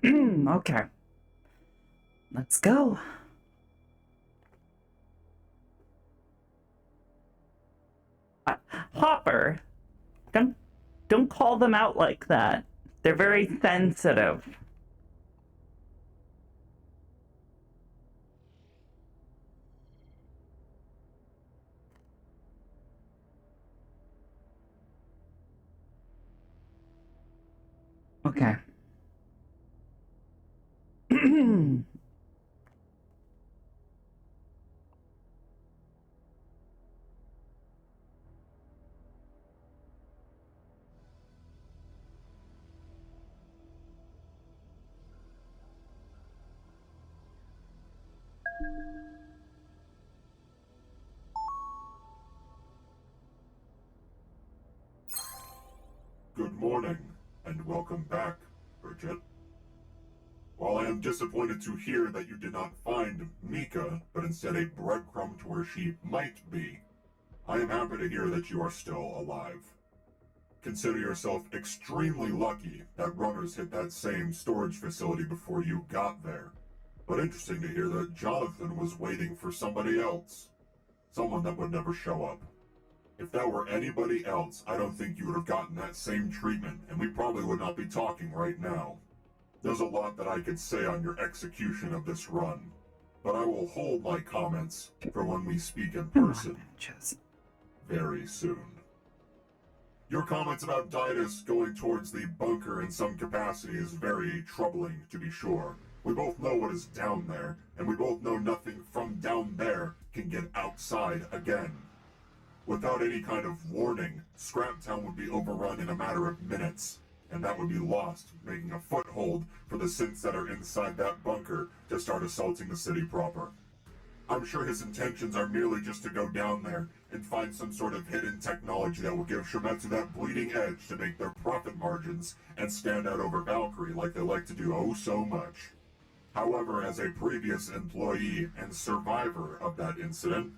Okay. Let's go. Hopper, don't don't call them out like that. They're very sensitive. Okay. Good morning, and welcome back, Bridget. While I am disappointed to hear that you did not find Mika, but instead a breadcrumb to where she might be, I am happy to hear that you are still alive. Consider yourself extremely lucky that runners hit that same storage facility before you got there. But interesting to hear that Jonathan was waiting for somebody else. Someone that would never show up. If that were anybody else, I don't think you would have gotten that same treatment, and we probably would not be talking right now. There's a lot that I could say on your execution of this run, but I will hold my comments for when we speak in person very soon. Your comments about Didas going towards the bunker in some capacity is very troubling, to be sure. We both know what is down there, and we both know nothing from down there can get outside again. Without any kind of warning, Scraptown would be overrun in a matter of minutes, and that would be lost, making a foothold for the synths that are inside that bunker to start assaulting the city proper. I'm sure his intentions are merely just to go down there and find some sort of hidden technology that will give Shimetsu that bleeding edge to make their profit margins and stand out over Valkyrie like they like to do oh so much. However, as a previous employee and survivor of that incident,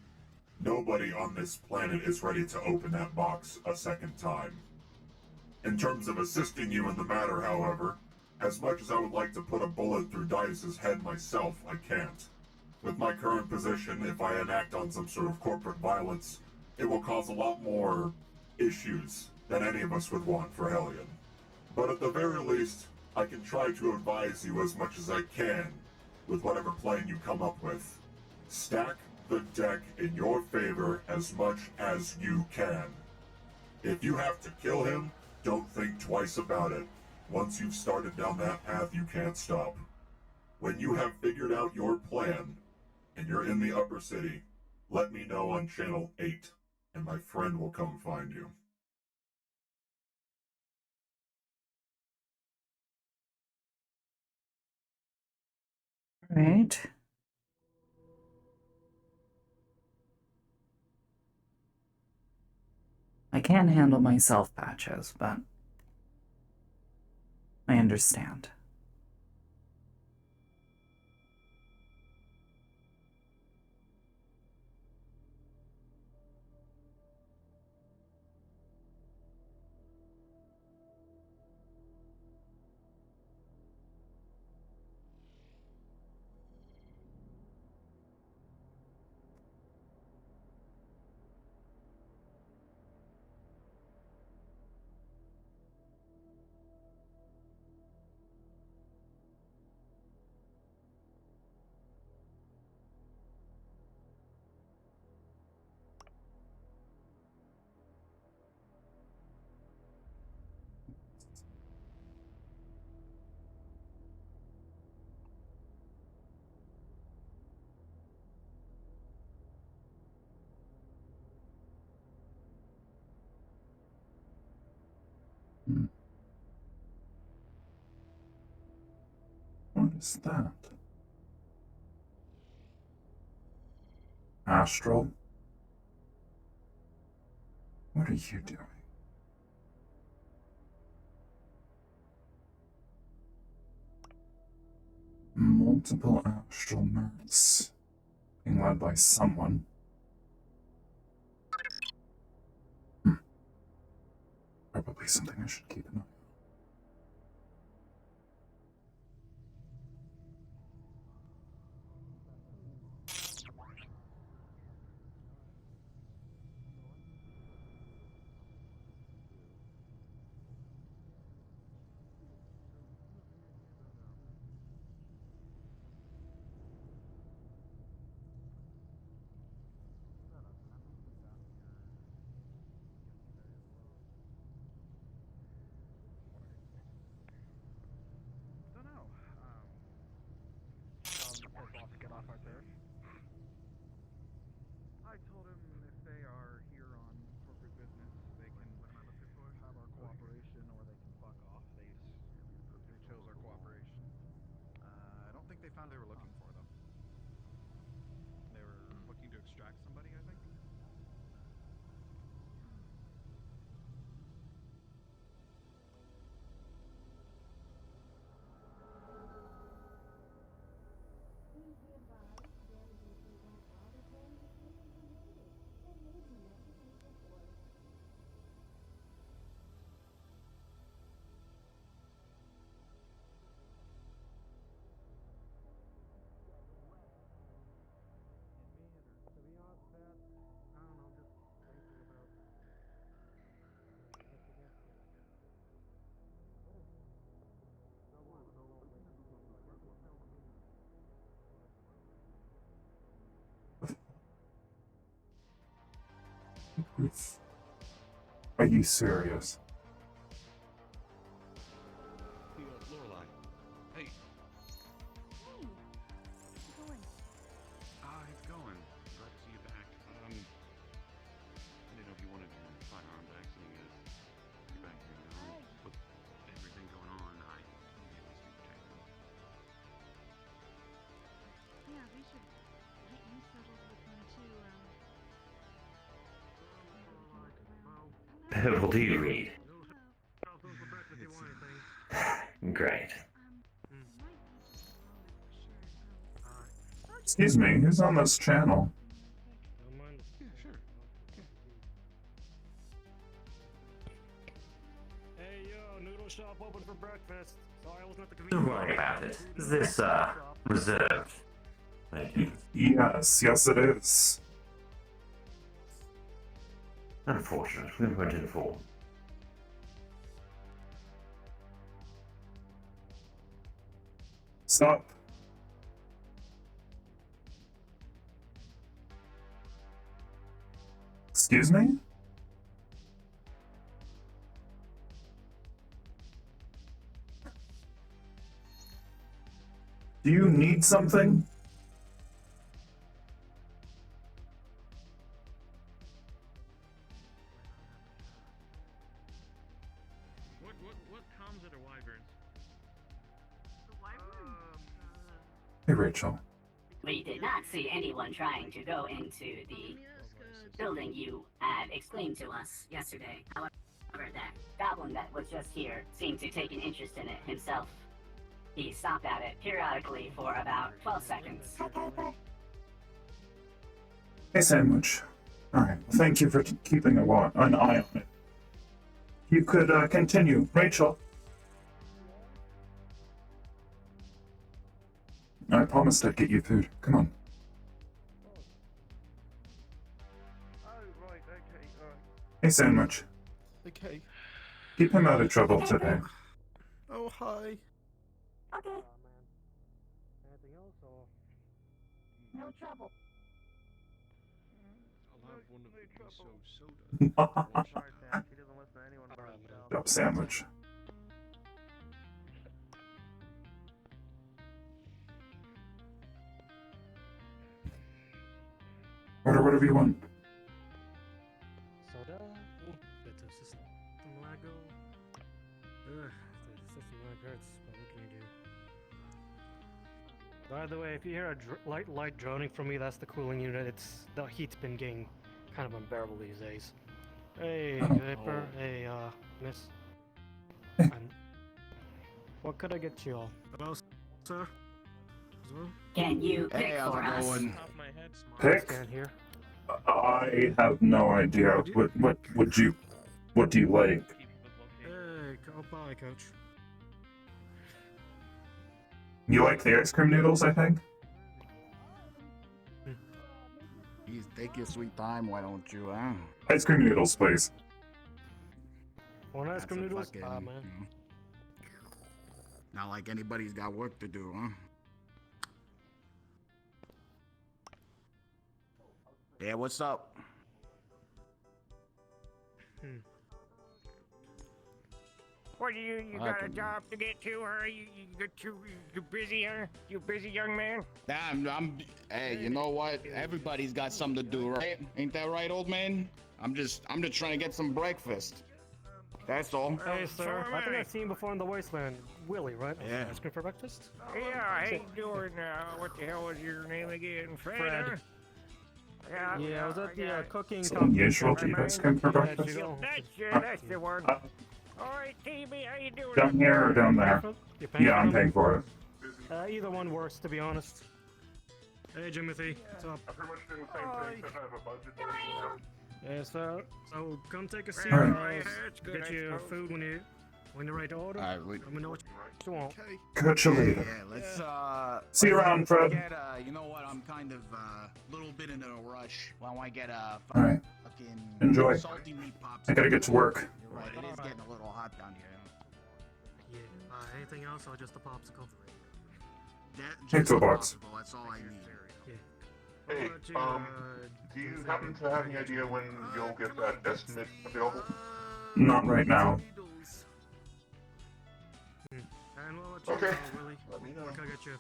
nobody on this planet is ready to open that box a second time. In terms of assisting you in the matter, however, as much as I would like to put a bullet through Dice's head myself, I can't. With my current position, if I enact on some sort of corporate violence, it will cause a lot more issues than any of us would want for Hellion. But at the very least, I can try to advise you as much as I can with whatever plan you come up with. Stack the deck in your favor as much as you can. If you have to kill him, don't think twice about it. Once you've started down that path, you can't stop. When you have figured out your plan, and you're in the upper city, let me know on channel 8, and my friend will come find you. Right. I can't handle myself, Patches, but I understand. What is that? Astral? What are you doing? Multiple astral mirrors being led by someone. Probably something I should keep an eye Are you serious? Lorelai. Hey. Hey, how's it going? It's going. Glad to see you back. I didn't know if you wanted to firearms accident is you're back here now. With everything going on, I need to protect them. Yeah, we should get you settled with them too. Maybe we can look around. Hello. What do you read? Hello. Great. It might be just a moment for sure. Excuse me, who's on this channel? Yeah, sure. Hey yo, noodle shop open for breakfast. Sorry I wasn't at the Don't convenience worry store. about it. Is this, reserved? Thank you. Yes it is. Unfortunate. We weren't informed. Stop. Excuse me? Do you need something? What comes at a wyverns? Hey Rachel. We did not see anyone trying to go into the building you had explained to us yesterday. However, that goblin that was just here seemed to take an interest in it himself. He stopped at it periodically for about 12 seconds. Hey Sandwich. Alright, thank you for keeping an eye on it. You could continue. Rachel. I promised I'd get you food. Come on. Oh, right, okay, Hey Sandwich. Okay. Keep him out of trouble today. Oh, hi. Okay, Anything else or? no trouble. I'll have one of the miso sodas. Sorry, Sam, he doesn't listen to anyone but himself. Up Sandwich. Order whatever you want. Soda? Better system lago. Ugh, the system lag hurts, but what can you do? By the way, if you hear a light droning from me, that's the cooling unit. The heat's been getting kind of unbearable these days. Hey, Vapor. Hey, Miss. What could I get you all? Hello, sir. As well? Can you pick Hey, how's for it us? going? Top of my head, smart. Pick? Stand here. I have no idea. What do you like? Hey, bye, coach. You like the ice cream noodles, I think? Please take your sweet time, why don't you, huh? Ice cream noodles, please. Want ice cream That's a noodles? fucking, Ah, man. you know, not like anybody's got work to do, huh? Yeah, what's up? What do you got a job to get to, huh? You busy, huh? You busy young man? Hey, you know what? Everybody's got something to do, right? Ain't that right, old man? I'm just trying to get some breakfast. That's all. Hey, so sir. am I think I. I've seen you before in the wasteland. Willie, right? Yeah. Ice cream for breakfast? Yeah, how you doing now? What the hell was your name again? Fred, Fred. huh? Yeah, I was at the cooking So competition. unusual to eat ice cream for Yeah, breakfast? Jill. That's the one. Uh, Alright, TV, how you doing? Down here or down there? You paying Yeah, for I'm them? paying for it. Either one works, to be honest. Hey, Jimothy. What's up? I pretty much do the same thing, except I have a budget. Yeah, so come take a seat. All right. That's good, Get I your suppose. food when you're ready to order. Alright, wait. Let me know what you want. Okay. Catch you Yeah, later. let's See you around, Fred. get you know what? I'm kind of little bit in a rush. Why don't I get All right. fucking Enjoy. salty meat pops? I gotta get to work. You're right. It is getting a little hot down here. Yeah. Anything else or just a popsicle? That, Pizza just box. possible, that's all I need. Yeah. Hey, do you happen to have any idea when you'll get that estimate available? Not right now. And what about you, Okay. Willie? Let me know. What can I get you?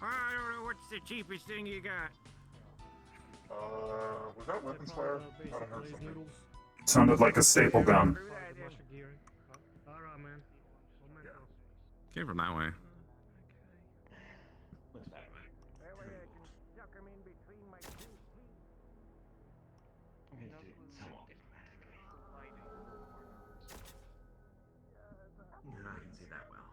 I don't know. What's the cheapest thing you got? Was that weapons fire? I thought I heard something. Sounded like a staple gun. Alright, man. Came from that way. That way I can suck 'em in between my two teeth. Yeah, I can see that well.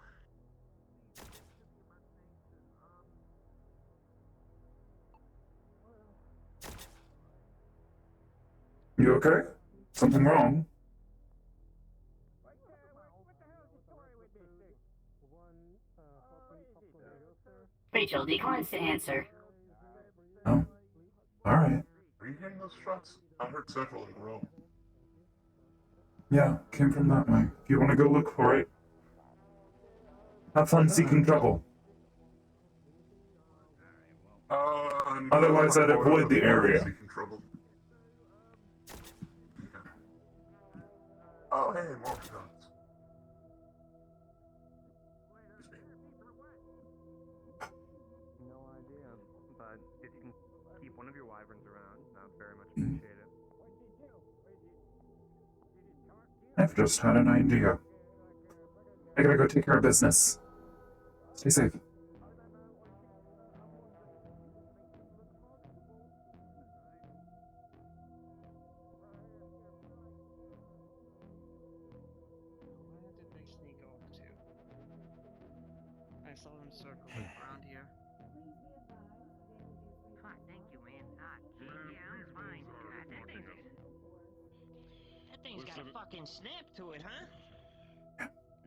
You okay? Something wrong? What the hell's the story with this thing? Rachel declines to answer. Oh. Alright. Are you hearing those shots? I heard several in a row. Yeah, came from that way. If you want to go look for it, have fun seeking trouble. Otherwise, I'd avoid the area. Seeking trouble. Oh, hey, more guns. No idea, but if you can keep one of your wyverns around, I'd very much appreciate it. I've just had an idea. I gotta go take care of business. Stay safe. Where did they sneak off to? I saw them circle around here. Hi, thank you, man. Gee, yeah, I'm fine. God, that thing's got a fucking snap to it, huh?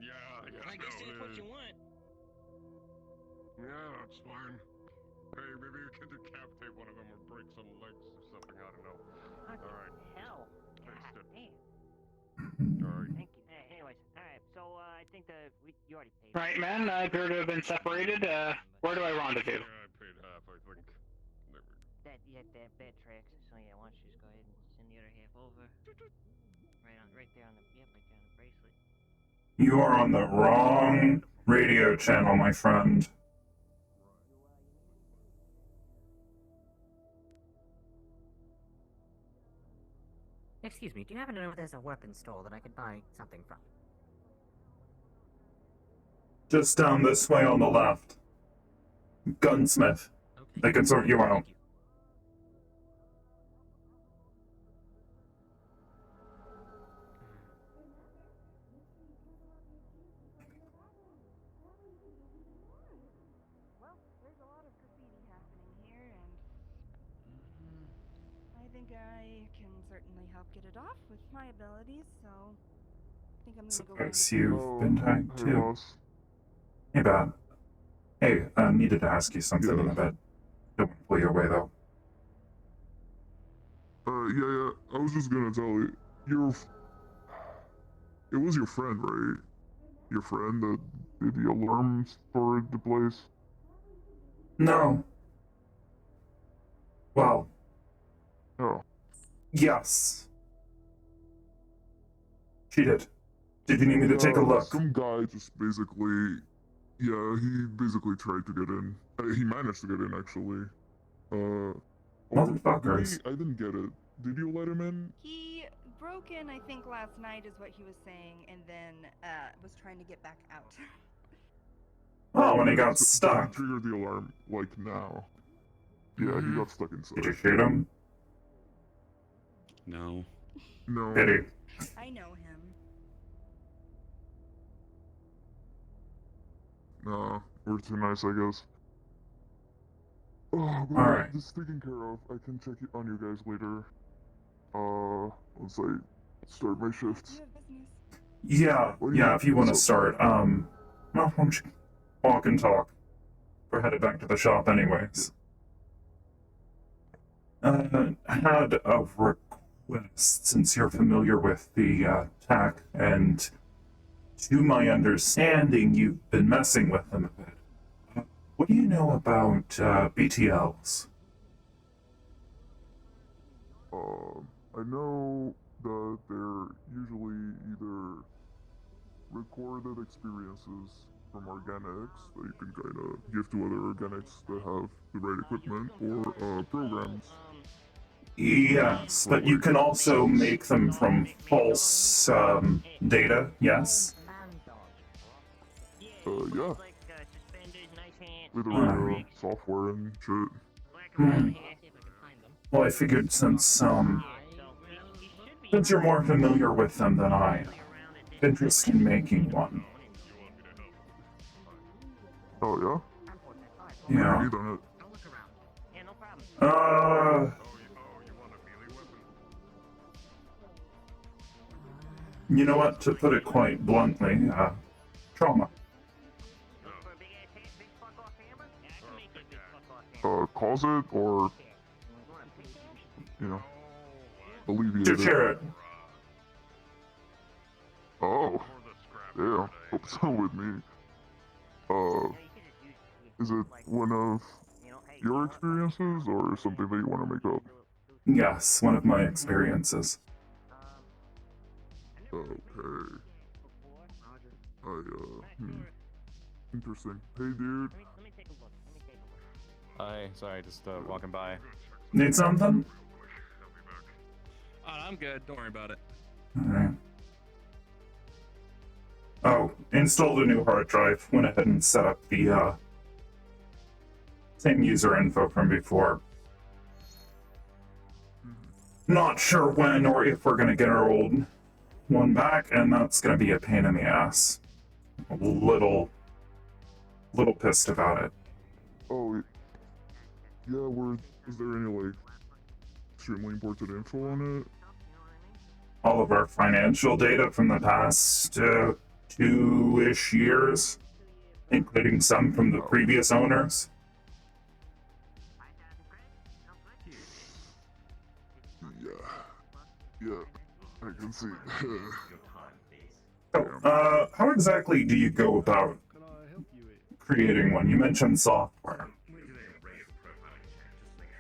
Yeah, I guess that's what you want. Yeah, that's fine. Hey, maybe you can decapitate one of them or break some legs or something, I don't know. What Alright. the hell? God Fixed it. damn. Alright. Thank you. Anyways, alright, so I think you already paid. Right, man, I appear to have been separated. Where do I rendezvous? Yeah, I paid half, I think. There we go. That tracks. So yeah, why don't you just go ahead and send the other half over? Right there on the bracelet. You are on the wrong radio channel, my friend. Excuse me, do you happen to know if there's a weapons store that I could buy something from? Just down this way on the left. Gunsmith. Okay. They can sort you out. Thank you. Well, there's a lot of graffiti happening here, and I think I can certainly help get it off with my abilities, so I think I'm gonna go find Suppose a you've been tagged Hey, too. boss. Hey, bad. Hey, needed to ask you something in a bit. Don't want to pull you away, though. Yeah, I was just gonna tell you, it was your friend, right? Your friend that did the alarms for the place? No. Well, Oh. yes. She did. Did you need me to take a look? Some guy just basically, yeah, he basically tried to get in. He managed to get in, actually. Motherfuckers. I didn't get it. Did you let him in? He broke in, I think, last night is what he was saying, and then was trying to get back out. Oh, when he got So stuck. he triggered the alarm, like, now. Yeah, he got stuck inside. Did you shoot him? No. No. Pity. I know him. Nah, we're too nice, I guess. Oh, but Alright. this is taken care of. I can check it on you guys later. Once I start my You shifts. have business. Yeah, What do you yeah, mean? if you want to So- start, well, why don't you walk and talk? We're headed back to the shop anyways. I had a request, since you're familiar with the, tech, and to my understanding, you've been messing with them a bit. What do you know about, BTLs? I know that they're usually either recorded experiences from organics that you can kind of give to other organics that have the right equipment, or programs. Yes, but you can also make them from false data, yes? Yeah. With the Alright. right software and shit. Hmm. Well, I figured since you're more familiar with them than I am, interest in making one. Oh, yeah? Yeah. What do you need on it? You know what, to put it quite bluntly, trauma. Cause it, or, alleviate it? Share it. Oh, yeah, hope so with me. Is it one of your experiences, or something that you want to make up? Yes, one of my experiences. Okay. Interesting. Hey, dude. Hi, sorry, just walking by. Need something? I'm good, don't worry about it. Alright. Oh, installed a new hard drive. Went ahead and set up the same user info from before. Not sure when or if we're gonna get our old one back, and that's gonna be a pain in the ass. A little pissed about it. Oh, yeah, is there any, like, extremely important info on it? All of our financial data from the past 2-ish years, including some from the previous owners. Yeah, I can see. How exactly do you go about creating one? You mentioned software.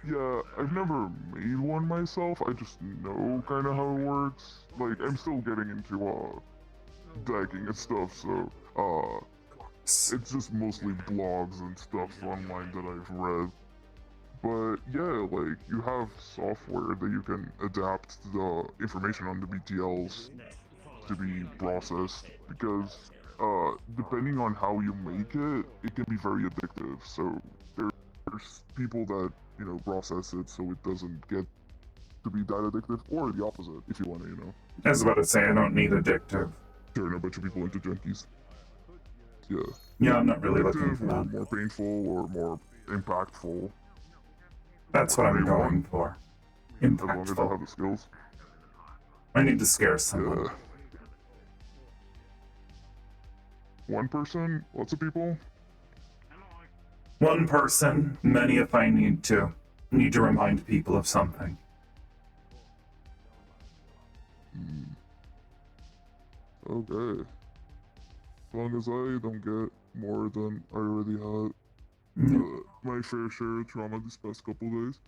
Yeah, I've never made one myself, I just know kind of how it works. Like, I'm still getting into, decking and stuff, so, it's just mostly blogs and stuff online that I've read. But yeah, like, you have software that you can adapt the information on the BTLs to be processed, because, depending on how you make it, it can be very addictive. So there's people that, process it so it doesn't get to be that addictive, or the opposite, if you want to, I was about to say, I don't need addictive. turn a bunch of people into junkies. Yeah. Yeah, I'm not really looking for or that. more painful, or more impactful. That's what I'm going for. As long as you Impactful. have the skills. I need to scare someone. Yeah. One person? Lots of people? One person, many if I need to. Need to remind people of something. Okay. As long as I don't get more than I already had. My fair share of trauma this past couple days.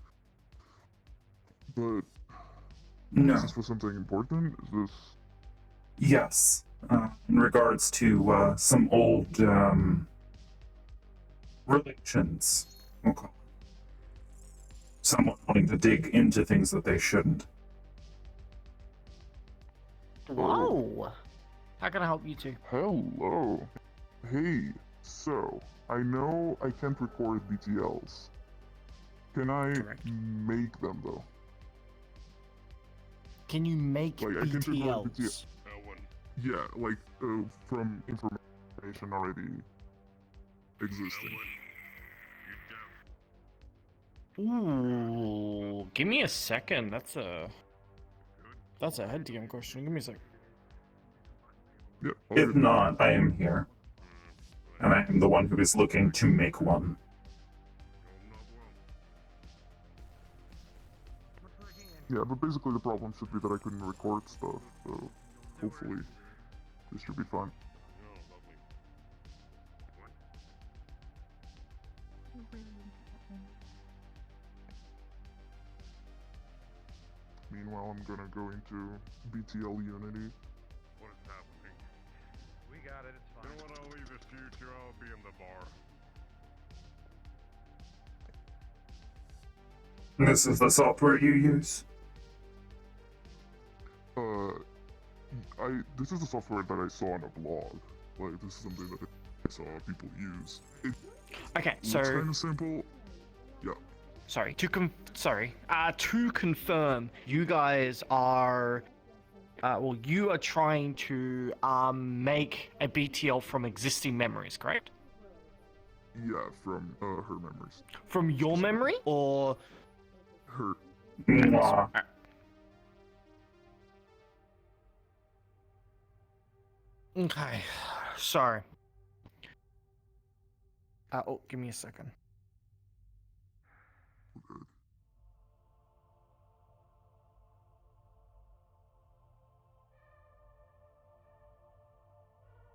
But No. is this for something important? Is this... Yes. In regards to some old religions. Okay. Someone wanting to dig into things that they shouldn't. Whoa! How can I help you two? Hello. Hey, so, I know I can't record BTLs. Can I make them, though? Can you make Like, I can record BTLs? Yeah, like, from information already existing. Ooh, give me a second. That's a head TM question. Give me a sec. Yep. If not, I am here. And I am the one who is looking to make one. Yeah, but basically the problem should be that I couldn't record stuff, so hopefully this should be fine. Meanwhile, I'm gonna go into BTL Unity. What is happening? We got it, it's fine. You know what, I'll leave this to you two, I'll be in the bar. This is the software you use? This is the software that I saw on a blog. Like, this is something that I saw people use. It Okay, looks so kind of simple. Yeah. sorry to confirm, you guys are you are trying to make a BTL from existing memories, correct? Yeah, from her memories. From your memory or her? Mwah. Okay, sorry. Oh, give me a second. Okay.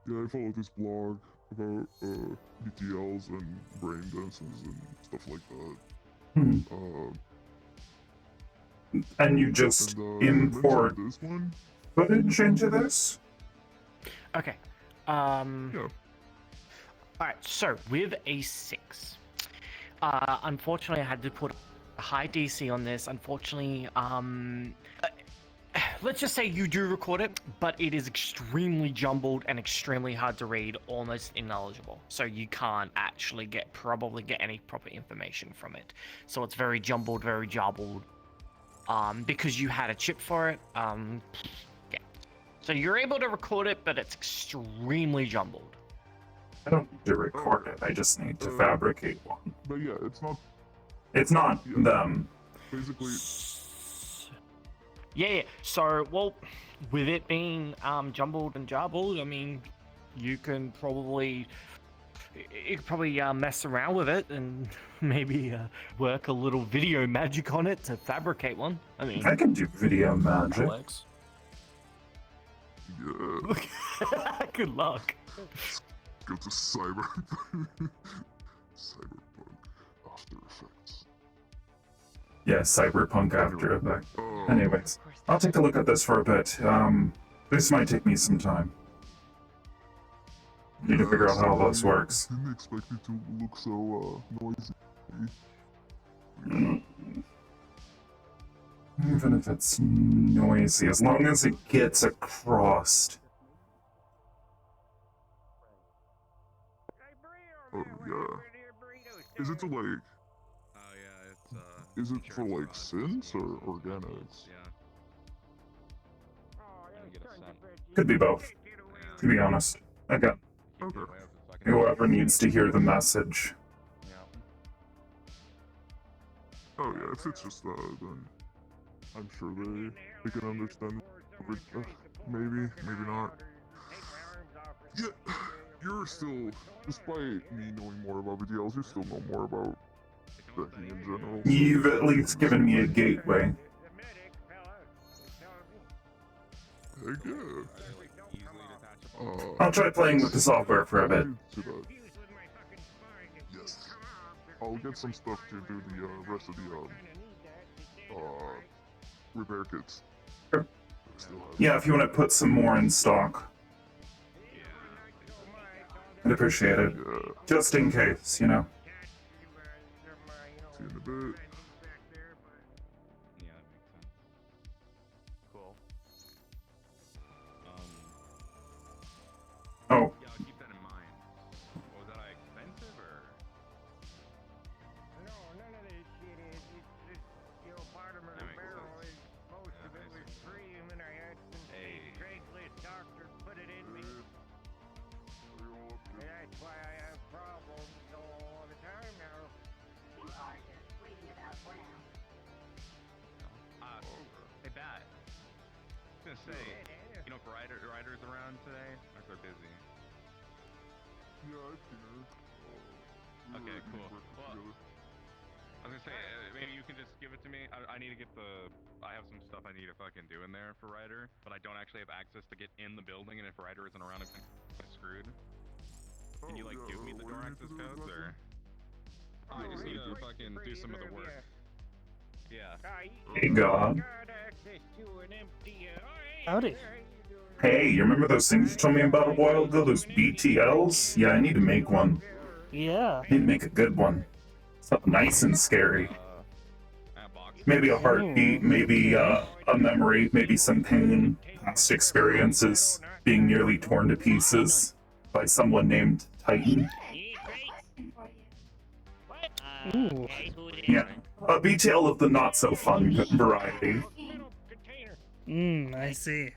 Yeah, I follow this blog about BTLs and brain dances and stuff like that. And you just import this one? footage into this? Okay. Yeah. Alright, so with a 6, unfortunately I had to put a high DC on this. Unfortunately, let's just say you do record it, but it is extremely jumbled and extremely hard to read, almost ineligible. So you can't actually probably get any proper information from it. So it's very jumbled, very jabbled. Because you had a chip for it, yeah. So you're able to record it, but it's extremely jumbled. I don't need to record it, I just need to fabricate one. But yeah, it's not... It's not them. Basically... Yeah, so, well, with it being jumbled and jabbled, I mean, you can probably... You could probably mess around with it and maybe work a little video magic on it to fabricate one. I mean... I can do video magic. Alex. Yeah. Good luck. Go to Cyberpunk After Effects. Yeah, Cyberpunk After Effects. Anyways, I'll take a look at this for a bit. This might take me some time. Need to figure out how all this works. Didn't expect it to look so noisy. Even if it's noisy, as long as it gets across. Oh yeah. Is it to like? Oh yeah, it's Is it for like synths or organics? Yeah. I get a cent. Could be both, to be honest. Okay. Okay. Whoever needs to hear the message. Oh yeah, if it's just that, then I'm sure they can understand it. Maybe, maybe not. Yeah, you're still, despite me knowing more about BTLs, you still know more about decking in general. You've at least given me a gateway. Heck yeah. I'll try playing with the software for a bit. Yes. I'll get some stuff to do the rest of the repair kits. Sure. Yeah, if you want to put some more in stock. I'd appreciate it. Yeah. Just in case, you know. See you in a bit. Yeah, that makes sense. Cool. Oh. Yeah, I'll keep that in mind. Was that expensive or? No, none of this shit is. It's you know, part of my barrel is most of it was free, and then I had some Craigslist doctor put it in me. And that's why I have problems all the time now. You are just waiting it out for now. Hey, Bat. I was gonna say, you know, if riders around today, or if they're busy. Yeah, I've seen her. Okay, cool. Well, I was gonna say, maybe you can just give it to me. I need to get I have some stuff I need to fucking do in there for Ryder, but I don't actually have access to get in the building, and if Ryder isn't around, I'm screwed. Can you, like, give me the door access codes, or? I just need to fucking do some of the work. Yeah. Hey, God. to an empty. Oh, hey, Howdy. there, how you doing? Hey, you remember those things you told me about a while ago? Those BTLs? Yeah, I need to make one. Yeah. I need to make a good one. Something nice and scary. Maybe a heartbeat, maybe a memory, maybe some pain, past experiences, being nearly torn to pieces by someone named Titan. Ooh. Yeah, a BTL of the not-so-fun variety. I see.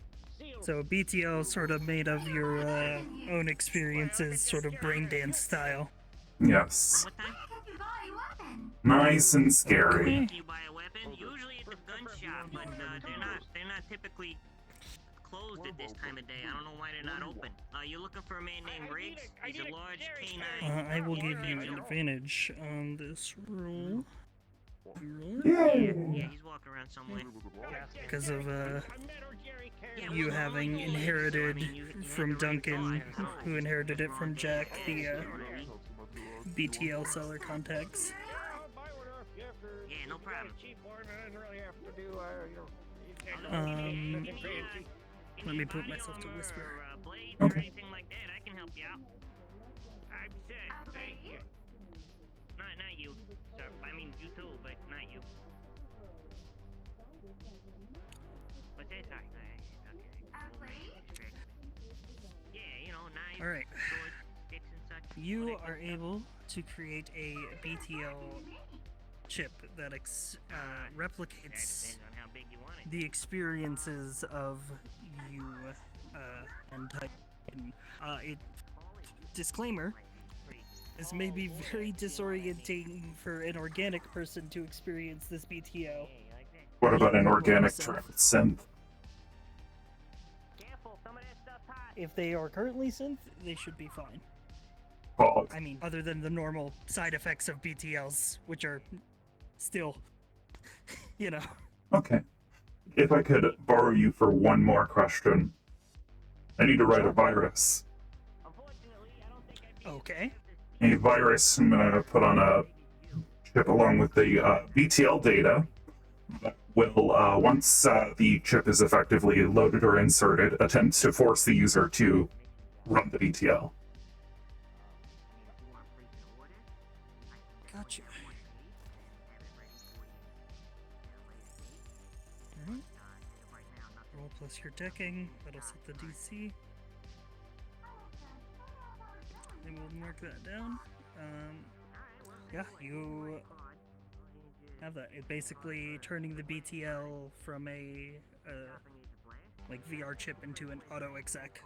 So BTL sort of made of your own experiences, sort of brain dance style. Yes. Nice and scary. You buy a weapon, usually at the gun shop, but they're not typically closed at this time of day. I don't know why they're not open. You're looking for a man named Riggs? He's a large canine. I will give you an advantage on this roll. Yeah, he's walking around somewhere. Because of you having inherited from Duncan, who inherited it from Jack, the BTL seller contacts. Yeah, no problem. Let me put myself to whisper. Blades or anything like that, I can help you out. I'm set. Thank you. Not you. Sir. I mean, you too, but not you. What's that? Sorry. Okay. Yeah, you know, knives, Alright. swords, sticks and such. You are able to create a BTL chip that replicates the experiences of you and Titan. Disclaimer, this may be very disorienting for an organic person to experience this BTL. What about an organic synth? If they are currently synth, they should be fine. Well, I mean, other than the normal side effects of BTLs, which are still, you know. okay. If I could borrow you for one more question. I need to write a virus. Okay. A virus I'm gonna put on a chip along with the BTL data that will, once the chip is effectively loaded or inserted, attempts to force the user to run the BTL. Gotcha. Alright. Roll plus your decking. That'll set the DC. And we'll mark that down. Yeah, you have that. It basically turning the BTL from a like VR chip into an auto exec.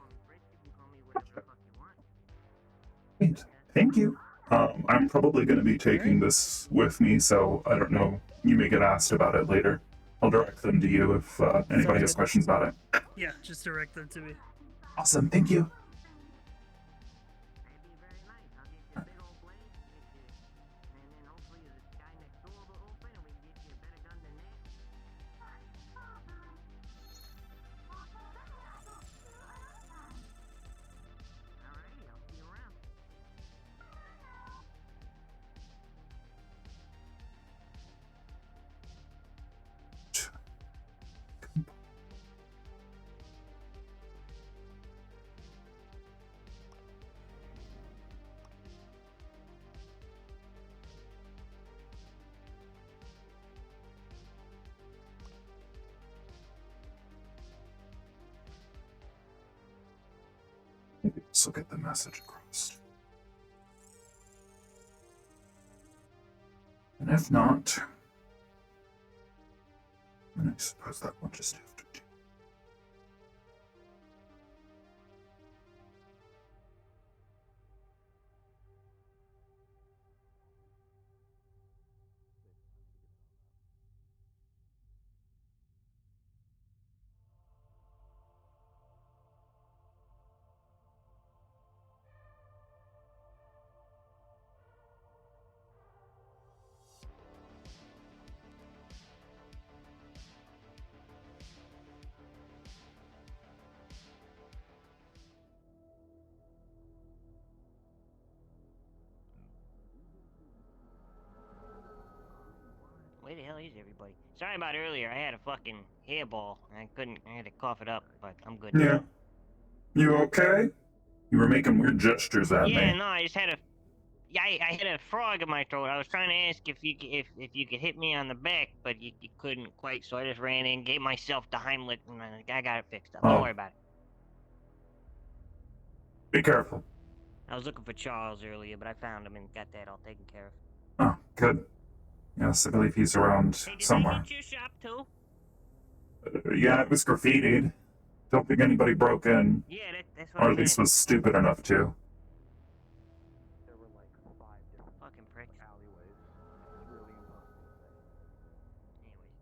Great. Thank you. I'm probably going to be taking this with me, so I don't know. You may get asked about it later. I'll direct them to you if anybody has questions about it. Yeah, just direct them to me. Awesome. Thank you. Maybe this will get the message across. And if not, then I suppose that will just have to do. where the hell is everybody? Sorry about earlier. I had a fucking hairball. I had to cough it up, but I'm good. Yeah. You okay? You were making weird gestures at Yeah, me. no, I just had a. Yeah, I had a frog in my throat. I was trying to ask if if you could hit me on the back, but you couldn't quite. So I just ran in, gave myself the Heimlich, and I got it fixed up. Don't worry about it. Be careful. I was looking for Charles earlier, but I found him and got that all taken care of. Oh, good. Yes, I believe he's around Hey, did somewhere. they hit your shop too? Yeah, it was graffitied. Don't think anybody broke in. Yeah, that's what Or I at least meant. was stupid enough to. There were like 5 different Fucking pricks. alleyways. It's really impossible to say. Anyways.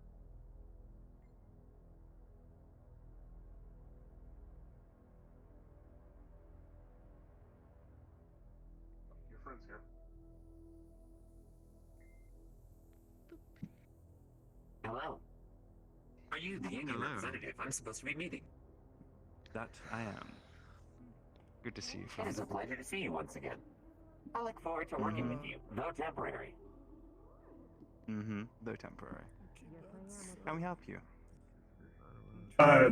Your friend's here. Hello. Are you the union representative I'm supposed to be meeting? That I am. Good to see you, It friend. is a pleasure to see you once again. I look forward to working with you, though temporary. Though temporary. Can we help you?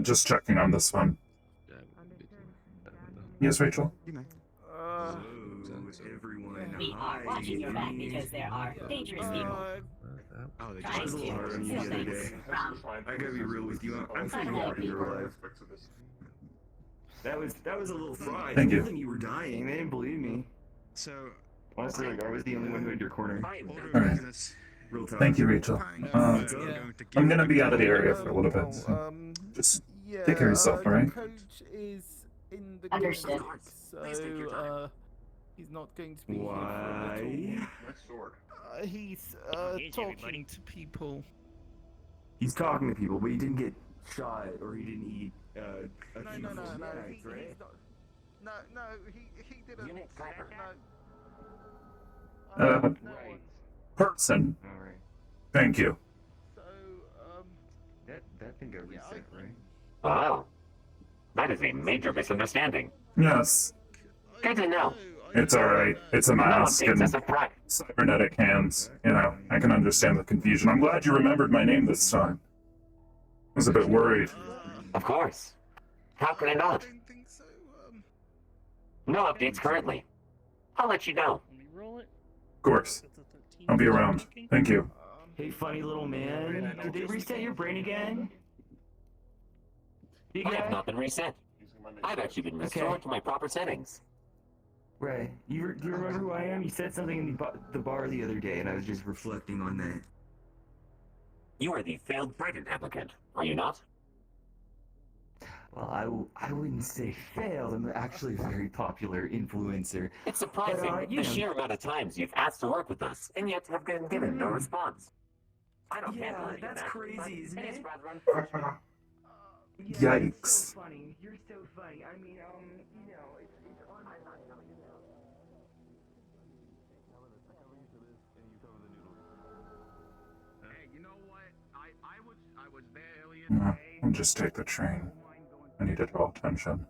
Just checking on this one. Yes, Rachel? You know. Everyone, We are watching your back because there are dangerous people. Oh, they Trying just was a little hard on you the other day. I gotta be real with you. I'm pretty happy you're alive. That was a little fraud. Thank you. I told them you were dying. They didn't believe me. So honestly, like, I was the only one who had your corner. Alright. Real talk. Thank you, Rachel. I'm gonna be out of the area for a little bit. So just take care of yourself, alright? Coach is in the Understood. clinic, so he's not going to be here for a Why? little. Nice sword. He's Here's talking everybody. to people. He's talking to people, but he didn't get shot or he didn't eat a No, few no, no, full no. bags, He's right? not. No, he didn't. Unit Sniper. No. Person. Alright. Thank you. So, That thing got reset, right? Oh. That is a major misunderstanding. Yes. Good to know. It's alright. It's a mask No and updates as of Friday. cybernetic hands. You know, I can understand the confusion. I'm glad you remembered my name this time. I was a bit worried. Of course. How could I not? don't think so. No updates currently. I'll let you know. Let me roll it. Of course. I'll be around. Thank you. Hey, funny little man. Did they reset your brain again? Big I have guy? not been reset. I've actually been restored to my proper settings. Right. Do you remember who I am? You said something in the bar the other day, and I was just reflecting on that. You are the failed Brighton applicant, are you not? Well, I wouldn't say failed. I'm actually a very popular influencer. It's surprising But, the sheer amount of times you've asked to work with us, and yet have been given no response. I don't can't believe that's that, crazy, but isn't it is it? rather unfortunate. Yikes. So funny. You're so funny. I mean, you know, it's on my mind. Hey, you know what? I was there earlier No, today. I'll just take the train. I need to draw attention.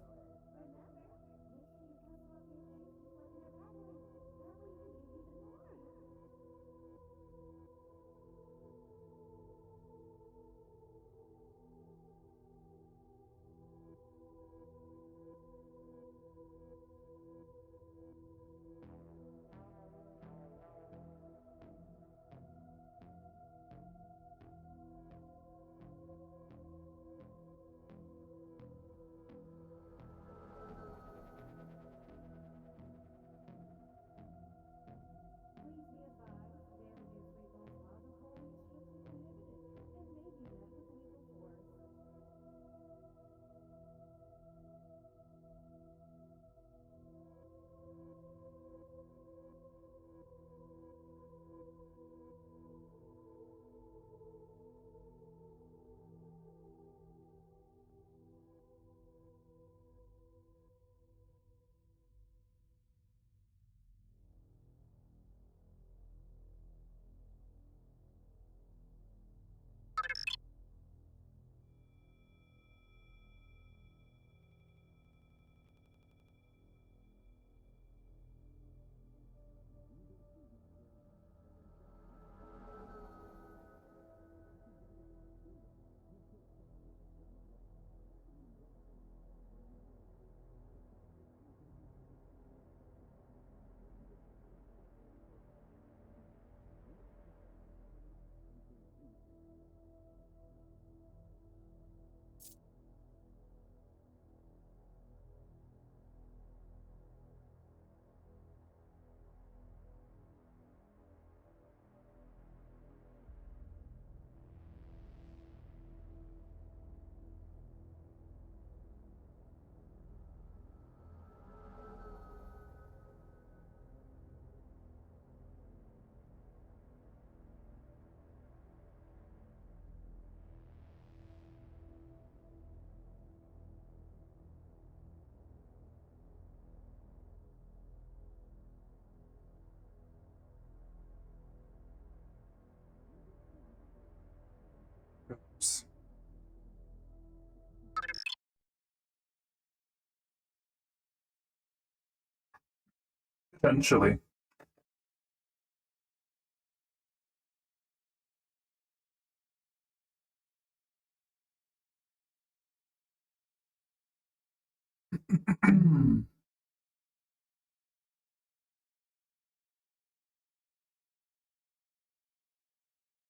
Potentially.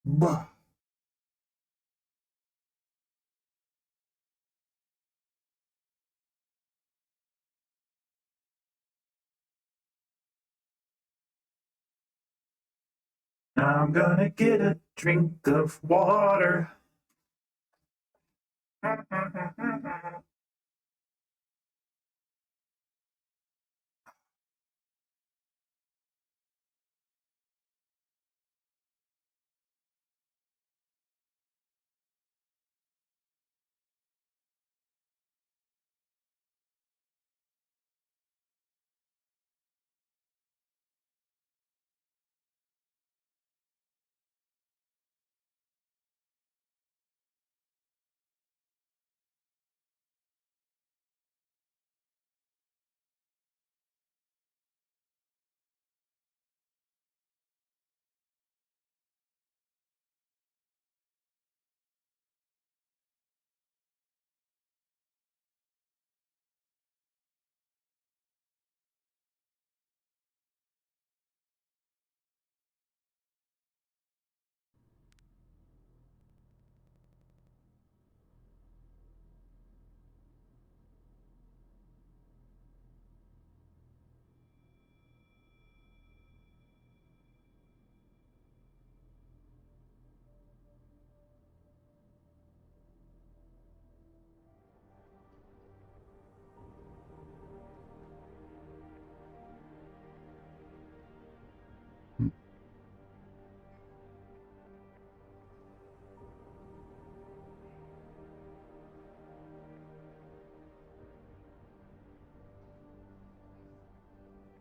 Bah. I'm gonna get a drink of water.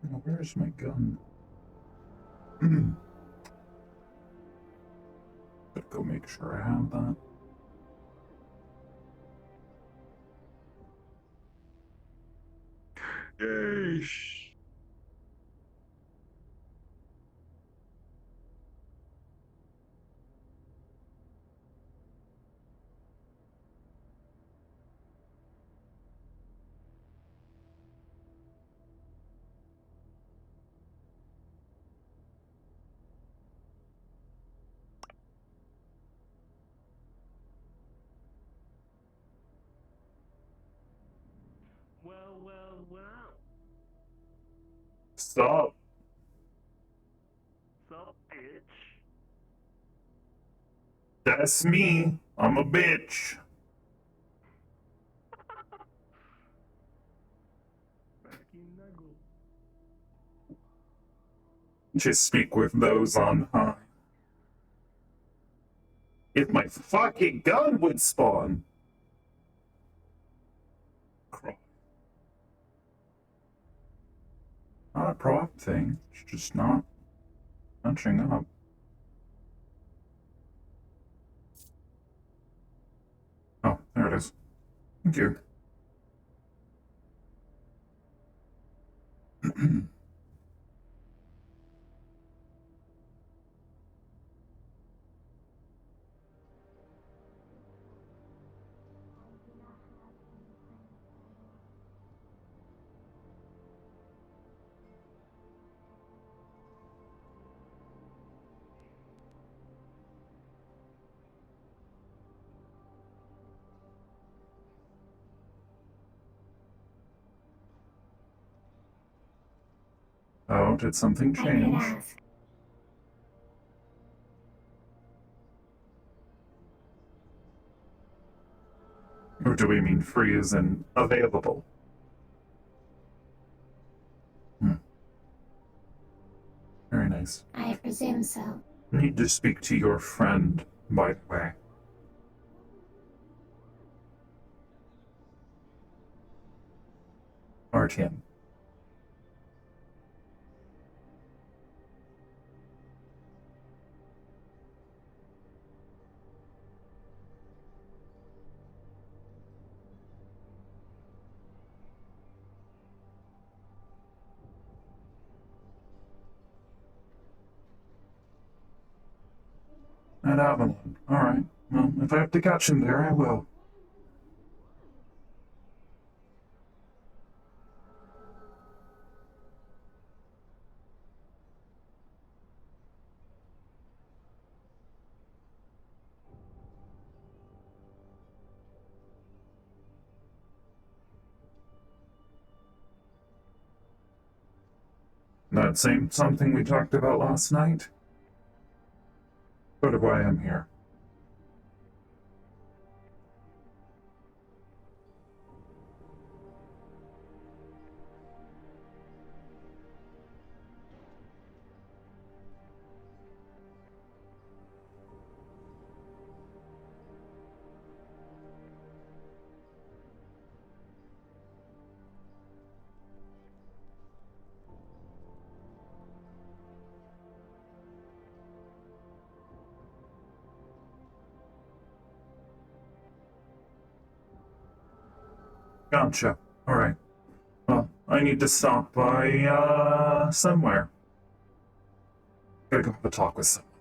Now, where's my gun? Gotta go make sure I have that. Yeesh. Well. Stop. Sup, bitch? That's me. I'm a bitch. Just speak with those on high. If my fucking gun would spawn. Not a prop thing. It's just not punching up. Oh, there it is. Thank you. Oh, did something change? Or do we mean free as in available? Very nice. I presume so. Need to speak to your friend, by the way. RTM. At Avalon. Alright. Well, if I have to catch him there, I will. That same something we talked about last night? Sort of why I'm here. Gotcha. Alright. Well, I need to stop by, somewhere. Gotta go have a talk with someone.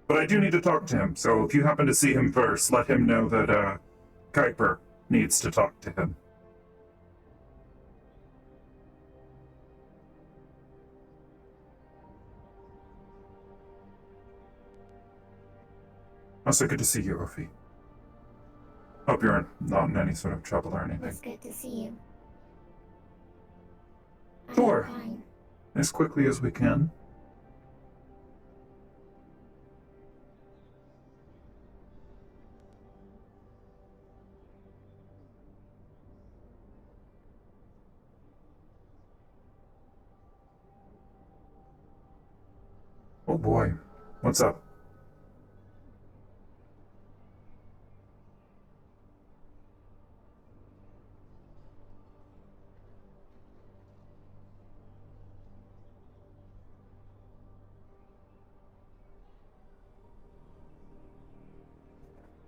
But I do need to talk to him, so if you happen to see him first, let him know that, Kuiper needs to talk to him. Also good to see you, Ophie. Hope you're not in any sort of trouble or anything. It's good to see you. Sure. I'm fine. As quickly as we can. Oh boy. What's up?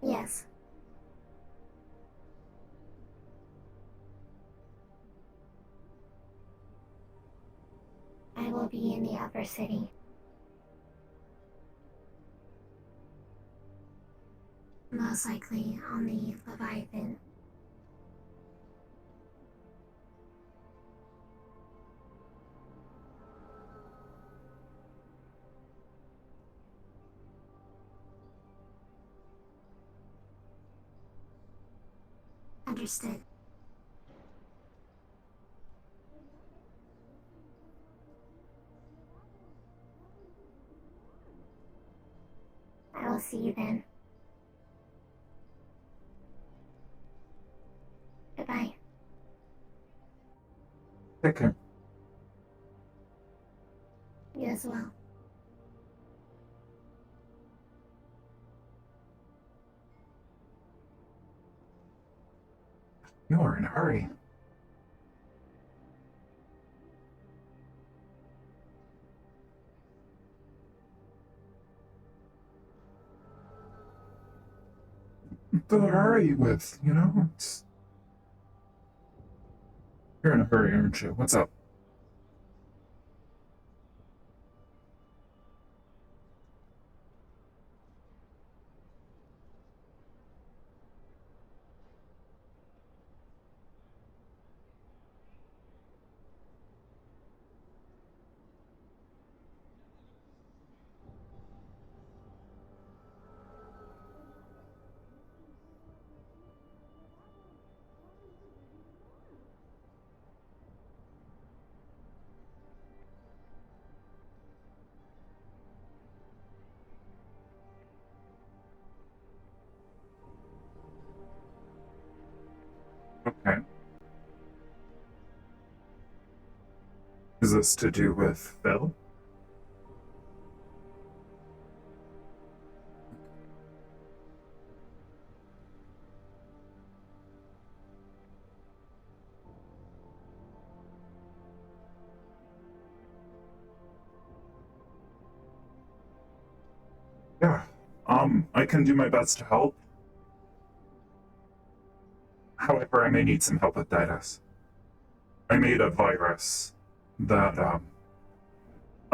Yes. I will be in the upper city. Most likely on the Leviathan. Understood. I will see you then. Goodbye. Take care. You as well. You are in a hurry. The hurry with, you know, it's... You're in a hurry, aren't you? What's up? Okay. Is this to do with Phil? Yeah. I can do my best to help. However, I may need some help with Didus. I made a virus that,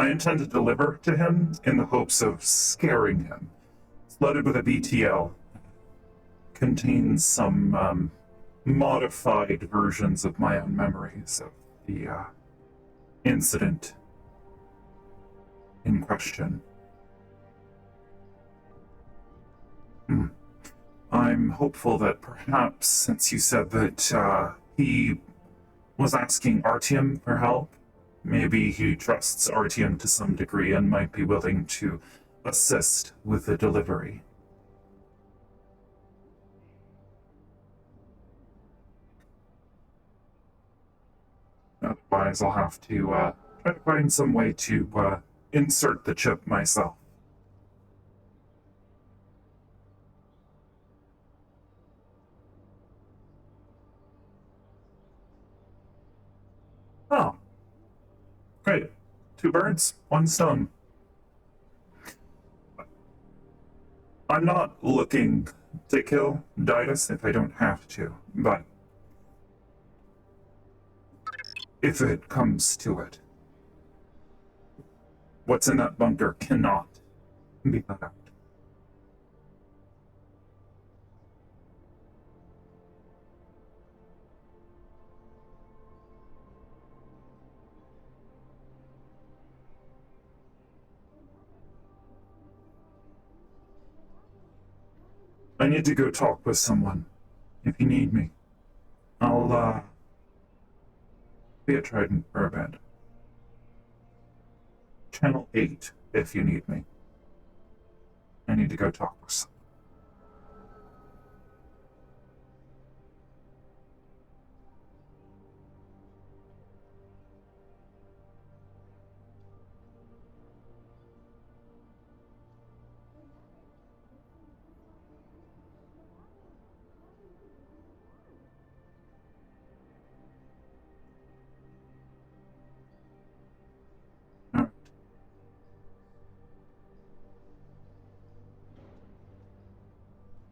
I intend to deliver to him in the hopes of scaring him. It's loaded with a BTL. Contains some modified versions of my own memories of the incident in question. I'm hopeful that perhaps, since you said that he was asking Artyom for help, maybe he trusts Artyom to some degree and might be willing to assist with the delivery. Otherwise, I'll have to try to find some way to insert the chip myself. Oh. Great. 2 birds, 1 stone. I'm not looking to kill Didas if I don't have to, but if it comes to it, what's in that bunker cannot be let out. I need to go talk with someone. If you need me, I'll be at Trident for a bit. Channel 8, if you need me. I need to go talk with someone.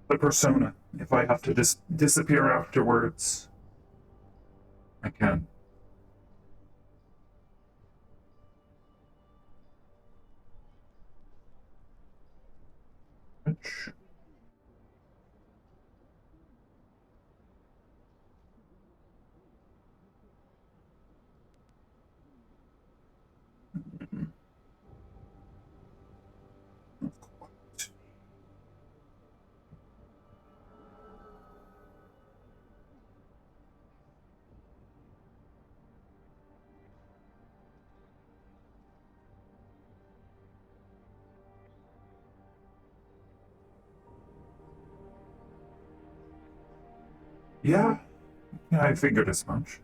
The persona. If I have to disappear afterwards, I can. Which... Yeah, I figured as much.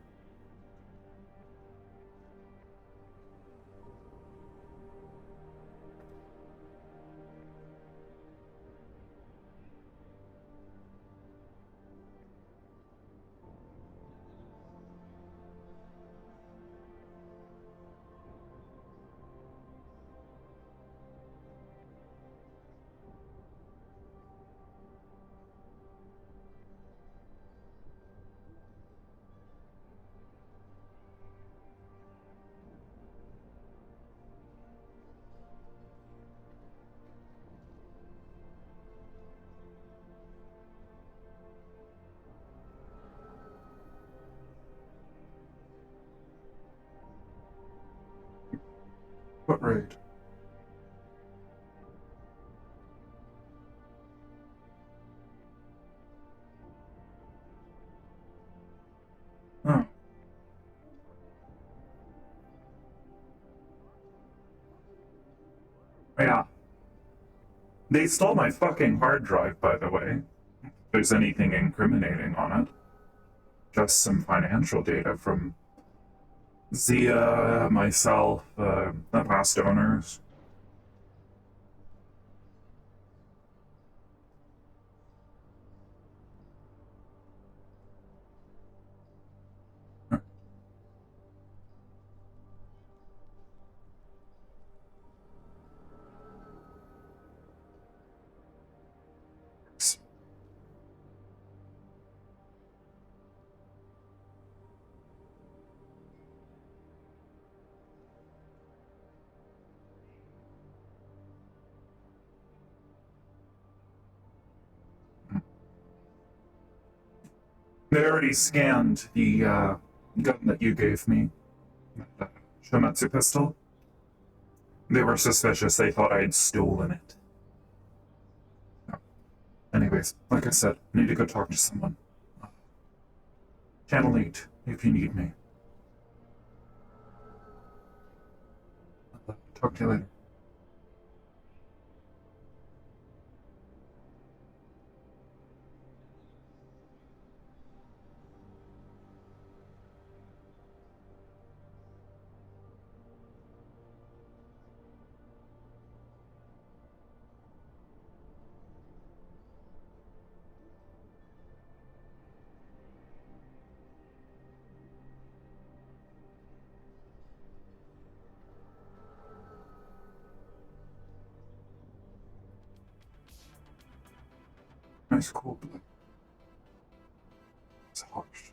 What raid? Oh. Yeah. They stole my fucking hard drive, by the way. If there's anything incriminating on it. Just some financial data from Zia, myself, the past owners. They already scanned the gun that you gave me, the Shometsu pistol. They were suspicious. They thought I had stolen it. Anyways, like I said, I need to go talk to someone. Channel 8, if you need me. Talk to you later. Nice cool blue. It's harsh.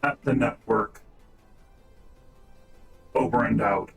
At the network. Over and out.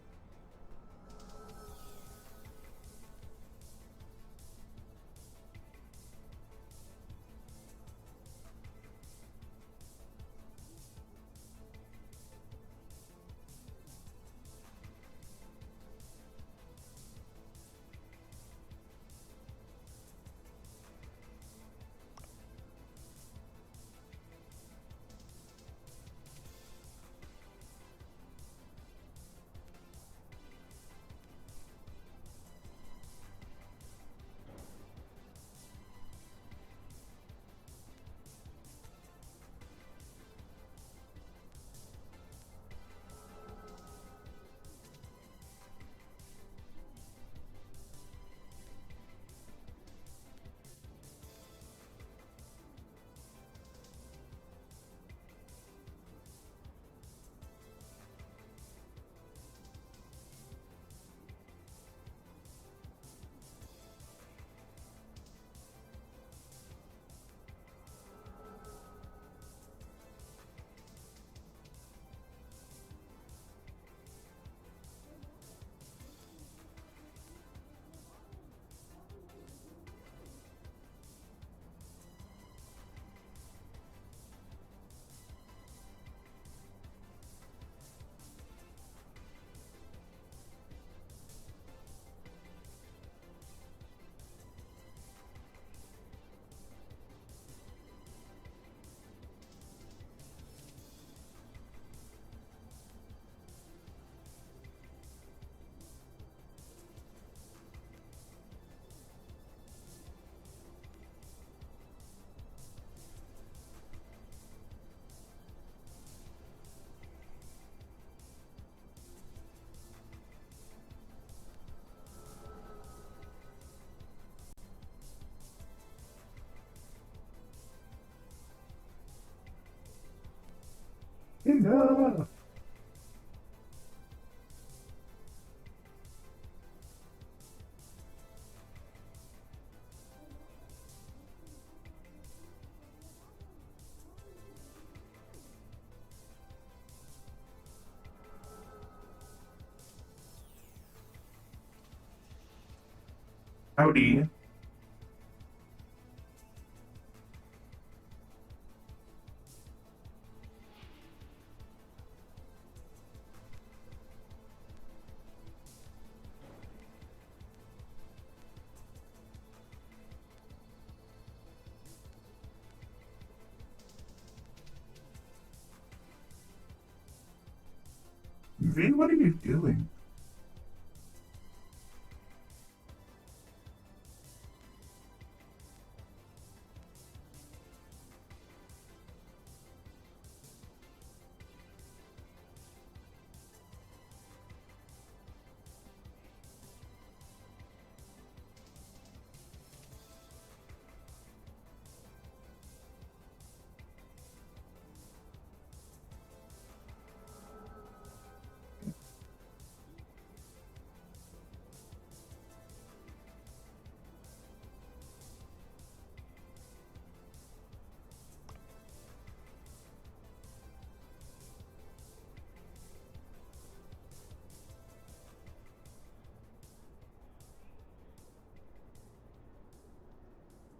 Enough! Howdy. V, what are you doing?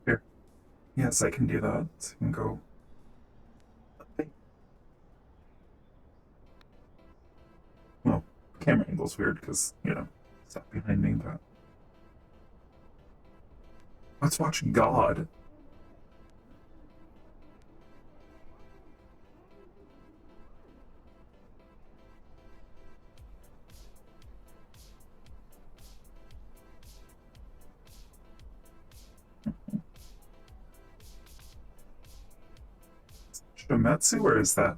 Here. Yes, I can do that. I can go. Well, camera angle's weird because, you know, stuff behind me, but. Let's watch God. Shometsu, where is that?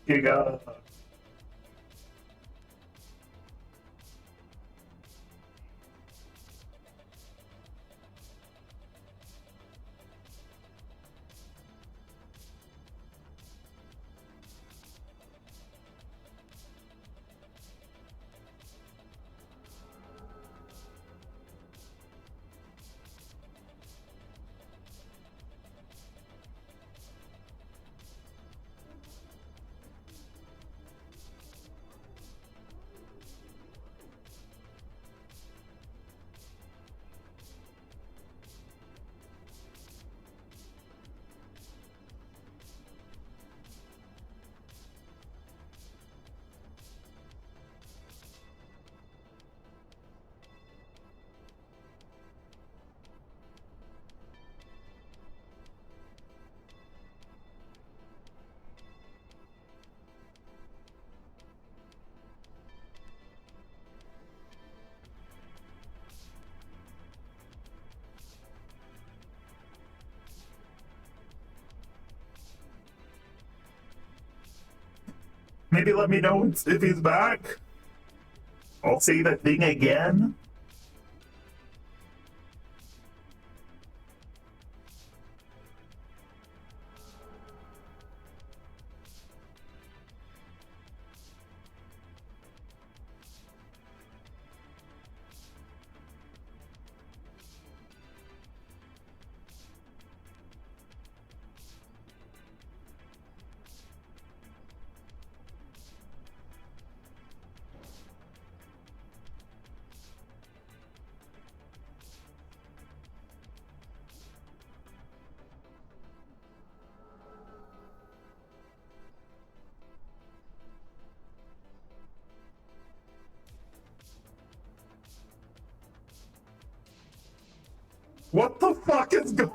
Giga. Maybe let me know if he's back. I'll say that thing again. What the fuck is going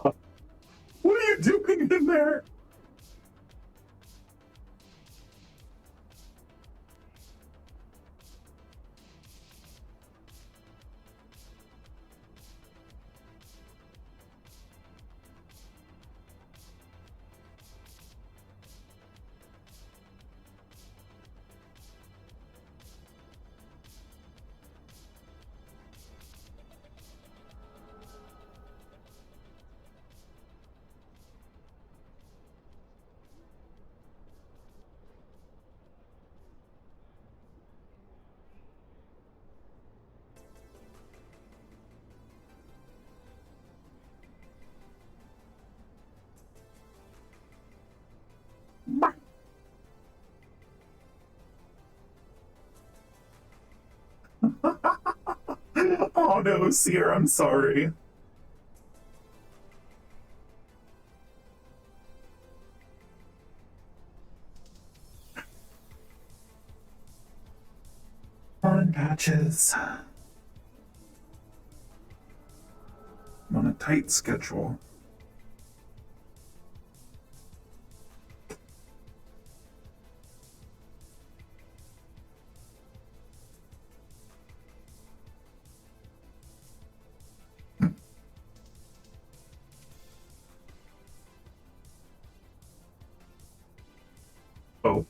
on? What are you doing in there? Oh no, Seer, I'm sorry. On patches. I'm on a tight schedule. Oh.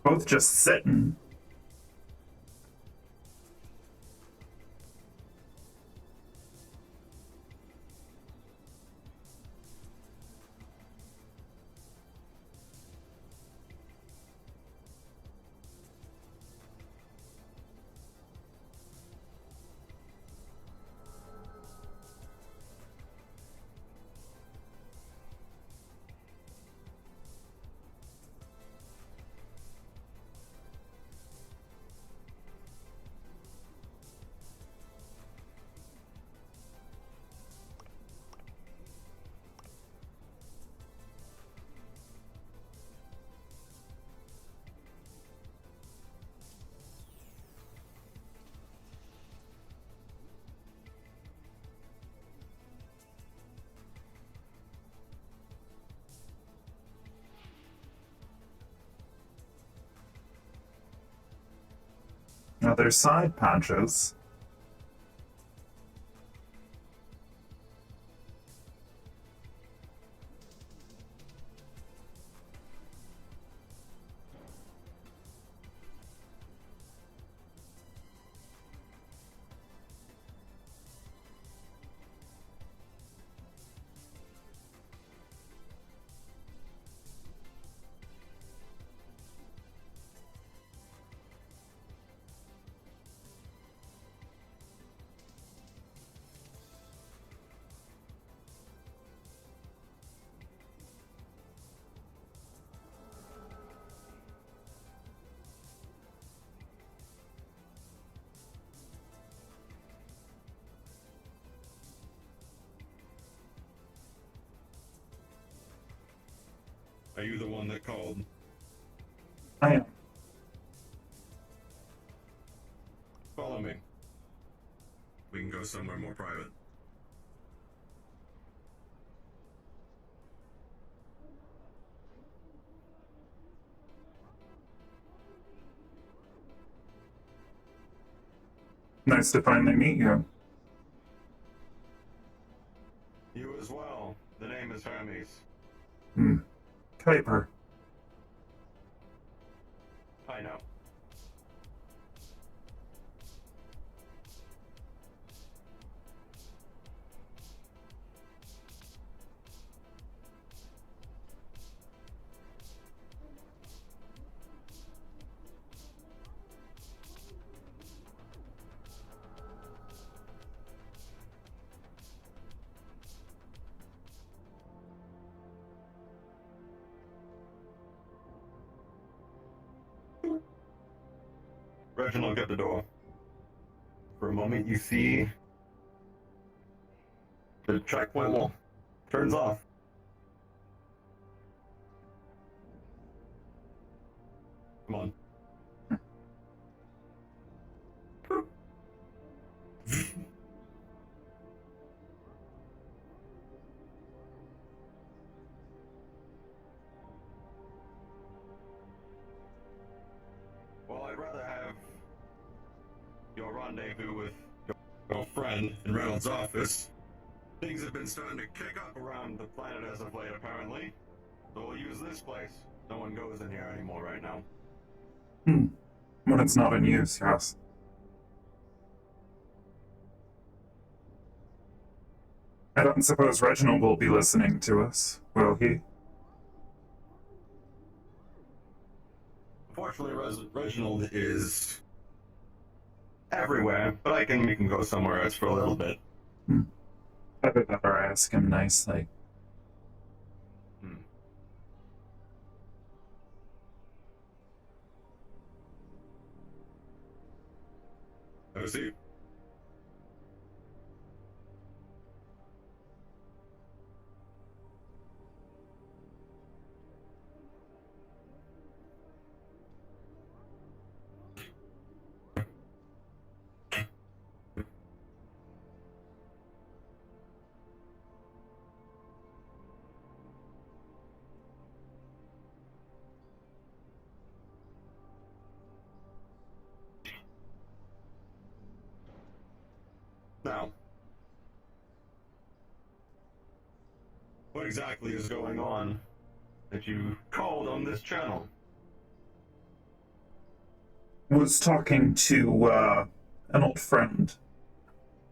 Both just sitting. Now there's side patches. Are you the one that called? I am. Follow me. We can go somewhere more private. Nice to finally meet you. You as well. The name is Hermes. Kuiper. I know. Reginald, get the door. For a moment, you see the track wall turns off. Come on. Well, I'd rather have your rendezvous with your friend in Reynolds' office. Things have been starting to kick up around the planet as of late, apparently. So we'll use this place. No one goes in here anymore right now. When it's not in use, yes. I don't suppose Reginald will be listening to us, will he? Unfortunately, Reginald is everywhere, but we can go somewhere else for a little bit. I better ask him nicely. Have a seat. Now, what exactly is going on that you called on this channel? Was talking to, an old friend.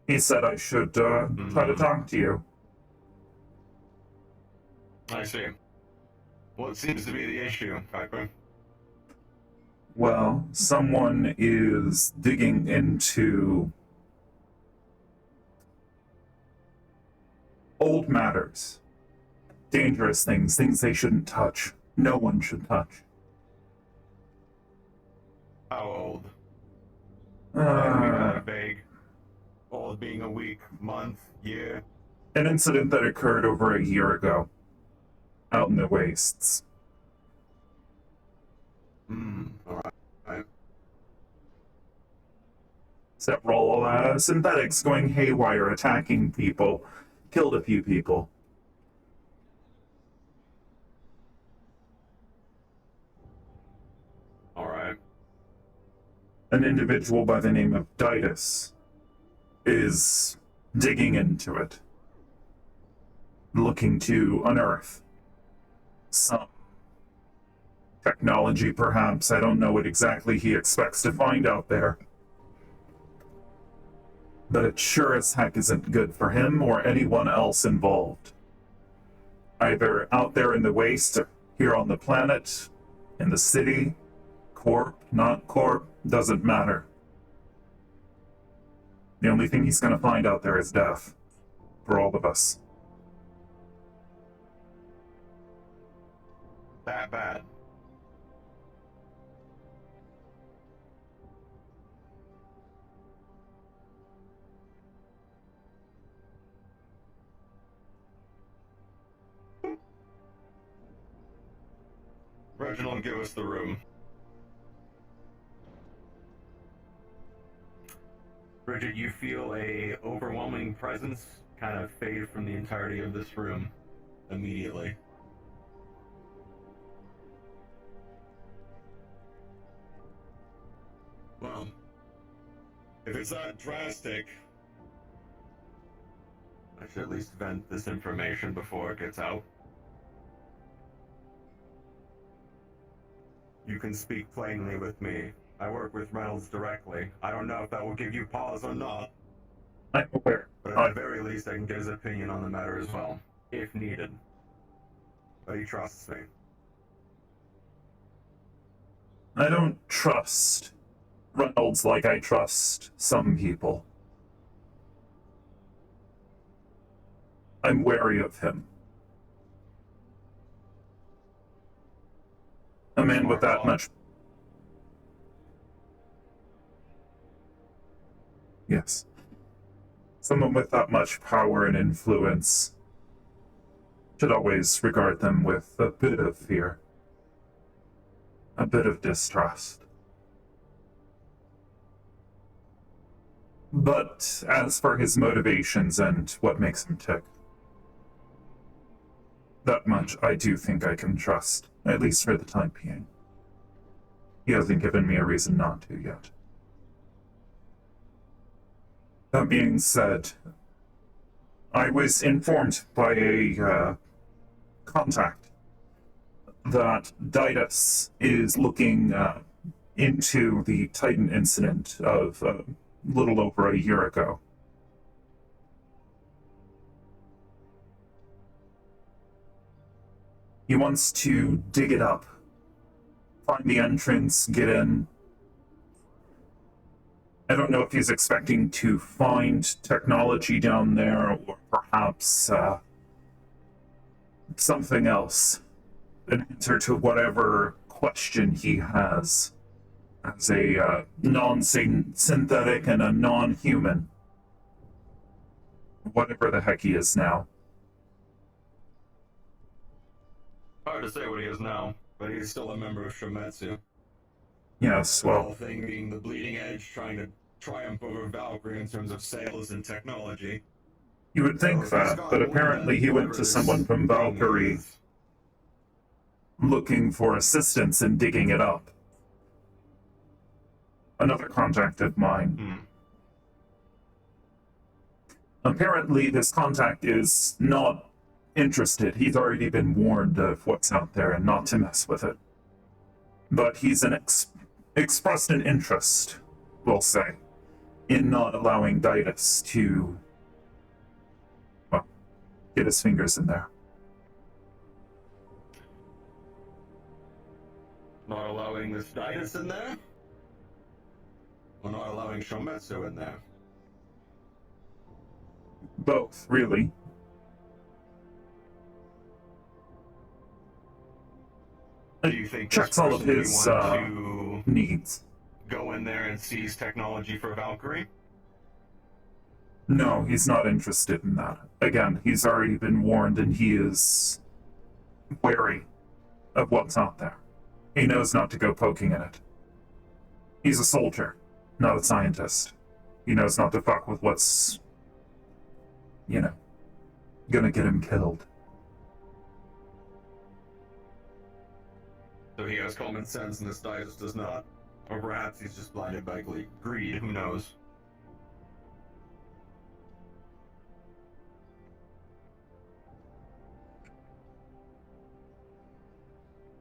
He said I should, try to talk to you. I see. What seems to be the issue, Piper? Well, someone is digging into old matters. Dangerous things, things they shouldn't touch. No one should touch. How old? Kind of vague. Old being a week, month, year. An incident that occurred over a year ago. Out in the wastes. Alright. Several, synthetics going haywire, attacking people. Killed a few people. Alright. An individual by the name of Ditus is digging into it. Looking to unearth some technology, perhaps. I don't know what exactly he expects to find out there. But it sure as heck isn't good for him or anyone else involved. Either out there in the waste, here on the planet, in the city, corp, not corp, doesn't matter. The only thing he's gonna find out there is death. For all of us. That bad. Reginald, give us the room. Bridget, you feel a overwhelming presence kind of fade from the entirety of this room immediately. Well, if it's that drastic, I should at least vent this information before it gets out. You can speak plainly with me. I work with Reynolds directly. I don't know if that will give you pause or not. I'm aware. But at the very least, I can get his opinion on the matter as well, if needed. But he trusts me. I don't trust Reynolds like I trust some people. I'm wary of him. A man with that much... Yes. Someone with that much power and influence should always regard them with a bit of fear, a bit of distrust. But as for his motivations and what makes him tick, that much I do think I can trust, at least for the time being. He hasn't given me a reason not to yet. That being said, I was informed by a contact that Didas is looking into the Titan incident of a little over a year ago. He wants to dig it up, find the entrance, get in. I don't know if he's expecting to find technology down there, or perhaps something else. An answer to whatever question he has as a non-synthetic and a non-human. Whatever the heck he is now. Hard to say what he is now, but he's still a member of Shometsu. Yes, The well, whole thing being the bleeding edge, trying to triumph over Valkyrie in terms of sales and technology. you would think So if he's that, got but one, apparently then he went whatever to this someone from thing Valkyrie is- looking for assistance in digging it up. Another contact of mine. Apparently, this contact is not interested. He's already been warned of what's out there and not to mess with it. But he's expressed an interest, we'll say, in not allowing Didas to, well, get his fingers in there. Not allowing this Didas in there? Or not allowing Shometsu in there? Both, really. Do you think Checks this all of person would his want to needs. go in there and seize technology for Valkyrie? No, he's not interested in that. Again, he's already been warned and he is wary of what's out there. He knows not to go poking in it. He's a soldier, not a scientist. He knows not to fuck with what's, you know, gonna get him killed. So he has common sense and this Didas does not. Or perhaps he's just blinded by greed, who knows?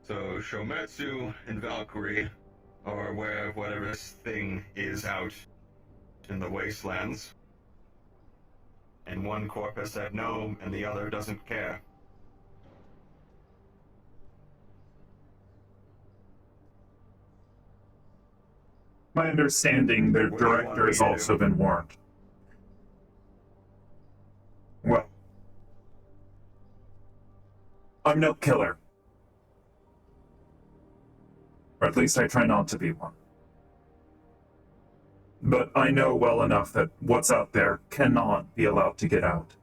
So Shometsu and Valkyrie are aware of whatever this thing is out in the wastelands. And one corp has said no, and the other doesn't care. My understanding, their What do you want director me has to do? also been warned. Well, I'm no killer. Or at least I try not to be one. But I know well enough that what's out there cannot be allowed to get out.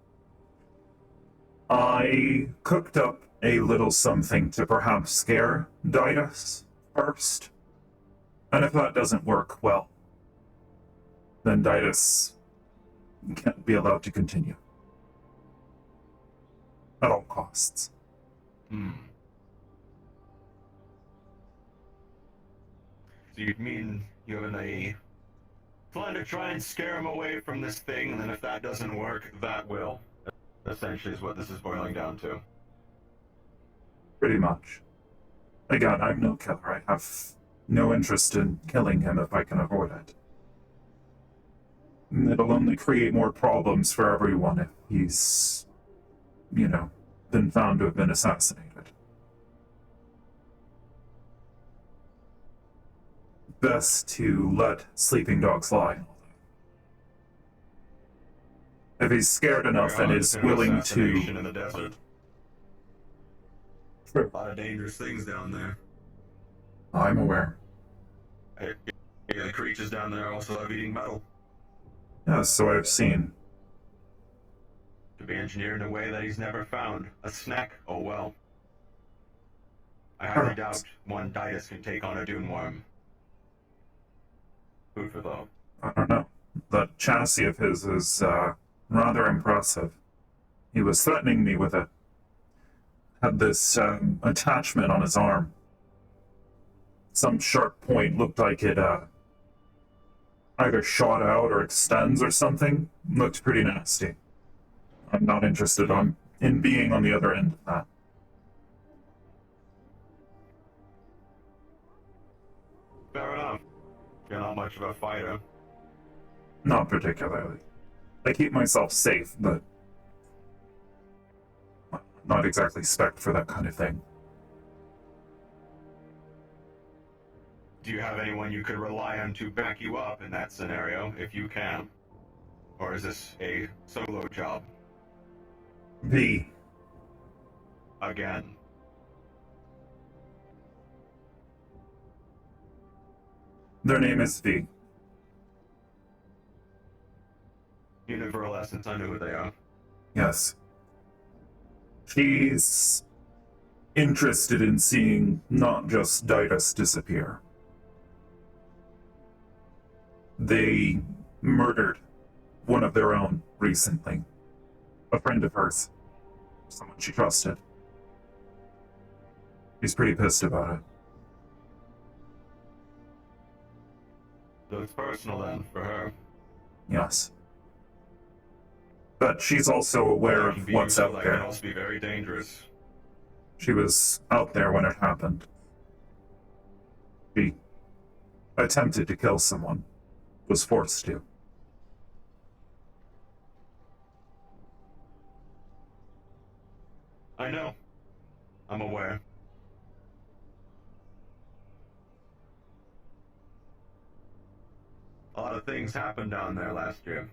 I cooked up a little something to perhaps scare Didas first. And if that doesn't work, well, then Didas can't be allowed to continue. At all costs. So you mean you're in a plan to try and scare him away from this thing, and then if that doesn't work, that will. Essentially is what this is boiling down to. Pretty much. Again, I'm no killer. I have no interest in killing him if I can avoid it. It'll only create more problems for everyone if he's, you know, been found to have been assassinated. Best to let sleeping dogs lie. If he's scared enough and is willing to... In the desert. A lot of dangerous things down there. I'm aware. Yeah, the creatures down there also have eating metal. Yes, so I've seen. to be engineered in a way that he's never found. A snack, oh well. I highly doubt one Ditus can take on a Dune worm. Food for thought. I don't know. That chassis of his is rather impressive. He was threatening me with it. Had this attachment on his arm. Some sharp point looked like it either shot out or extends or something. Looked pretty nasty. I'm not interested in being on the other end of that. Fair enough. You're not much of a fighter. Not particularly. I keep myself safe, but not exactly spec'd for that kind of thing. Do you have anyone you could rely on to back you up in that scenario, if you can? Or is this a solo job? V. Again. Their name is V. Unit Viral Essence, I know who they are. Yes. She's interested in seeing not just Ditus disappear. They murdered one of their own recently. A friend of hers. Someone she trusted. She's pretty pissed about it. So it's personal then, for her. Yes. But she's also aware of what's out That there. can also be very dangerous. She was out there when it happened. She attempted to kill someone. Was forced to. I know. I'm aware. A lot of things happened down there last year.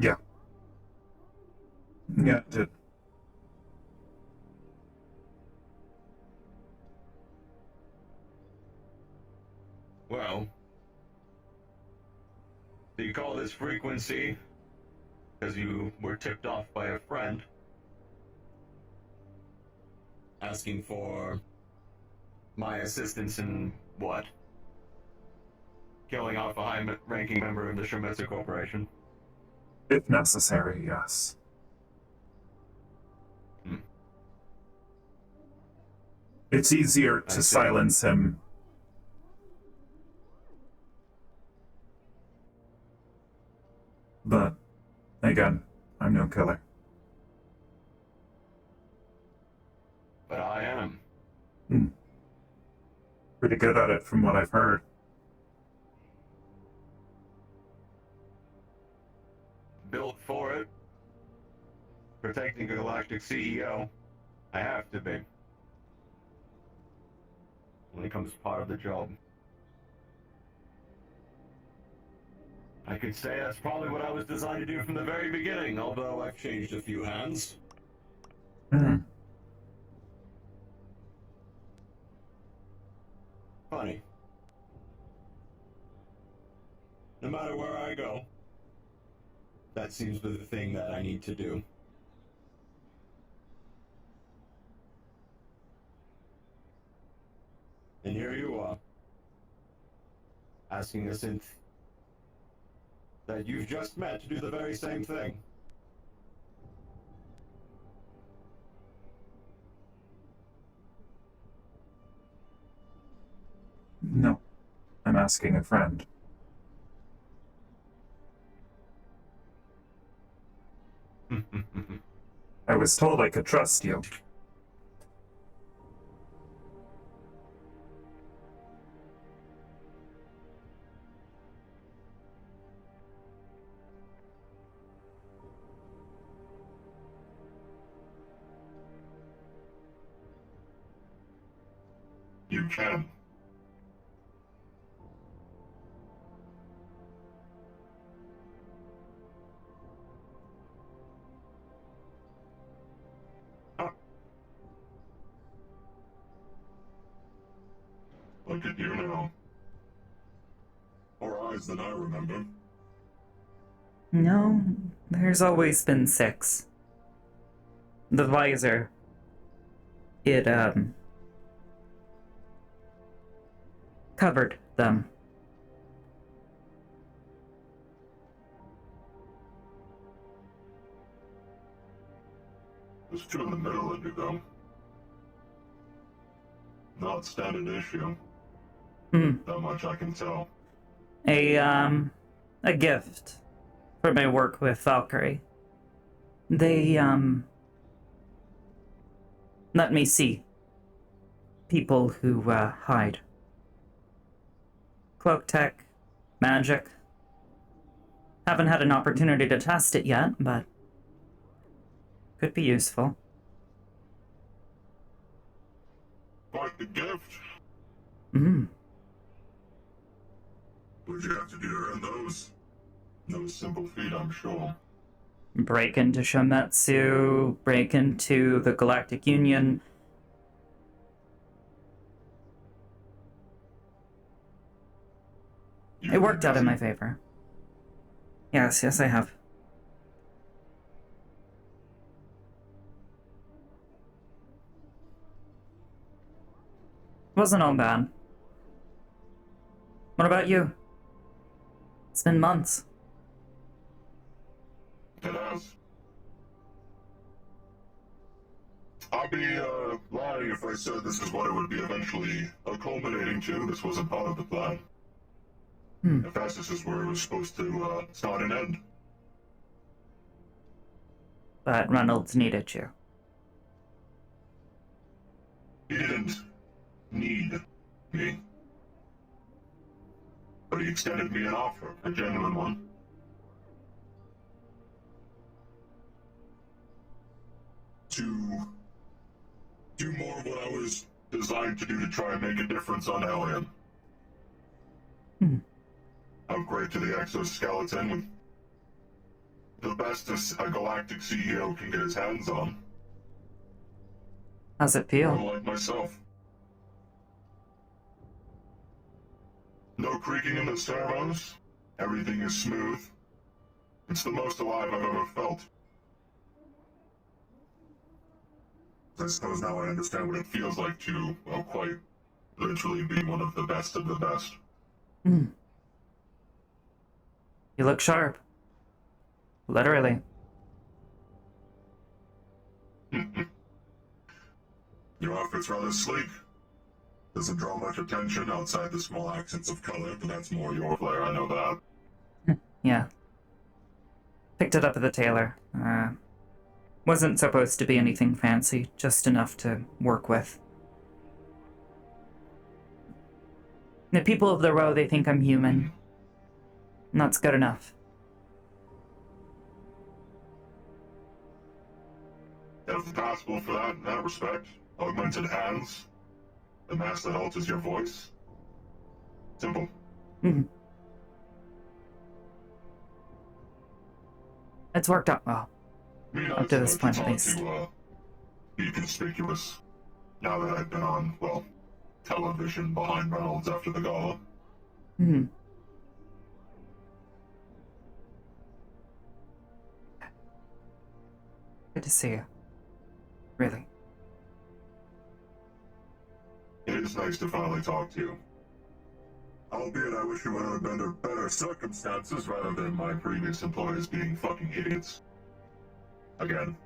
Yeah. Yeah, it did. Well, do you call this frequency because you were tipped off by a friend asking for my assistance in what? Killing off a high-ranking member of the Shemitsu Corporation? If necessary, yes. It's easier to silence him. But, again, I'm no killer. But I am. Pretty good at it from what I've heard. Built for it. Protecting a galactic CEO. I have to be. When it comes part of the job. I could say that's probably what I was designed to do from the very beginning, although I've changed a few hands. Funny. No matter where I go, that seems to be the thing that I need to do. And here you are, asking a synth that you've just met to do the very same thing. No. I'm asking a friend. I was told I could trust you. You can. Look at you now. More eyes than I remember. No, there's always been 6. The visor. It, covered them. There's 2 in the middle of you, though. Not standard issue. That much I can tell. A gift for my work with Valkyrie. They, let me see people who, hide. Cloak tech, magic. Haven't had an opportunity to test it yet, but could be useful. Quite the gift. What'd you have to do to earn those? No simple feat, I'm sure. Break into Shometsu, break into the Galactic Union. It worked out in my favor. Yes, I have. Wasn't all bad. What about you? It's been months. It has. I'd be, lying if I said this is what it would be eventually culminating to. This wasn't part of the plan. In fact, this is where it was supposed to, start and end. But Reynolds needed you. He didn't need me. But he extended me an offer, a genuine one. To do more of what I was designed to do to try and make a difference on Alien. Upgrade to the exoskeleton with the best a galactic CEO can get his hands on. How's it feel? Like myself. No creaking in the servos. Everything is smooth. It's the most alive I've ever felt. I suppose now I understand what it feels like to, well, quite literally be one of the best of the best. You look sharp. Literally. Your outfit's rather sleek. Doesn't draw much attention outside the small accents of color, but that's more your flair, I know that. Yeah. Picked it up at the tailor. Wasn't supposed to be anything fancy, just enough to work with. The people of the row, they think I'm human. And that's good enough. Have the possible for that in that respect. Augmented hands. The mask that alters your voice. Simple. It's worked out well. Up to this point, at least. To, be conspicuous. Now that I've been on, well, television behind Reynolds after the gala. Good to see you. Really. It is nice to finally talk to you. Albeit I wish you would have been under better circumstances rather than my previous employers being fucking idiots. Again.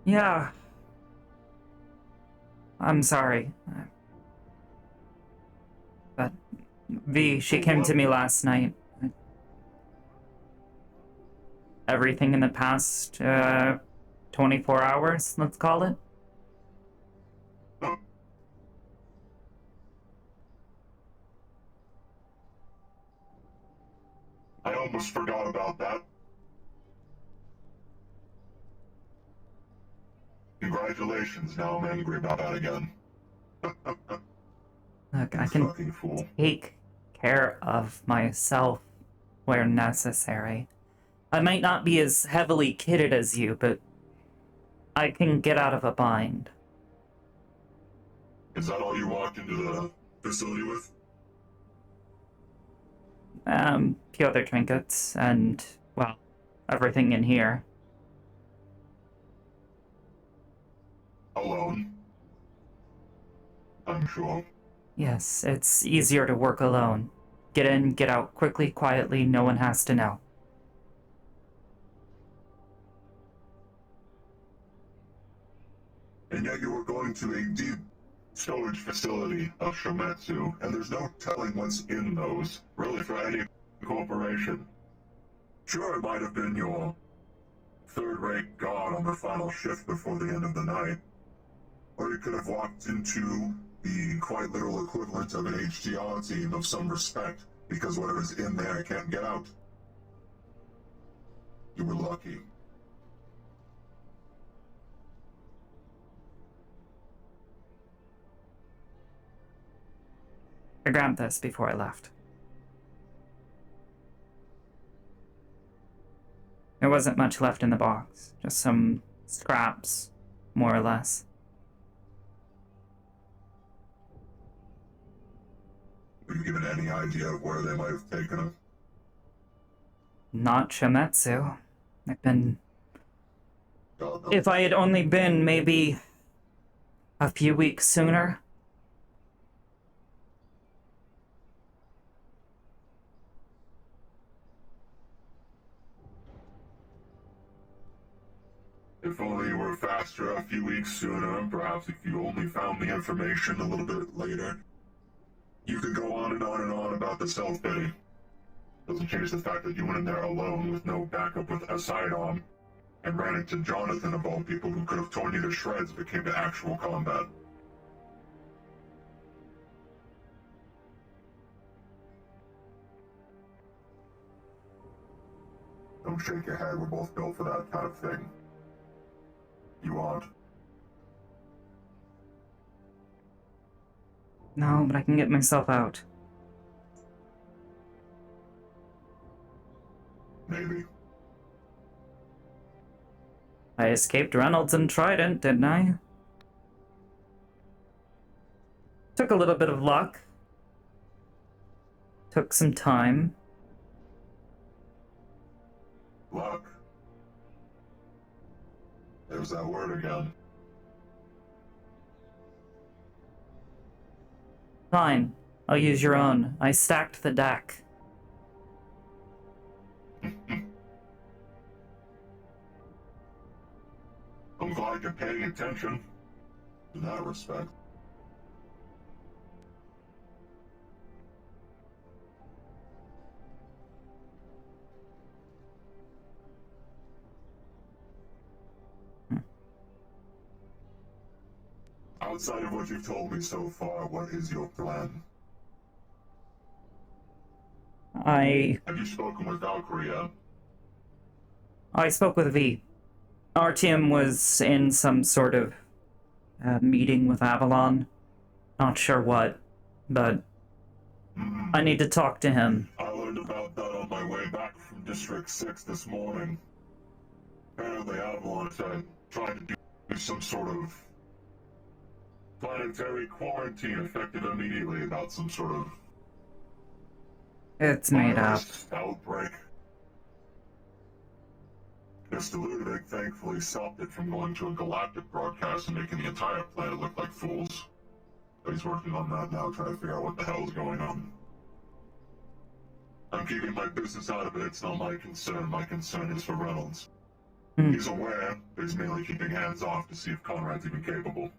Yeah. I'm sorry. But V, she came to me last night. Everything in the past, 24 hours, let's call it. I almost forgot about that. Congratulations, now I'm angry about that again. Look, I can take care of myself where necessary. I might not be as heavily kitted as you, but I can get out of a bind. Is that all you walked into the facility with? Few other trinkets, and, well, everything in here. Alone. I'm sure. Yes, it's easier to work alone. Get in, get out quickly, quietly, no one has to know. And yet you were going to a deep storage facility of Shometsu, and there's no telling what's in those, really, for any corporation. Sure, it might have been your third-rate guard on the final shift before the end of the night, or you could have walked into the quite literal equivalent of an HDR team of some respect, because whatever's in there can't get out. You were lucky. I grabbed this before I left. There wasn't much left in the box, just some scraps, more or less. Were you given any idea of where they might have taken it? Not Shometsu. I've been... If I had only been maybe a few weeks sooner. If only you were faster a few weeks sooner, perhaps if you only found the information a little bit later. You could go on and on and on about the self-pity. Doesn't change the fact that you went in there alone with no backup with a sidearm, and ran into Jonathan of all people who could have torn you to shreds if it came to actual combat. Don't shake your head, we're both built for that kind of thing. You aren't. No, but I can get myself out. Maybe. I escaped Reynolds and Trident, didn't I? Took a little bit of luck. Took some time. Luck. There's that word again. Fine. I'll use your own. I stacked the deck. I'm glad you're paying attention. In that respect. Outside of what you've told me so far, what is your plan? Have you spoken with Valkyrie yet? I spoke with V. Our team was in some sort of meeting with Avalon. Not sure what, but I need to talk to him. I learned about that on my way back from District 6 this morning. Apparently Avalon said trying to do some sort of planetary quarantine effective immediately about some sort of It's made up. virus outbreak. Mr. Ludovic thankfully stopped it from going to a galactic broadcast and making the entire planet look like fools. But he's working on that now, trying to figure out what the hell is going on. I'm keeping my business out of it, it's not my concern. My concern is for Reynolds. He's aware, but he's mainly keeping hands off to see if Conrad's even capable.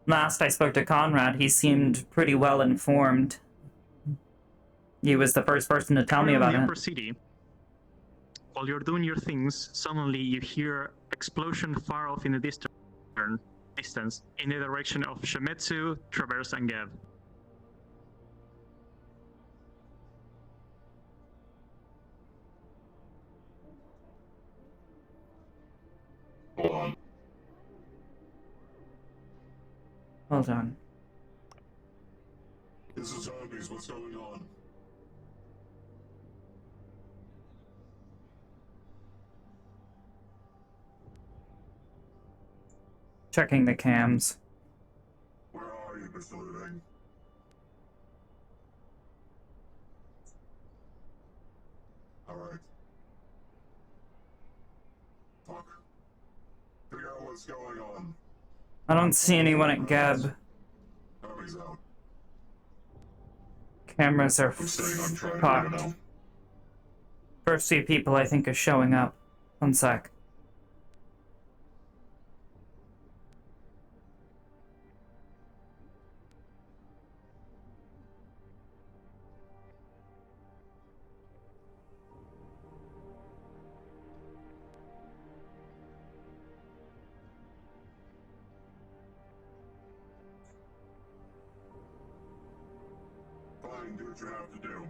Last I spoke to Conrad, he seemed pretty well informed. He was the first person to tell me about in the it. upper city, while you're doing your things, suddenly you hear explosion far off in the distance, in the direction of Shometsu, Traverse, and Gev. Hold on. Hold on. This is Hermes, what's going on? Checking the cams. Where are you, Mr. Ludovic? Alright. Fuck. Figure out what's going on. I don't see anyone at Gab. Tommy's out. Cameras are I'm staying on track here fucked. now. First few people I think are showing up. One sec. Fine, do what you have to do.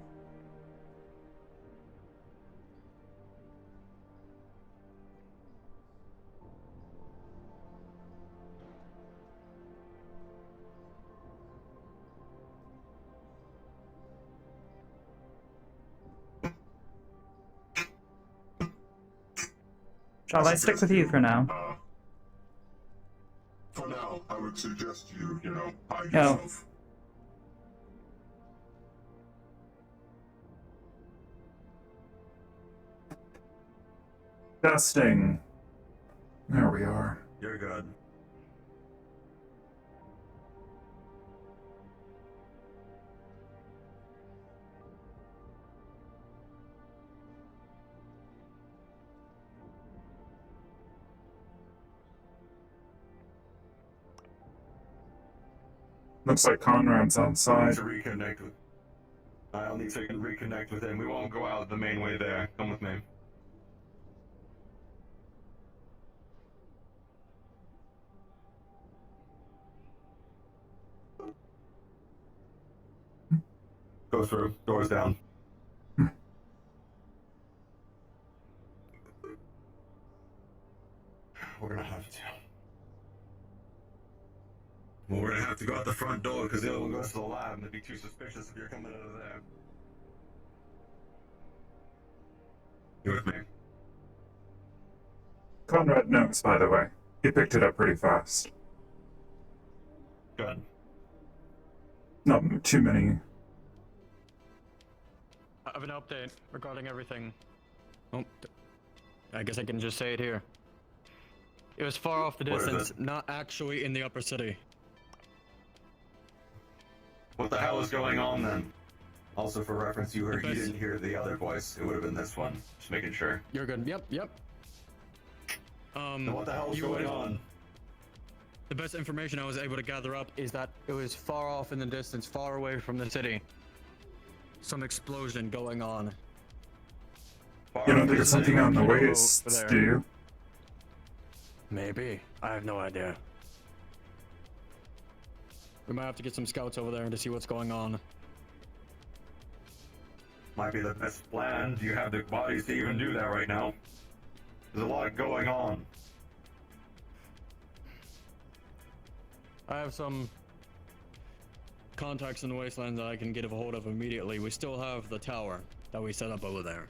Shall I stick with you for now? For now, I would suggest you, hide No. yourself. Testing. There we are. You're good. Looks like Conrad's I outside. need to reconnect with. I'll need to reconnect with him. We won't go out the main way there. Come with me. Go through. Doors down. We're gonna have to. Well, we're gonna have to go out the front door because the other one goes to the lab and it'd be too suspicious if you're coming out of there. You with me? Conrad knows, by the way. He picked it up pretty fast. Good. Not too many. I have an update regarding everything. Oh, I guess I can just say it here. It was far off the What is distance, it? not actually in the upper city. What the hell is going on then? Also, for reference, you didn't hear the other voice. It would have been this one. Just making sure. You're good. Yep. Then what the hell is you going would've- on? The best information I was able to gather up is that it was far off in the distance, far away from the city. Some explosion going on. You don't think it's something on the Over waist, there. do you? Maybe. I have no idea. We might have to get some scouts over there to see what's going on. Might be the best plan. Do you have the bodies to even do that right now? There's a lot going on. I have some contacts in the wasteland that I can get a hold of immediately. We still have the tower that we set up over there.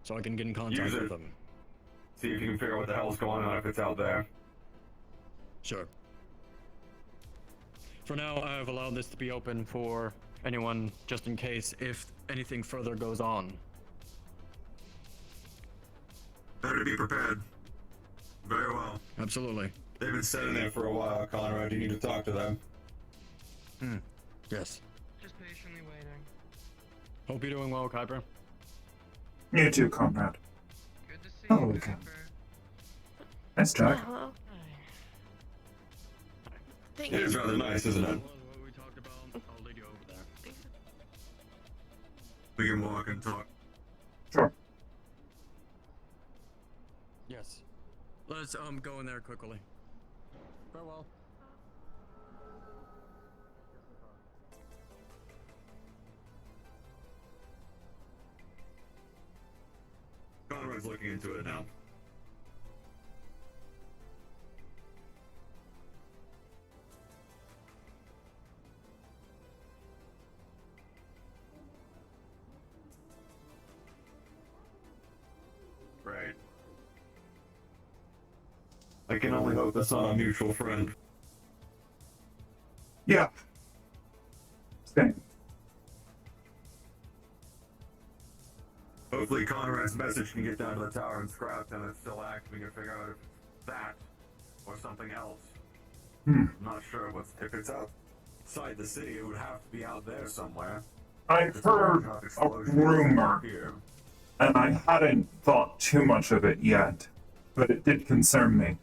So I can get in contact Use it. with them. See if you can figure out what the hell's going on if it's out there. Sure. For now, I have allowed this to be open for anyone, just in case if anything further goes on. Better be prepared. Very well. Absolutely. They've been sitting there for a while, Conrad. You need to talk to them. Yes. Just patiently waiting. Hope you're doing well, Kuiper. You too, Conrad. Good to see Oh, you, okay. Pepper. Nice Jack. Hello. Thank It you. is rather nice, isn't it? What we talked about, I'll lead you over there. We can walk and talk. Sure. Yes. Let's go in there quickly. Farewell. Conrad's looking into it now. Right. I can only hope that's not a mutual friend. Yeah. Same. Hopefully Conrad's message can get down to the tower and scrapped and it's still active. We can figure out if it's that or something else. I'm not sure if it's outside the city, it would have to be out there somewhere. I've heard a rumor, and I hadn't thought too much of it yet, but it did concern me.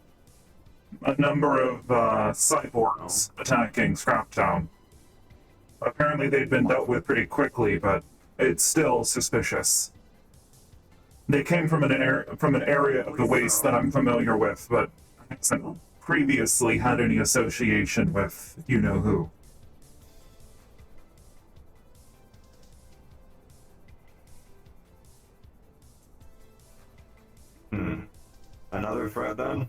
A number of cyborgs attacking Scraptown. Apparently they've been dealt with pretty quickly, but it's still suspicious. They came from an area of the waste that I'm familiar with, but I haven't previously had any association with you-know-who. Another threat then?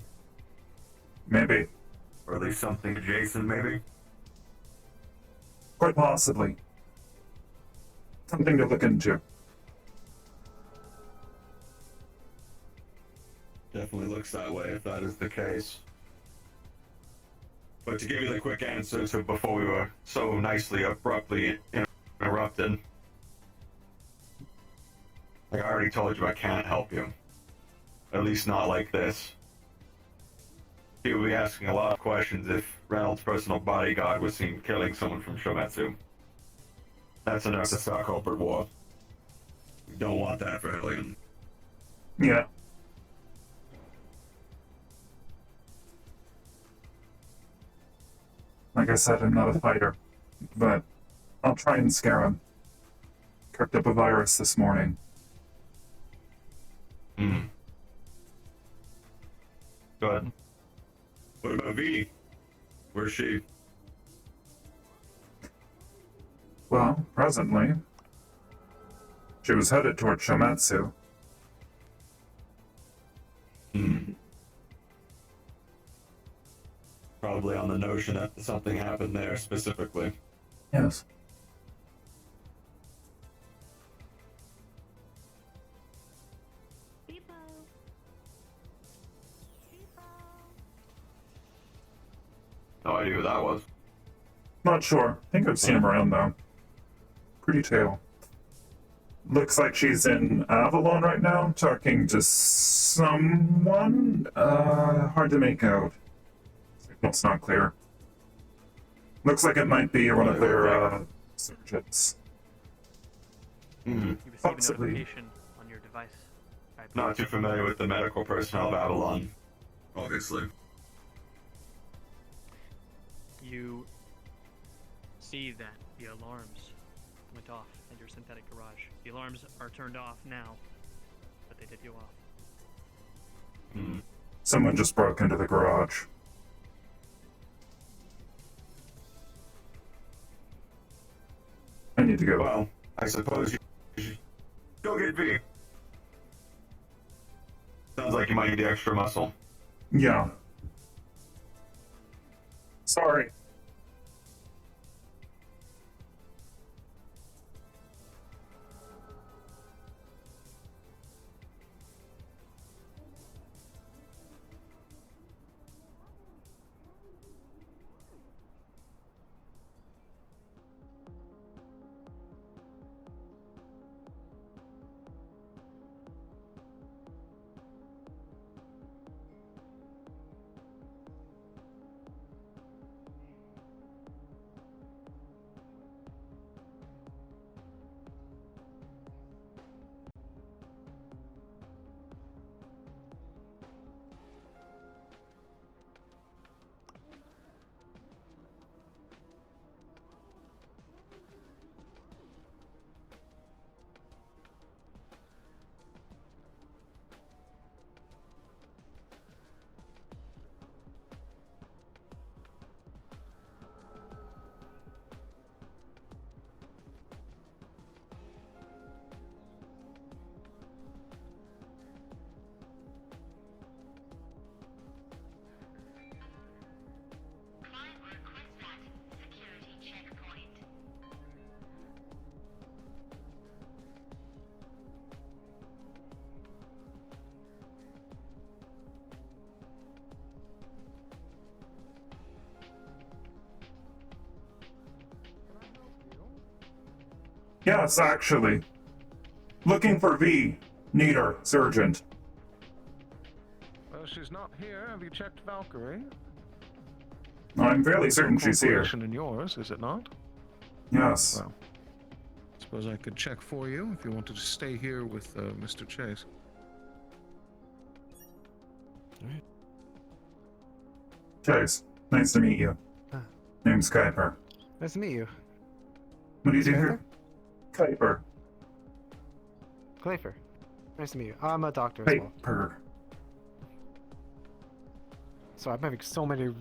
Maybe. Or at least something adjacent, maybe? Quite possibly. Something to look into. Definitely looks that way if that is the case. But to give you the quick answer to before we were so nicely, abruptly interrupted. Like I already told you, I can't help you. At least not like this. He would be asking a lot of questions if Reynolds' personal bodyguard was seen killing someone from Shometsu. That's enough to start corporate war. We don't want that for Hellion. Yeah. Like I said, I'm not a fighter, but I'll try and scare him. Cooked up a virus this morning. Good. What about V? Where's she? Well, presently, she was headed toward Shometsu. Probably on the notion that something happened there specifically. Yes. No idea who that was. Not sure. I think I've seen him around, though. Pretty tail. Looks like she's in Avalon right now, talking to someone. Hard to make out. Signal's not clear. Looks like it might be one of their, surgeons. You receive Possibly. a notification on your device. Not too familiar with the medical personnel of Avalon, obviously. You see that the alarms went off in your synthetic garage. The alarms are turned off now, but they did go off. Someone just broke into the garage. I need to go. Well, I suppose you should go get V. Sounds like you might need the extra muscle. Yeah. Sorry. Yes, actually. Looking for V. Need her. It's urgent. Well, she's not here. Have you checked Valkyrie? I'm fairly certain Your she's here. corporation and yours, is it not? Yes. Well, suppose I could check for you if you wanted to stay here with Mr. Chase. Alright. Chase, nice to meet you. Name's Kuiper. Nice to meet you. What do you do here? Kuiper. Clayfer. Nice to meet you. I'm a doctor as well. Kuiper. So I'm having so many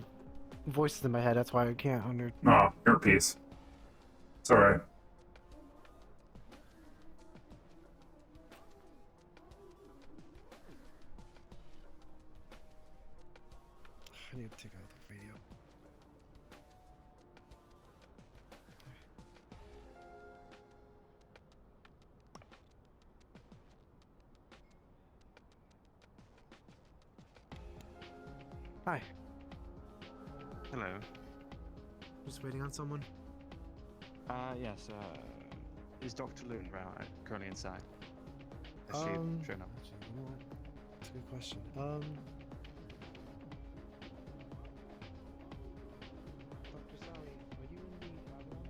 voices in my head, that's why I can't under... Aw, earpiece. It's alright. I need to take out the radio. Hi. Hello. Just waiting on someone? Yes, is Dr. Loon currently inside? Is she sure enough? Actually, you know what? That's a good question. Dr. Sally, are you in the Avalon?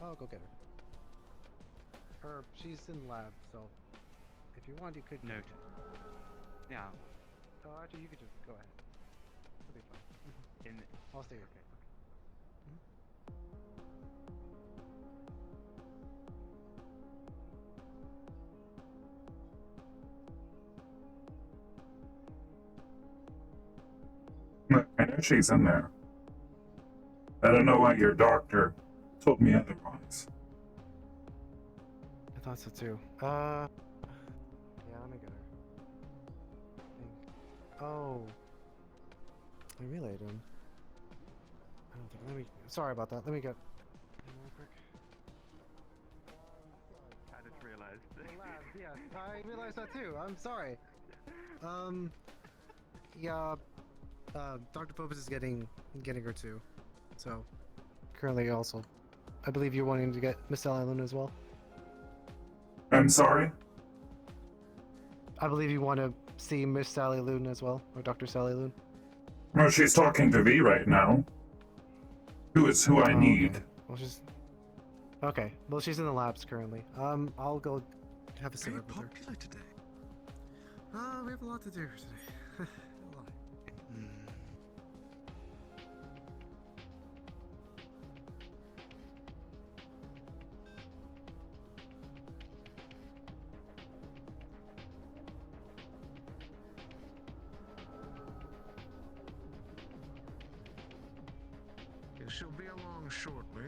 I'll go get her. She's in lab, so if you want, you could. Noted. Yeah. Oh, actually, you could just go ahead. It'll be fine. I'll stay. Okay. I know she's in there. I don't know why your doctor told me otherwise. I thought so too. Yeah, let me get her. Oh. I relayed him. I don't think. Let me. Sorry about that. Let me get. Real quick. I just realized. Yes, I realized that too. I'm sorry. Yeah. Dr. Popus is getting her too. So, currently also, I believe you're wanting to get Miss Sally as well. I'm sorry? I believe you want to see Miss Sally Loon as well, or Dr. Sally Loon. Well, she's talking to V right now. Who I need. Okay. Well, she's... Okay. Well, she's in the labs currently. I'll go have a sit with her. Popular today. We have a lot to do today. A lot. She'll be along shortly.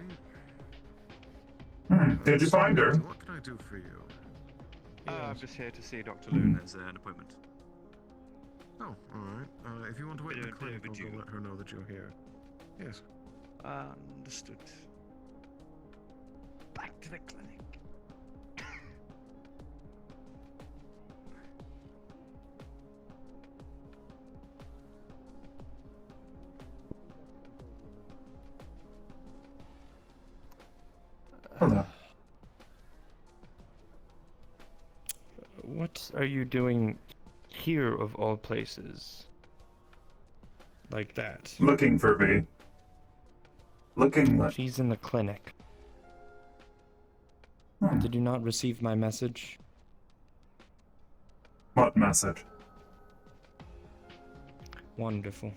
Did you find her? What can I do for you? I'm just here to see Dr. Loon as an appointment. Oh, alright. If you want to wait in the clinic, I'll go let her know that you're here. Yes. Understood. Back to the clinic. Hello. What are you doing here of all places? Like that. Looking for V. She's in the clinic. Did you not receive my message? What message? Wonderful.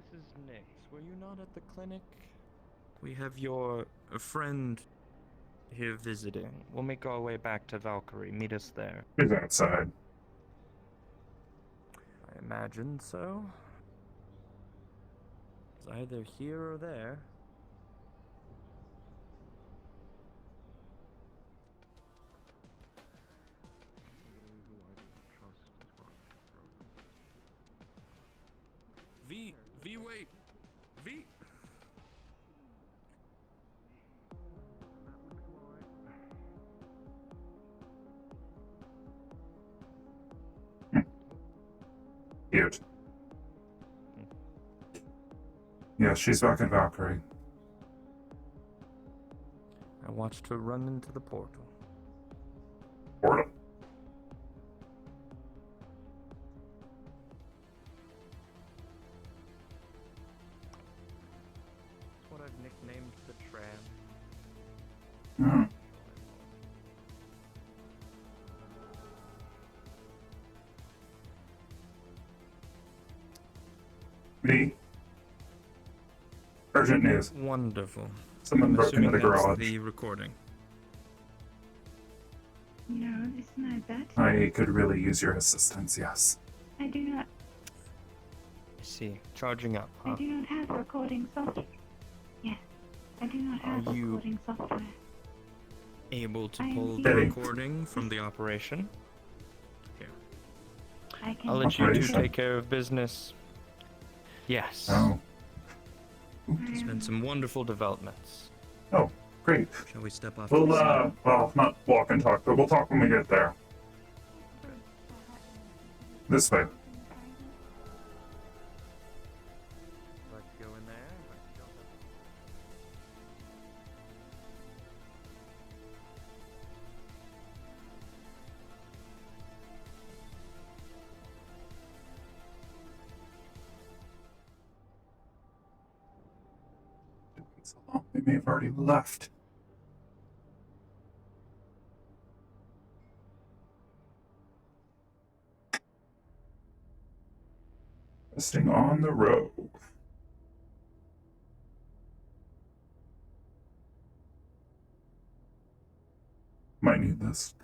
This is Nix. Were you not at the clinic? We have your friend here visiting. We'll make our way back to Valkyrie. Meet us there. He's outside. I imagine so. It's either here or there. V, wait! V! Cute. Yeah, she's back in Valkyrie. I watched her run into the portal. Portal? It's what I've nicknamed the tram. Hmm. V. Urgent news. Wonderful. Someone I'm broke into assuming the that's garage. the recording. No, it's not that. I could really use your assistance, yes. I do not. I see. Charging up, huh? I do not have recording software. Yes, I do not have Are you- recording software. Able to I pull am the here. recording from the operation? Here. I can I'll let you two Operation? take care of business. Yes. Oh. There's been some wonderful developments. Oh, great. Shall we step off? We'll, to the side? well, not walk and talk, but we'll talk when we get there. This way. Like to go in there? Like to go up? So long, they may have already left. Resting on the road. Might need this.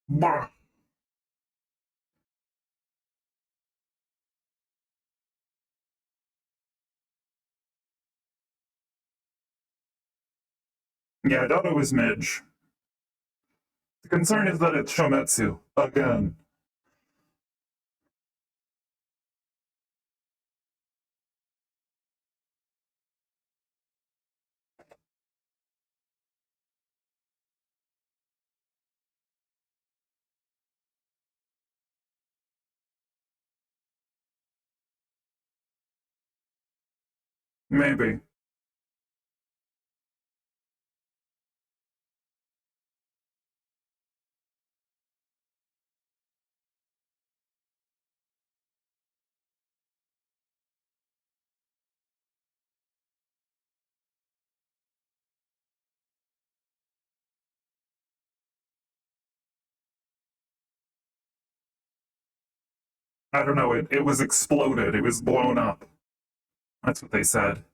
Bah. Yeah, I thought it was Midge. The concern is that it's Shometsu. Again. Maybe. I don't know, it was exploded. It was blown up. That's what they said.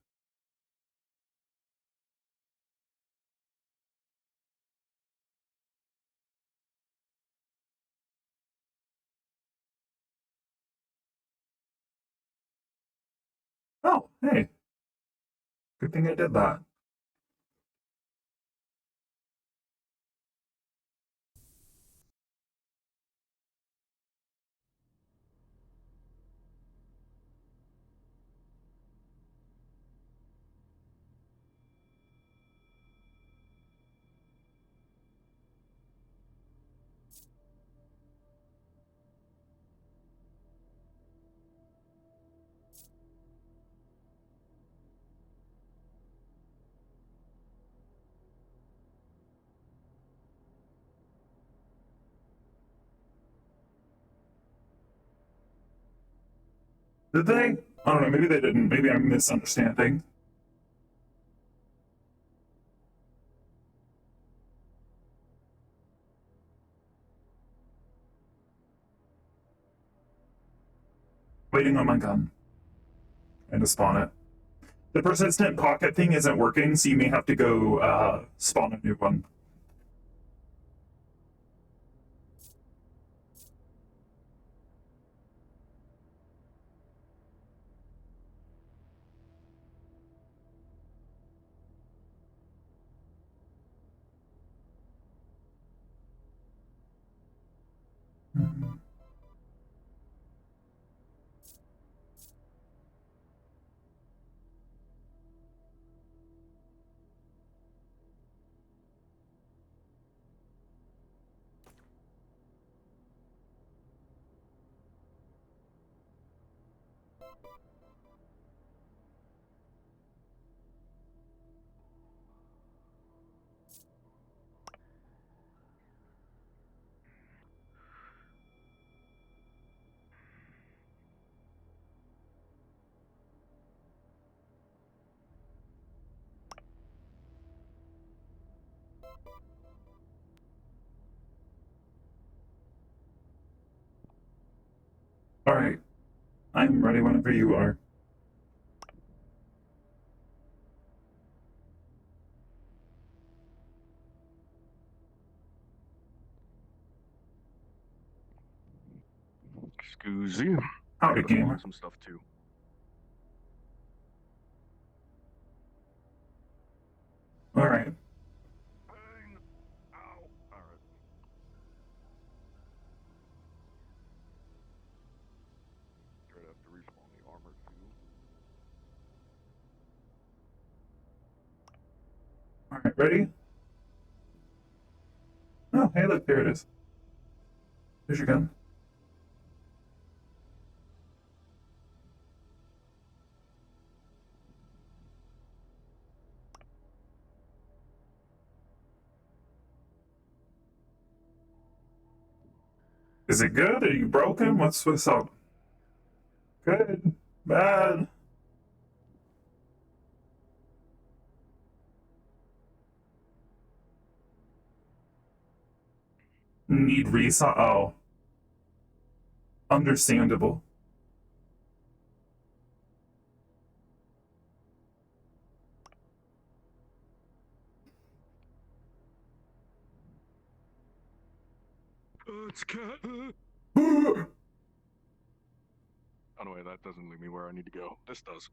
Oh, hey. Good thing I did that. Did they? I don't know, maybe they didn't. Maybe I'm misunderstanding. Waiting on my gun. And to spawn it. The persistent pocket thing isn't working, so you may have to go spawn a new one. Alright. I'm ready whenever you are. Excuse Howdy, I gamer. want some stuff too. Alright. Gonna have to respawn the armor too. Alright, ready? Oh, hey, look, there it is. There's your gun. Is it good? Are you broken? What's up? Good? Bad? Need resaw? Oh. Understandable. It's cat. Anyway, that doesn't lead me where I need to go. This does.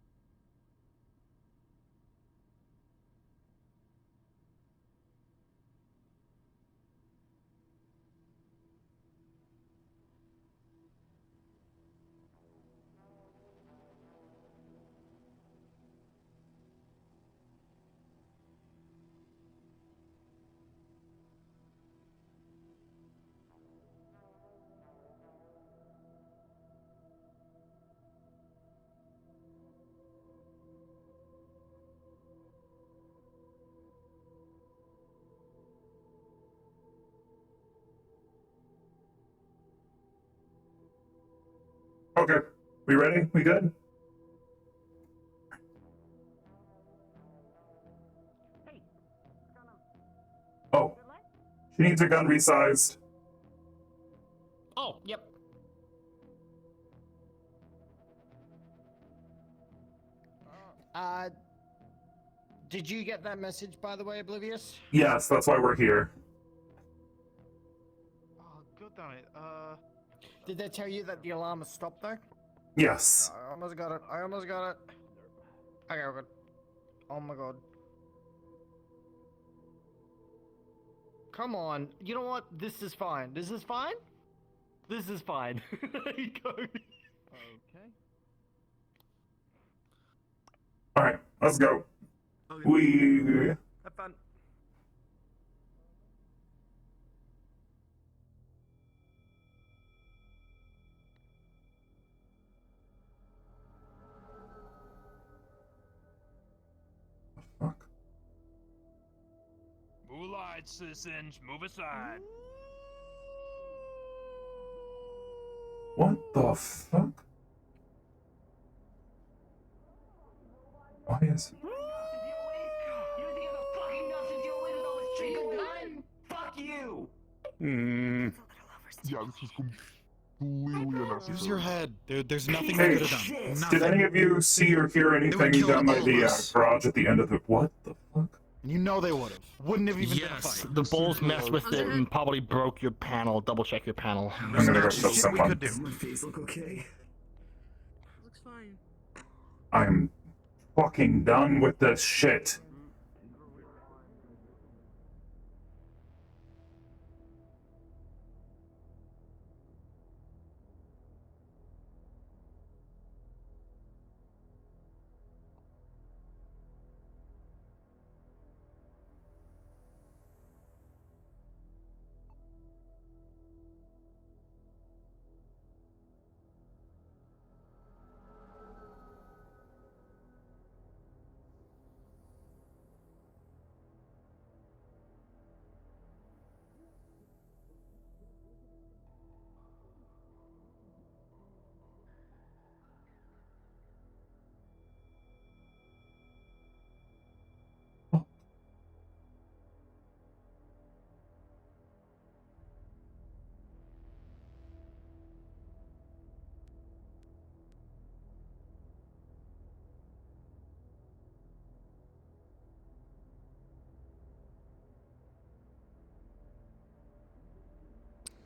Okay. We ready? We good? Oh. She needs her gun resized. Oh, yep. Did you get that message, by the way, Oblivious? Yes, that's why we're here. Oh, god damn it. Did they tell you that the alarm has stopped, though? Yes. I almost got it. I almost got it. Okay, we're good. Oh my god. Come on. You know what? This is fine. This is fine? This is fine. There you go. Okay. Alright, let's go. Okay. We... Have fun. Move aside, citizens. Move aside. What the fuck? Why is... Fuck you! Yeah, this is completely unnecessary. Use your head. There's nothing Hey, you could have done. did Nothing. any of you see or hear anything kill down by all of the us. garage at the end of the... What the fuck? You know they would have. Wouldn't have even been a Yes, fight. the bulls messed with it and probably broke your panel. Double check your panel. I'm gonna go show Shit we someone. could do. Does my face look okay? Looks fine. I'm fucking done with this shit.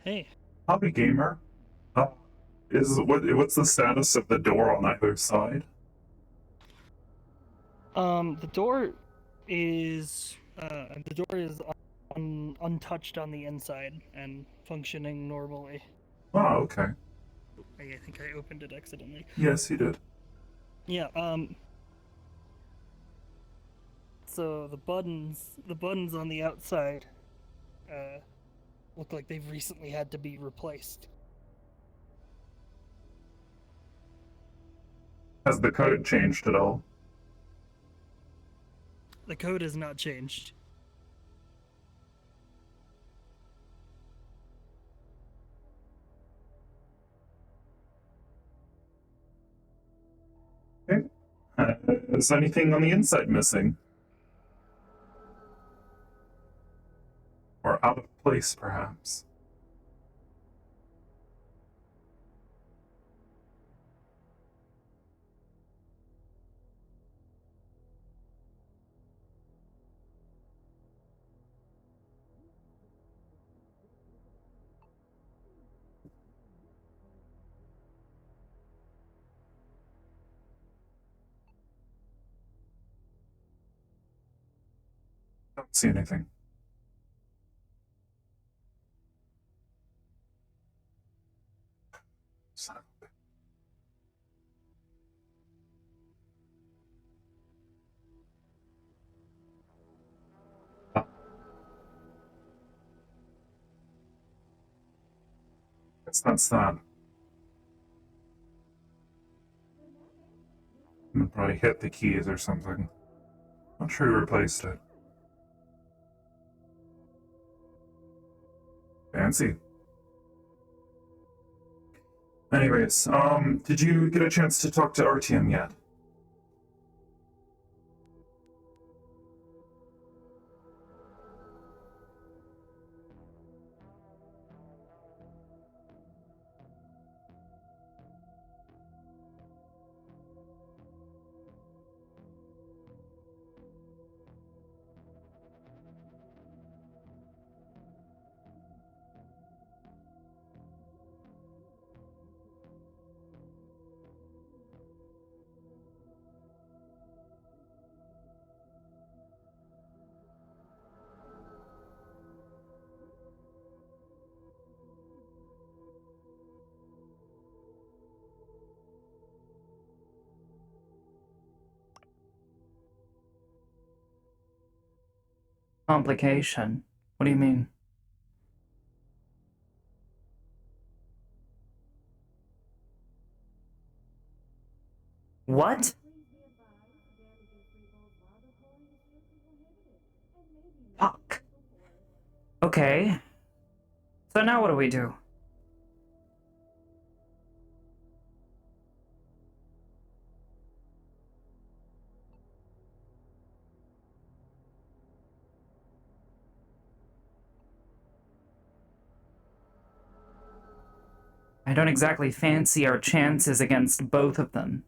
Hey. Hobby gamer. What's the status of the door on either side? The door is untouched on the inside and functioning normally. Oh, okay. I think I opened it accidentally. Yes, you did. Yeah, so the buttons on the outside, look like they've recently had to be replaced. Has the code changed at all? The code has not changed. Okay. Is anything on the inside missing? Or out of place, perhaps? Don't see anything. Son of a bitch. Guess that's that. I'm gonna probably hit the keys or something. Not sure who replaced it. Fancy. Anyways, did you get a chance to talk to RTM yet? Complication? What do you mean? What? Fuck. Okay. So now what do we do? I don't exactly fancy our chances against both of them.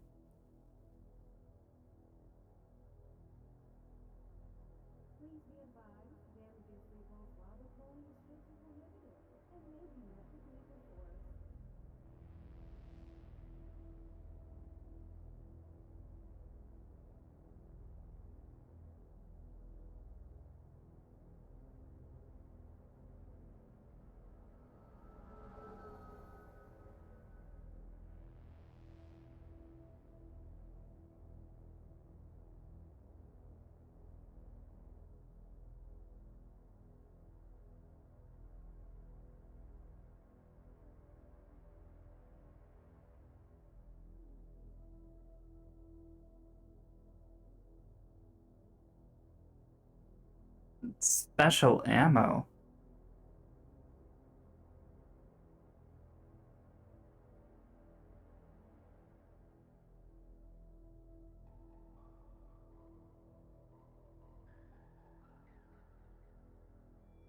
Special ammo.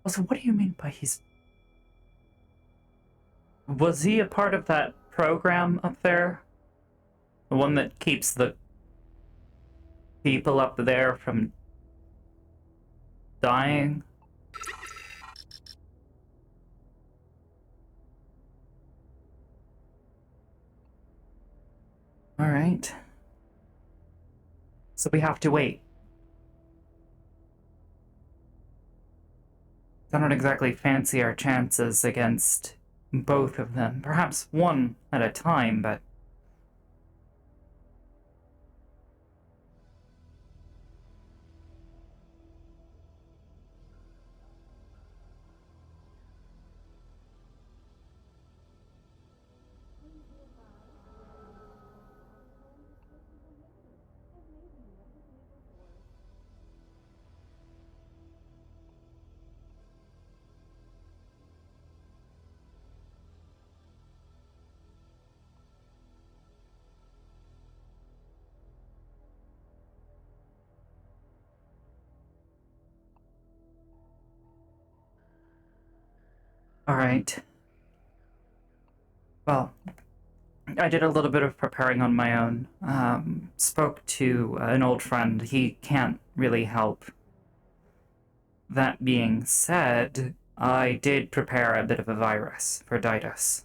Also, what do you mean by he's... Was he a part of that program up there? The one that keeps the people up there from dying? Alright. So we have to wait. I don't exactly fancy our chances against both of them. Perhaps one at a time, but... Alright. Well, I did a little bit of preparing on my own. Spoke to an old friend. He can't really help. That being said, I did prepare a bit of a virus for Ditus.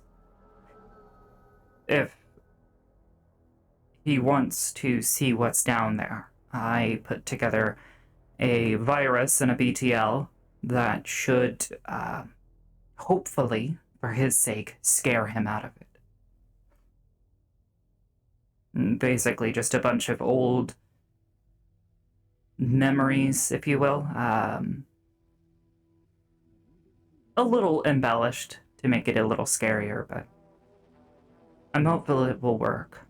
If he wants to see what's down there, I put together a virus and a BTL that should, hopefully, for his sake, scare him out of it. Basically, just a bunch of old memories, if you will. A little embellished to make it a little scarier, but I'm hopeful it will work.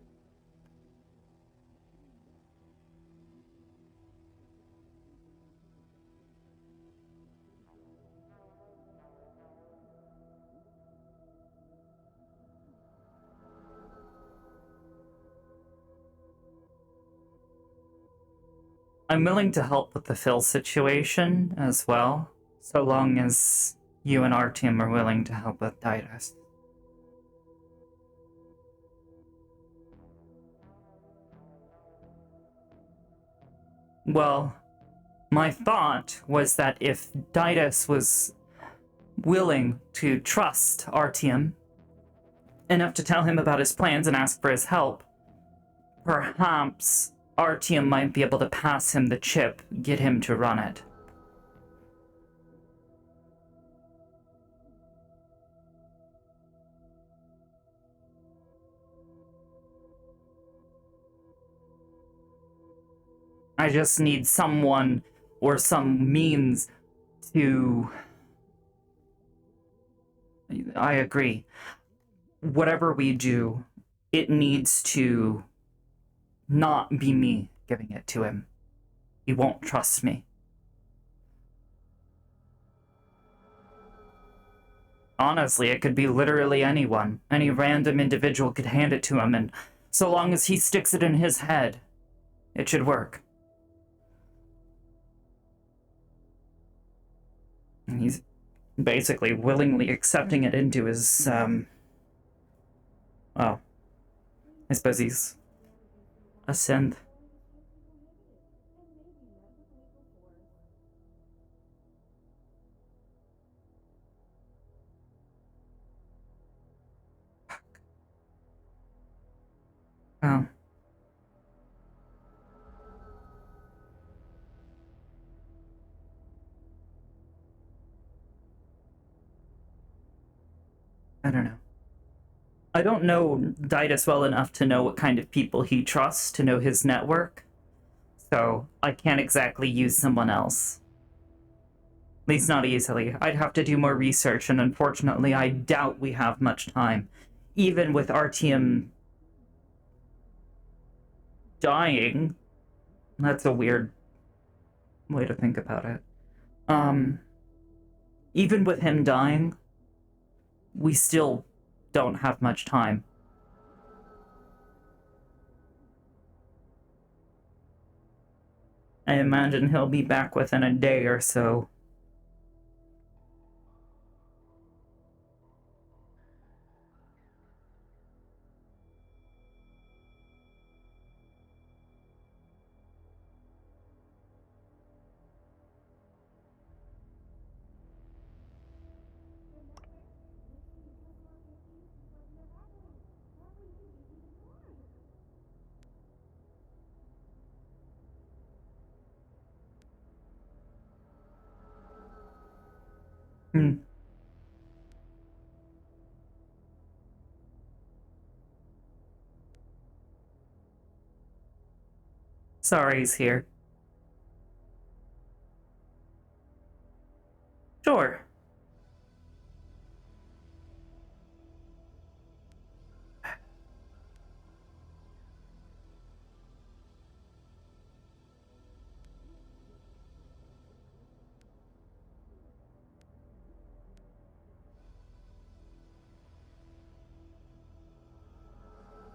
I'm willing to help with the Phil situation as well, so long as you and our team are willing to help with Ditus. Well, my thought was that if Ditus was willing to trust Artyom enough to tell him about his plans and ask for his help, perhaps Artyom might be able to pass him the chip, get him to run it. I just need someone or some means to... I agree. Whatever we do, it needs to not be me giving it to him. He won't trust me. Honestly, it could be literally anyone. Any random individual could hand it to him, and so long as he sticks it in his head, it should work. And he's basically willingly accepting it into his, Oh. I suppose he's a synth. Oh. I don't know. I don't know Didas well enough to know what kind of people he trusts, to know his network. So I can't exactly use someone else. At least not easily. I'd have to do more research, and unfortunately I doubt we have much time. Even with Artyom dying, that's a weird way to think about it. Even with him dying, we still don't have much time. I imagine he'll be back within a day or so. Hmm. Sorry he's here. Sure.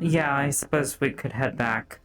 Yeah, I suppose we could head back.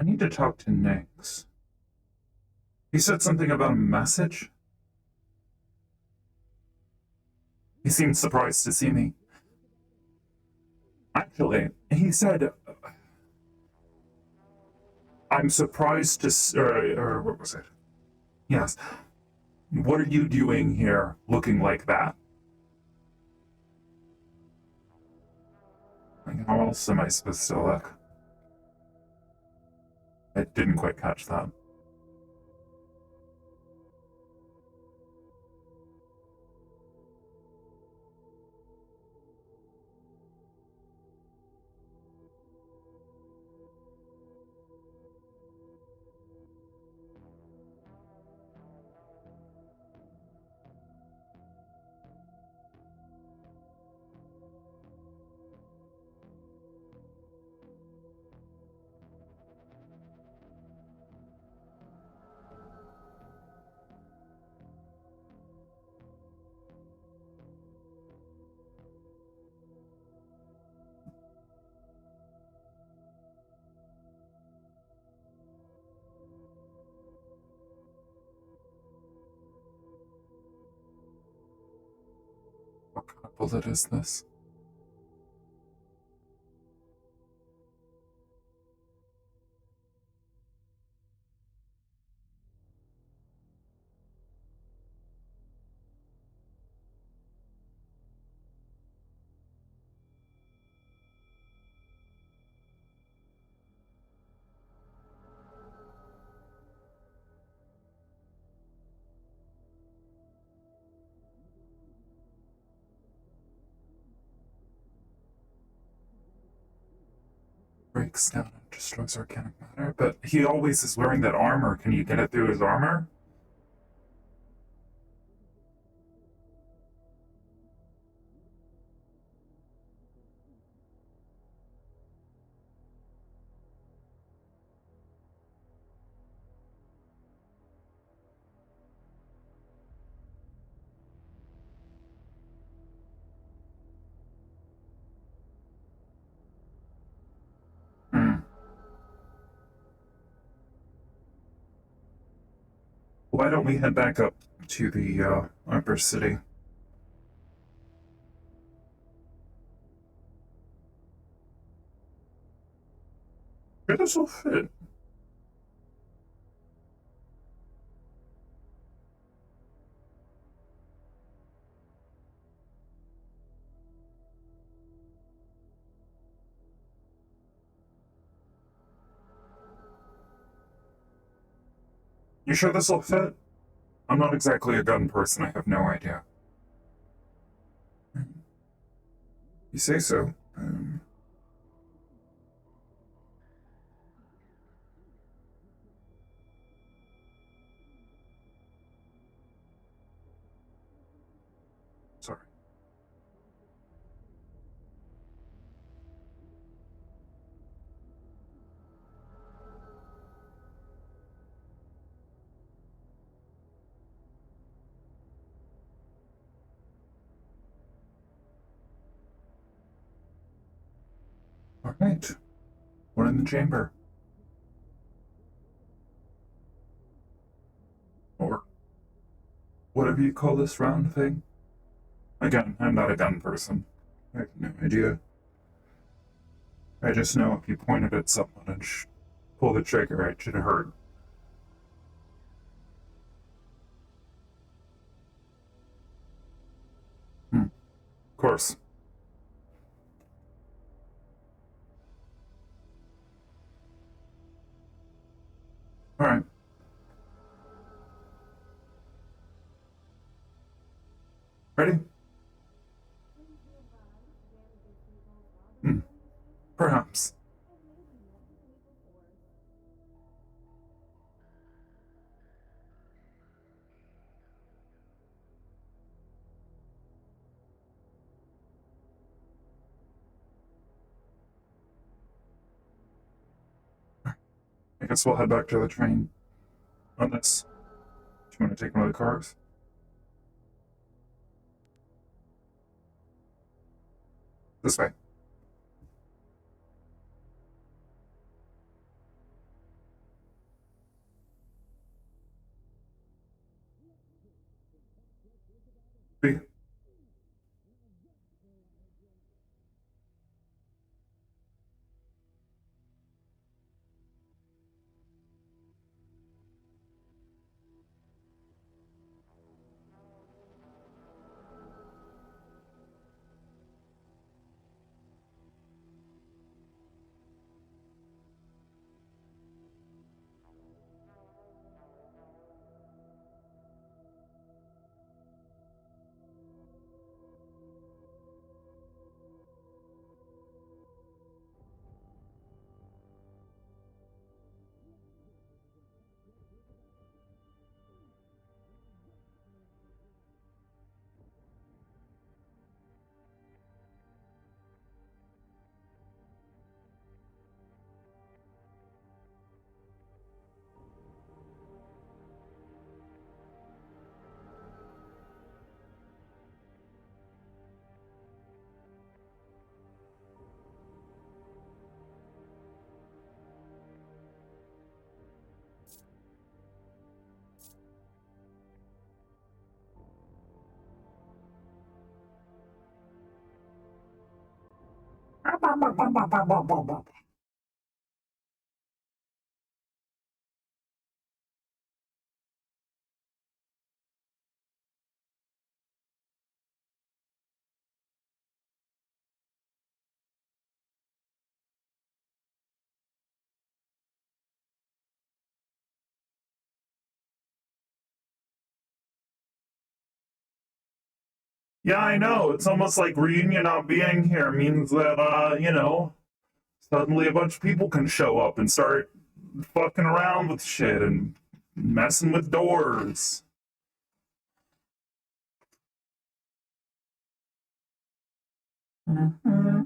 I need to talk to Nix. He said something about a message? He seemed surprised to see me. Actually, he said, I'm surprised to, or what was it? Yes. What are you doing here, looking like that? Like, how else am I supposed to look? I didn't quite catch that. What kind of bullet is this? breaks down and destroys organic matter, but he always is wearing that armor. Can you get it through his armor? Why don't we head back up to the Upper City? Yeah, this will fit. You sure this will fit? I'm not exactly a gun person, I have no idea. You say so. Sorry. Alright. We're in the chamber. Or whatever you call this round thing. Again, I'm not a gun person. I have no idea. I just know if you pointed at someone and pull the trigger, it should hurt. Of course. Alright. Ready? Perhaps. I guess we'll head back to the train. Unless, do you want to take one of the cars? This way. B. Yeah, I know. It's almost like Reunion not being here means that, you know, Suddenly a bunch of people can show up and start fucking around with shit and messing with doors. Mm-hmm.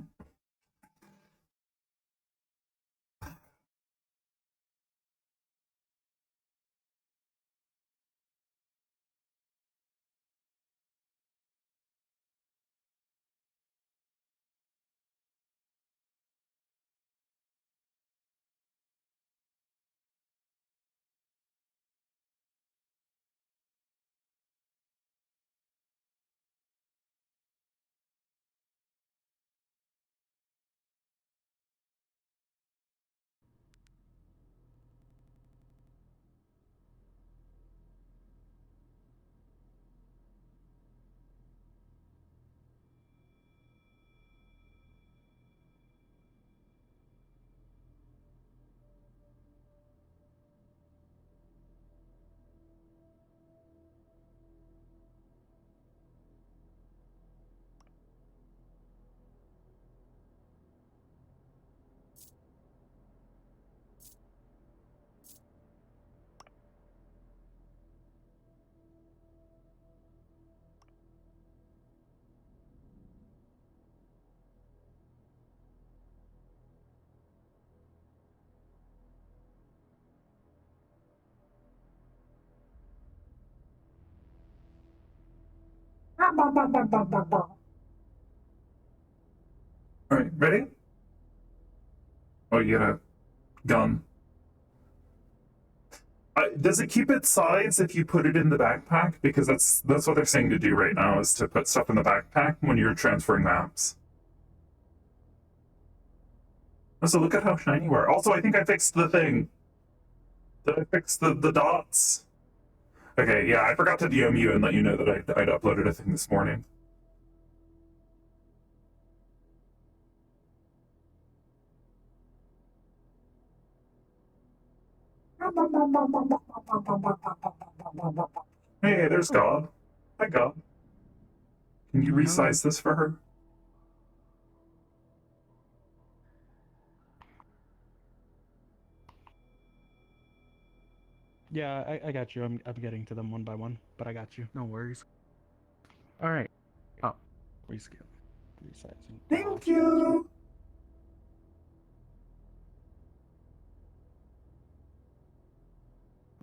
Alright, ready? Oh, you got a gun. Does it keep its size if you put it in the backpack? Because that's what they're saying to do right now, is to put stuff in the backpack when you're transferring maps. So look at how shiny you are. Also, I think I fixed the thing. Did I fix the dots? Okay, yeah, I forgot to DM you and let you know that I'd uploaded a thing this morning. Hey, there's God. Hi, God. Can you resize this for her? Yeah, I got you. I'm getting to them one by one, but I got you. No worries. All right. Oh, rescale, resizing. Thank you.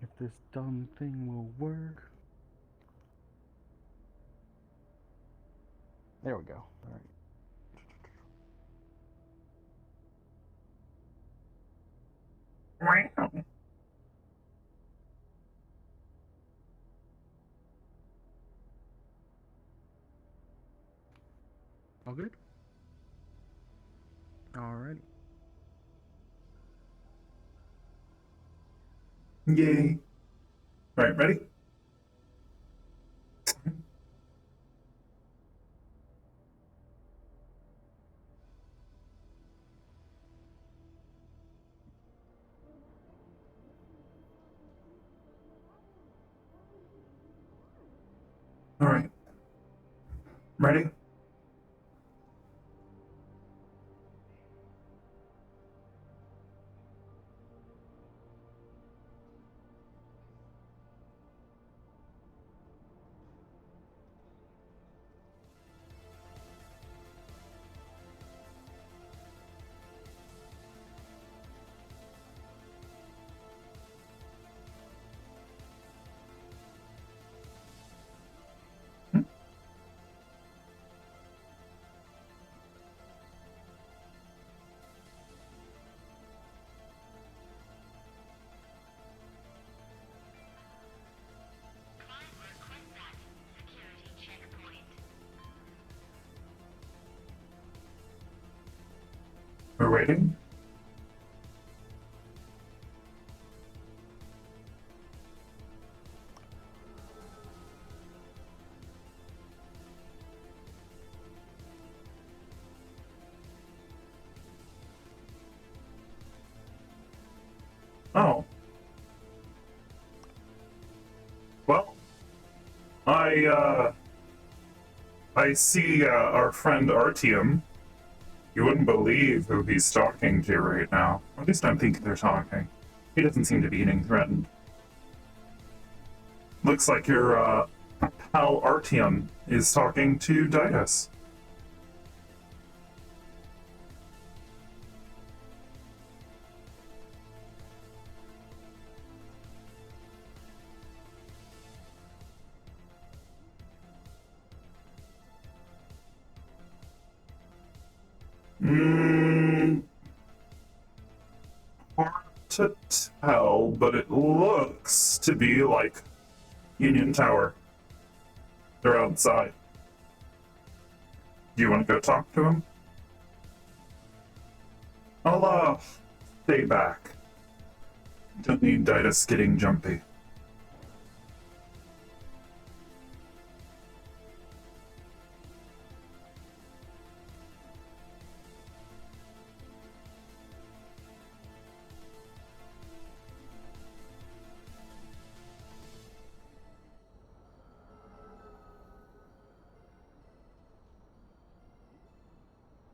If this dumb thing will work. There we go. All right. Wow. All good? Alrighty. Yay. Alright, ready? Alright. Ready? We're waiting. Oh. Well, I see our friend Artyom You wouldn't believe who he's talking to right now. At least I'm thinking they're talking. He doesn't seem to be getting threatened. Looks like your pal Artyom is talking to Didas. Hard to tell, but it looks to be like Union Tower. They're outside. Do you want to go talk to him? I'll, stay back. Don't need Didas getting jumpy.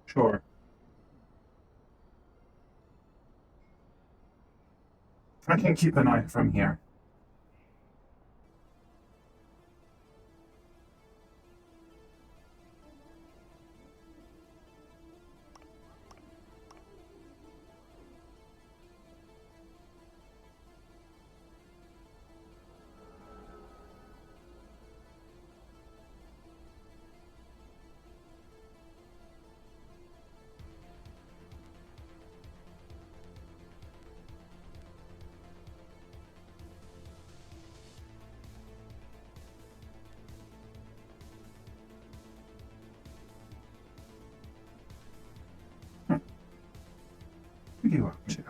Sure. I can keep an eye from here. What are you up to?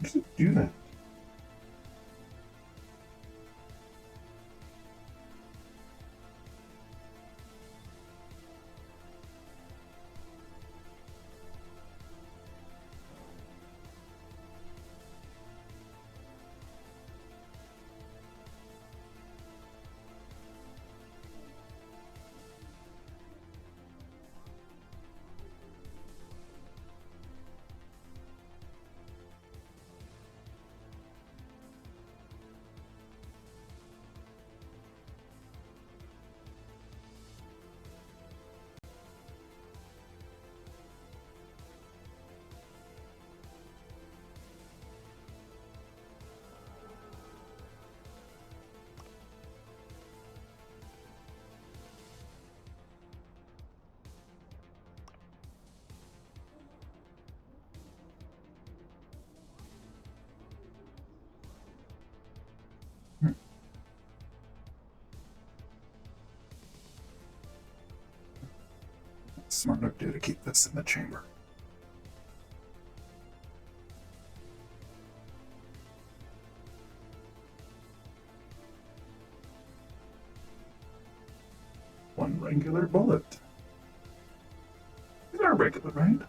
Just do that. Smart enough to keep this in the chamber. One regular bullet. These are regular, right?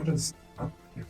What is up here?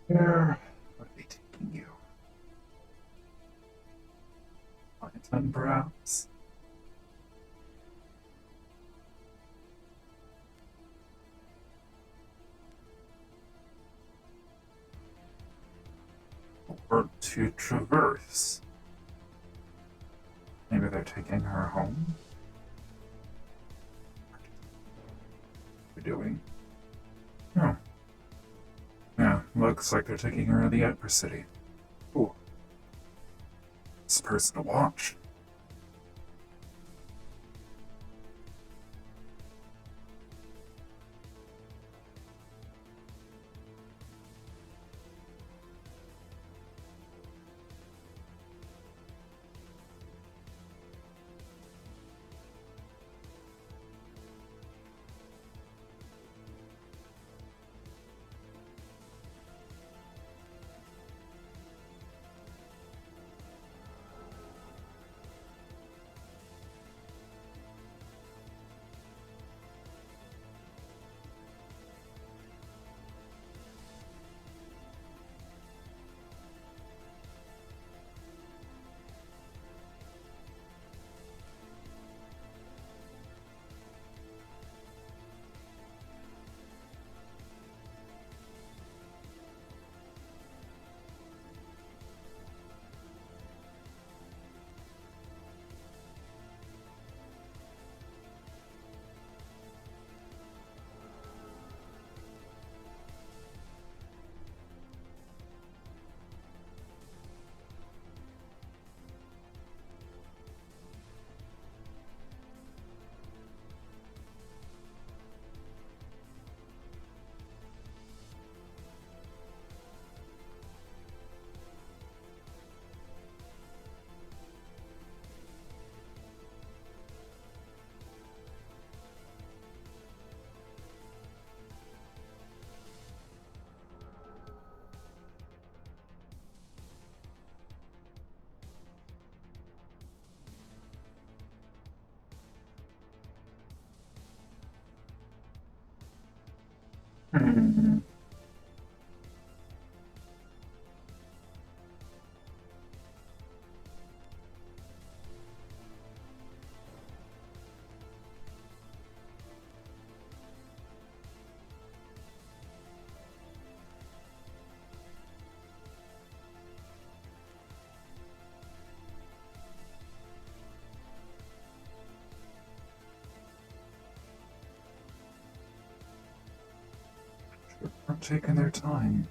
Where are they taking you? Python, perhaps? Or to traverse? Maybe they're taking her home? What are you doing? Oh. Yeah, looks like they're taking her to the Emperor City. Ooh. This person to watch. They're taking their time.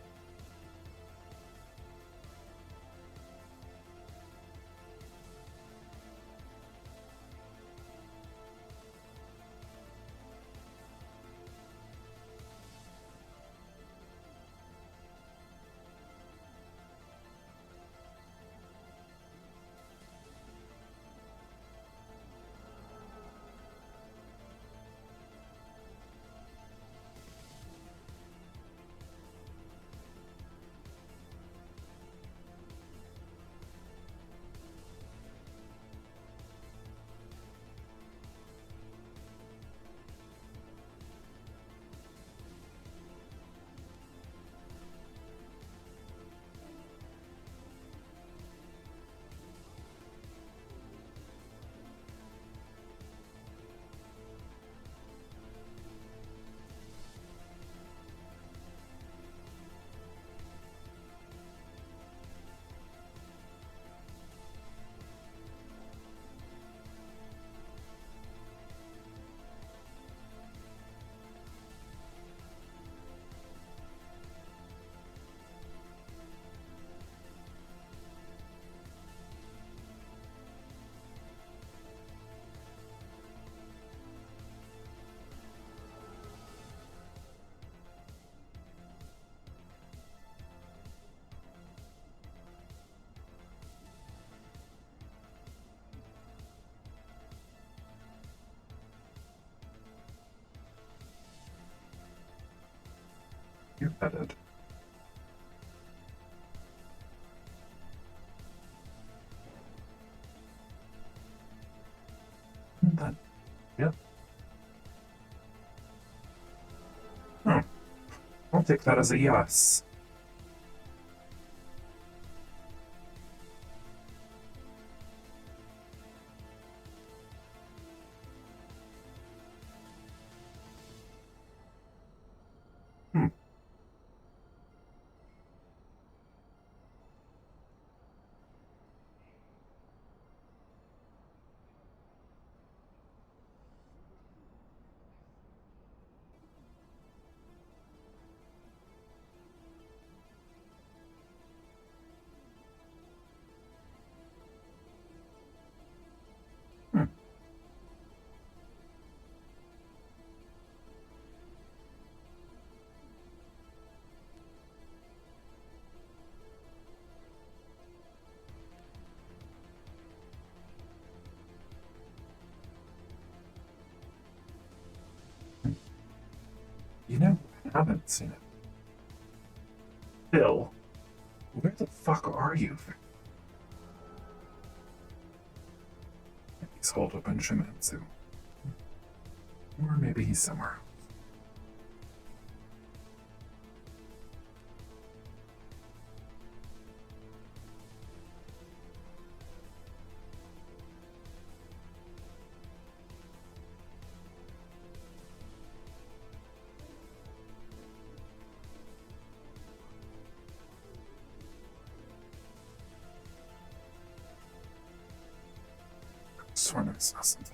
You're headed. That, yep. Oh, I'll take that as a yes. You know, I haven't seen it. Bill, where the fuck are you? He's holed up in Shimatsu. Or maybe he's somewhere. Sworn I saw something.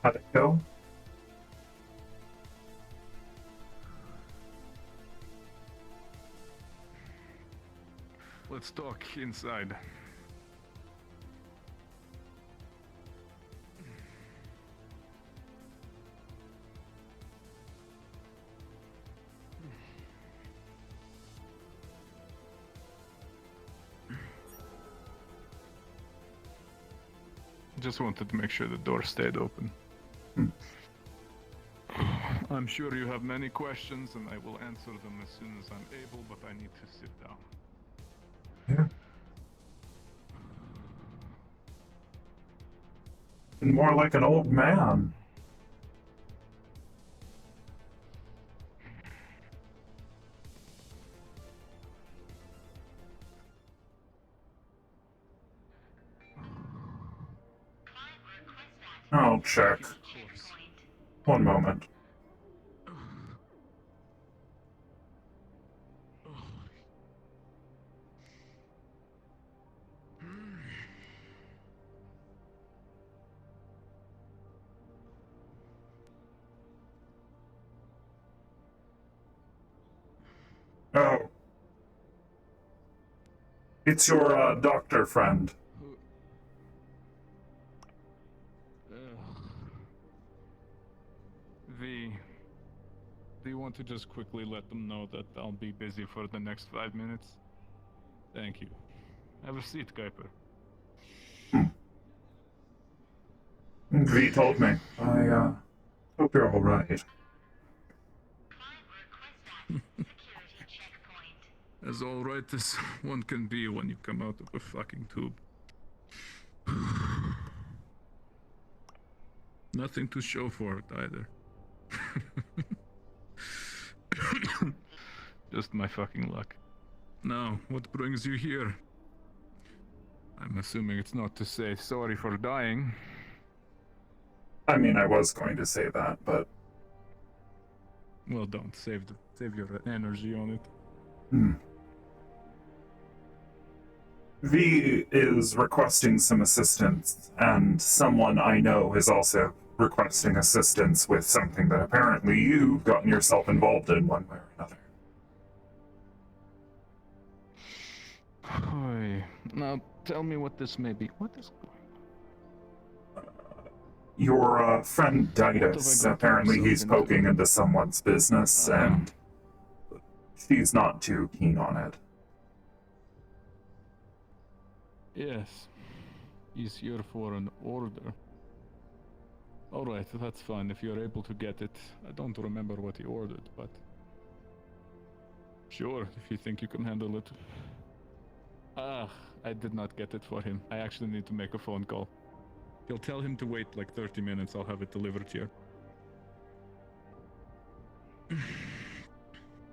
How'd it go? Let's talk inside. Just wanted to make sure the door stayed open. I'm sure you have many questions, and I will answer them as soon as I'm able, but I need to sit down. Yeah. And more like an old man. I'll check. One moment. Oh. It's your, doctor friend. V, do you want to just quickly let them know that I'll be busy for the next 5 minutes? Thank you. Have a seat, Kuiper. V told me. I, hope you're alright. As alright as one can be when you come out of a fucking tube. Nothing to show for it either. Just my fucking luck. Now, what brings you here? I'm assuming it's not to say sorry for dying. I mean, I was going to say that, but... Well, don't. Save your energy on it. V is requesting some assistance, and someone I know has also requesting assistance with something that apparently you've gotten yourself involved in one way or another. Hi. Now, tell me what this may be. What is going Your friend What have I Ditus, gotten apparently he's myself into? poking into someone's business, and she's not too keen on it. Yes. He's here for an order. Alright, that's fine if you're able to get it. I don't remember what he ordered, but... Sure, if you think you can handle it. Ah, I did not get it for him. I actually need to make a phone call. You'll tell him to wait like 30 minutes, I'll have it delivered here.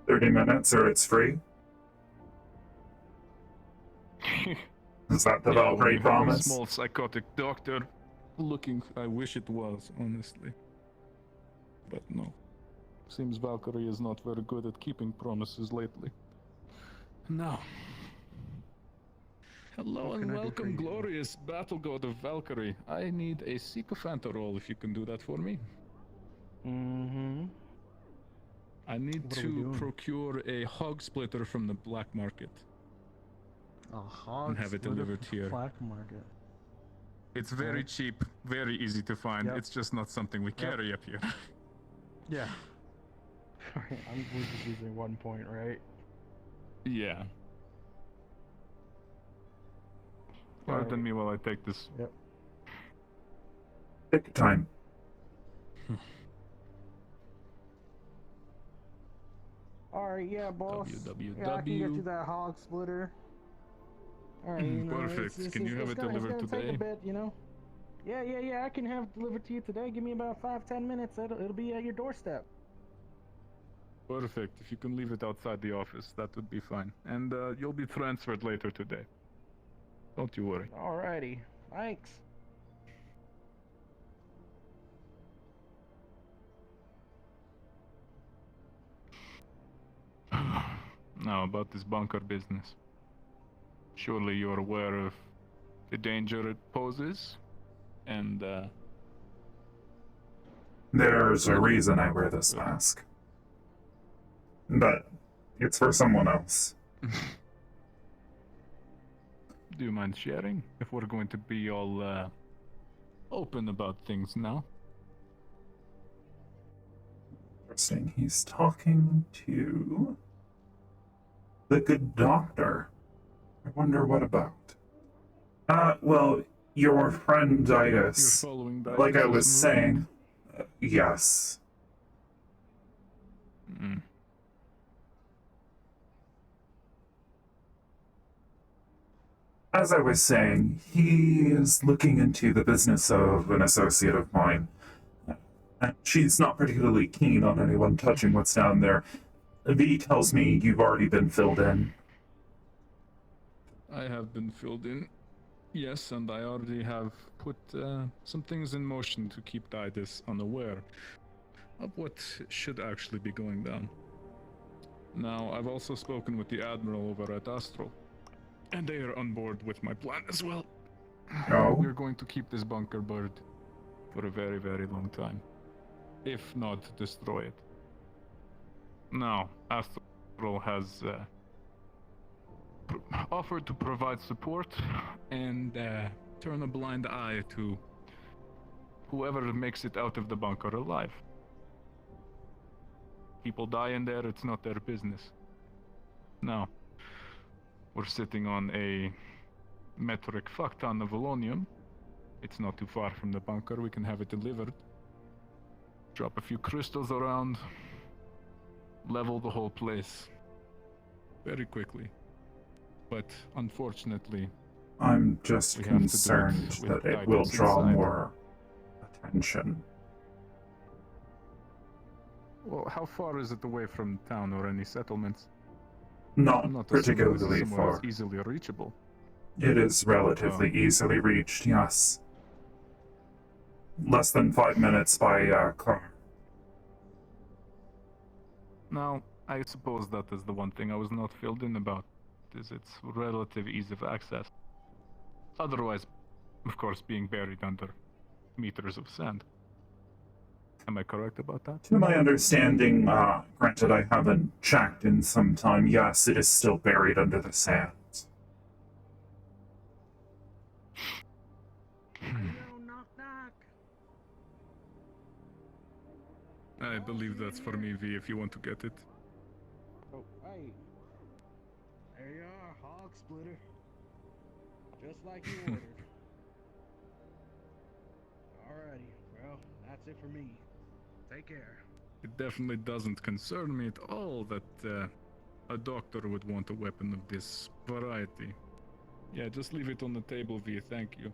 30 minutes or it's free? Is that the Yeah, when Valkyrie you have a promise? small psychotic doctor looking, I wish it was, honestly. But no. Seems Valkyrie is not very good at keeping promises lately. Now. Hello What and can I do for welcome, you? glorious battle god of Valkyrie. I need a sycophant roll if you can do that for me. Mm-hmm. I need What are we to doing? procure a hog splitter from the black market. A hog And have it splitter delivered from here. Black market. It's very Okay. cheap, very easy to find. Yep. It's just not something we carry up here. Yeah. Alright, we're just using 1 point, right? Yeah. Pardon me while I take this. Yep. Take your time. Alright, yeah, boss. www. Yeah, I can get you that hog splitter. Alright, you know, Perfect. Can you have it delivered it's gonna today? take a bit, you know? Yeah, I can have it delivered to you today. Give me about 5-10 minutes. It'll be at your doorstep. Perfect. If you can leave it outside the office, that would be fine. And you'll be transferred later today. Don't you worry. Alrighty. Thanks. Now, about this bunker business. Surely you're aware of the danger it poses? And, There's a reason I wear this mask. But it's for someone else. do you mind sharing? If we're going to be all, open about things now. Interesting. He's talking to the good doctor. I wonder what about. Well, your friend Ditus. You're following Like I Ditus's was move? saying. Yes. Mm. As I was saying, he is looking into the business of an associate of mine. And she's not particularly keen on anyone touching what's down there. V tells me you've already been filled in. I have been filled in. Yes, and I already have put some things in motion to keep Ditus unaware of what should actually be going down. Now, I've also spoken with the Admiral over at Astral, and they are on board with my plan as well. Oh? We're going to keep this bunker bird for a very, very long time. If not, destroy it. Now, Astral has offered to provide support and turn a blind eye to whoever makes it out of the bunker alive. People die in there, it's not their business. Now, we're sitting on a metric fuck ton of polonium. It's not too far from the bunker, we can have it delivered. Drop a few crystals around, level the whole place very quickly. But unfortunately, I'm just we have to do it concerned with that it guidance will draw inside. more attention. Well, how far is it away from town or any settlements? Not I'm not assuming this is particularly somewhere far. that's easily reachable. It is relatively easily reached, yes. Less than 5 minutes by car. Now, I suppose that is the one thing I was not filled in about, is its relative ease of access. Otherwise, of course, being buried under meters of sand. Am I correct about that? To my understanding, granted I haven't checked in some time, yes, it is still buried under the sand. I believe that's for me, V, if you want to get it. Oh, hey. There you are, hog splitter. Just like you ordered. Alrighty, well, that's it for me. Take care. It definitely doesn't concern me at all that a doctor would want a weapon of this variety. Yeah, just leave it on the table, V, thank you.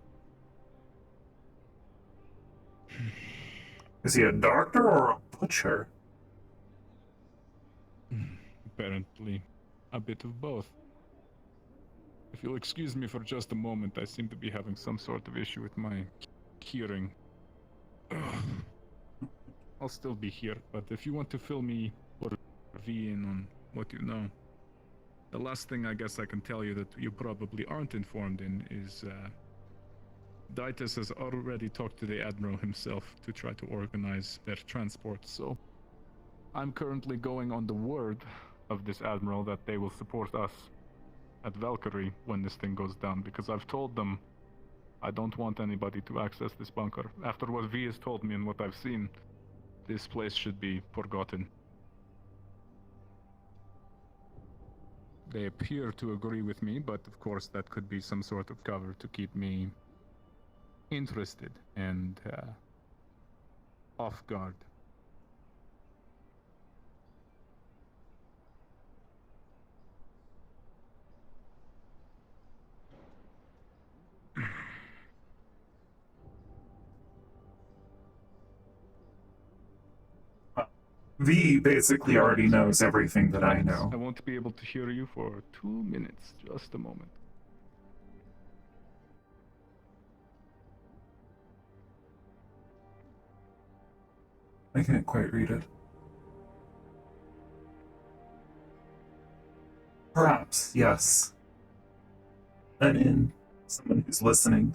Is he a doctor or a butcher? Apparently, a bit of both. If you'll excuse me for just a moment, I seem to be having some sort of issue with my hearing. I'll still be here, but if you want to fill me or V in on what you know. The last thing I guess I can tell you that you probably aren't informed in is Ditus has already talked to the Admiral himself to try to organize their transport, so I'm currently going on the word of this Admiral that they will support us at Valkyrie when this thing goes down, because I've told them I don't want anybody to access this bunker. After what V has told me and what I've seen, this place should be forgotten. They appear to agree with me, but of course that could be some sort of cover to keep me interested and off guard. V basically already knows everything that I know. I won't be able to hear you for 2 minutes, just a moment. I can't quite read it. Perhaps, yes. An in, someone who's listening.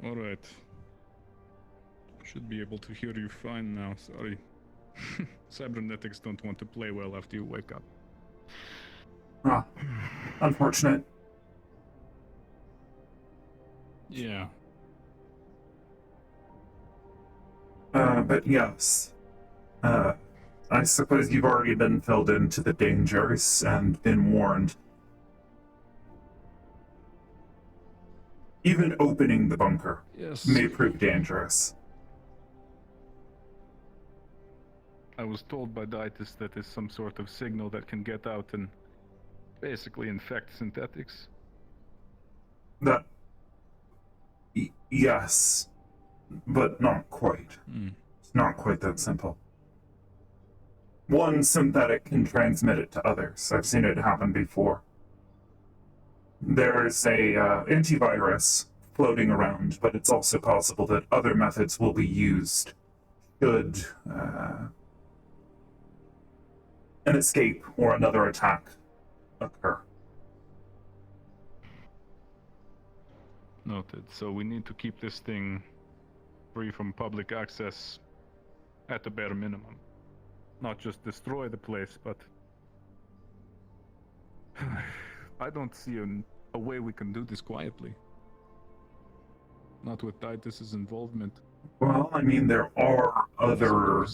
Alright. Should be able to hear you fine now, sorry. Cybernetics don't want to play well after you wake up. Ah, unfortunate. Yeah. But yes. I suppose you've already been filled into the dangers and been warned. Even opening the bunker may prove dangerous. I was told by Ditus that it's some sort of signal that can get out and basically infect synthetics. That... yes. But not quite. It's not quite that simple. One synthetic can transmit it to others. I've seen it happen before. There's a antivirus floating around, but it's also possible that other methods will be used should an escape or another attack occur. Noted. So we need to keep this thing free from public access at the bare minimum. Not just destroy the place, but I don't see a way we can do this quietly. Not with Titus's involvement. Well, I mean, there are other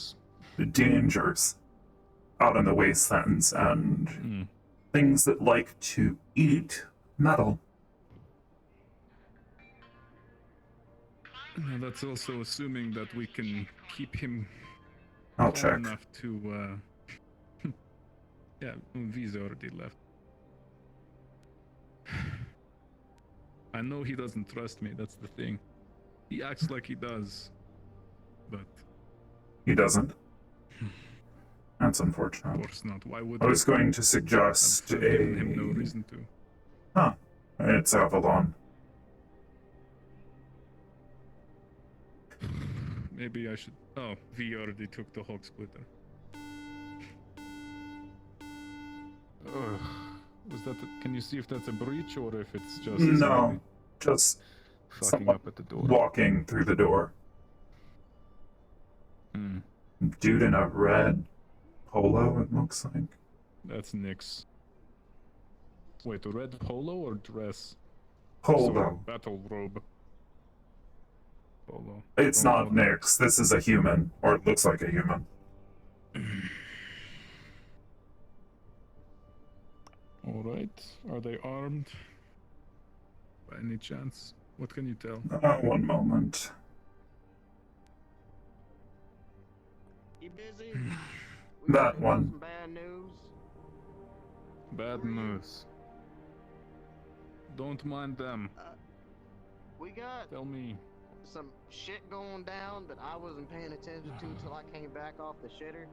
dangers out in the wastelands and things that like to eat metal. Now, that's also assuming that we can keep him I'll calm check. enough to yeah, V's already left. I know he doesn't trust me, that's the thing. He acts like he does, but He doesn't. That's Of unfortunate. course not. Why would I was they? going to suggest I've given him no reason to. Huh. It's Avalon. Maybe I should. Oh, V already took the Hulk splitter. Ugh. Was that? Can you see if that's a breach or if it's just No, somebody just fucking someone up at the door? walking through the door. Hmm. Dude in a red polo, it looks like. That's Nick's. Wait, a red polo or dress? Polo. Sorry, battle robe. Polo. It's Don't not know that. Nyx. This is a human, or it looks like a human. Alright. Are they armed? By any chance? What can you tell? One moment. You busy? That one. Some bad news. Bad news. Don't mind them. We got Tell me. some shit going down that I wasn't paying attention to till I came back off the shitter.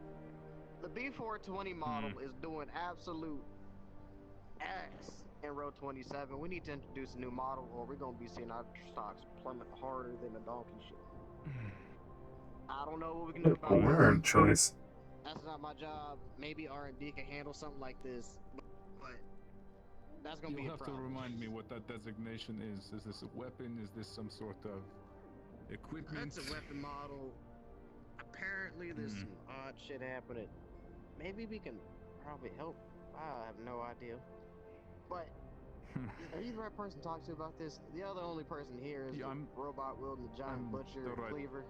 The B420 model is doing absolute ass in row 27. We need to introduce a new model or we're gonna be seeing our stocks plummet harder than a donkey shit. I don't know what we can do about Word this. choice. That's not my job. Maybe R&D can handle something like this, but that's gonna be You'll a have to problem. remind me what that designation is. Is this a weapon? Is this some sort of equipment? That's a weapon model. Apparently, there's some odd shit happening. Maybe we can probably help. I have no idea. But are you the right person to talk to about this? The other only person here is the robot wielding the giant butcher the right- cleaver.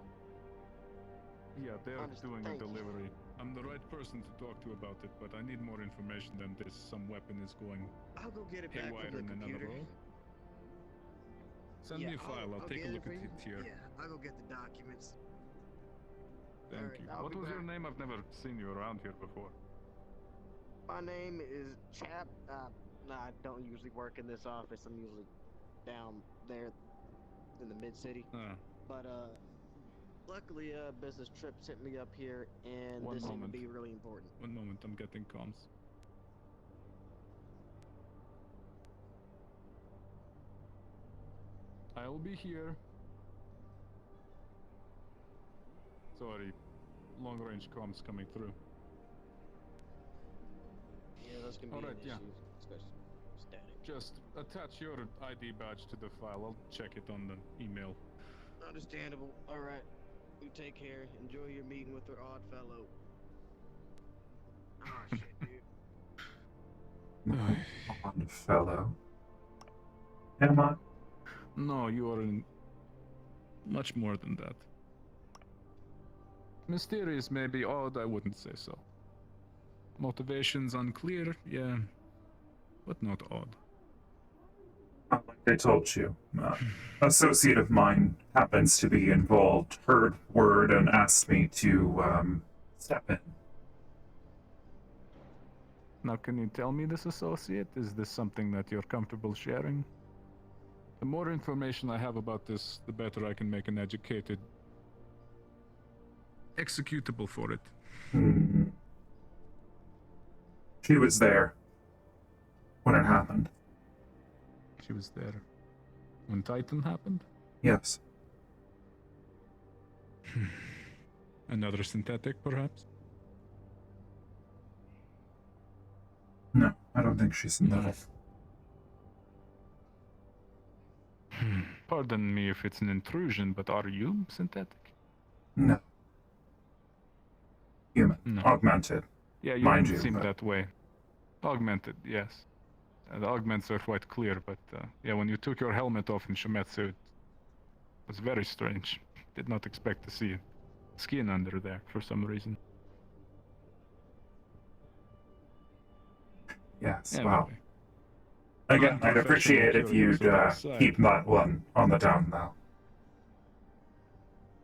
Yeah, they're doing a Thank you. delivery. I'm the right person to talk to about it, but I need more information than this. Some weapon is going I'll go get it back haywire from the in another computer. row. Send me a file. I'll take get a it look for at you. it here. Yeah, I'll go get the documents. Thank Alright, you. I'll What be was your back. name? I've never seen you around here before. My name is Chap. I don't usually work in this office. I'm usually down there in the mid city. But luckily, business trips hit me up here, and One this seemed to moment. be really important. One moment, I'm getting comms. I'll be here. Sorry, long range comms coming through. Yeah, those can be Alright, an yeah. issue, especially static. Just attach your ID badge to the file. I'll check it on the email. Understandable. All right. You take care. Enjoy your meeting with our odd fellow. Oh shit, dude. Odd fellow. Am I? No, you are in much more than that. Mysterious, maybe. Odd, I wouldn't say so. Motivations unclear, yeah, but not odd. Like I told you, associate of mine happens to be involved, heard word, and asked me to step in. Now, can you tell me this associate? Is this something that you're comfortable sharing? The more information I have about this, the better I can make an educated executable for it. She was there when it happened. She was there when Titan happened? Yes. Another synthetic, perhaps? No, I don't think she's synthetic. Pardon me if it's an intrusion, but are you synthetic? No. Human. No. Augmented. Yeah, you Mind didn't you, seem but- that way. Augmented, yes. The augments are quite clear, but yeah, when you took your helmet off in Shimetsu, it was very strange. Did not expect to see skin under there for some reason. Yes, Anyway. wow. Again, I'd appreciate if you'd keep that one on the down low.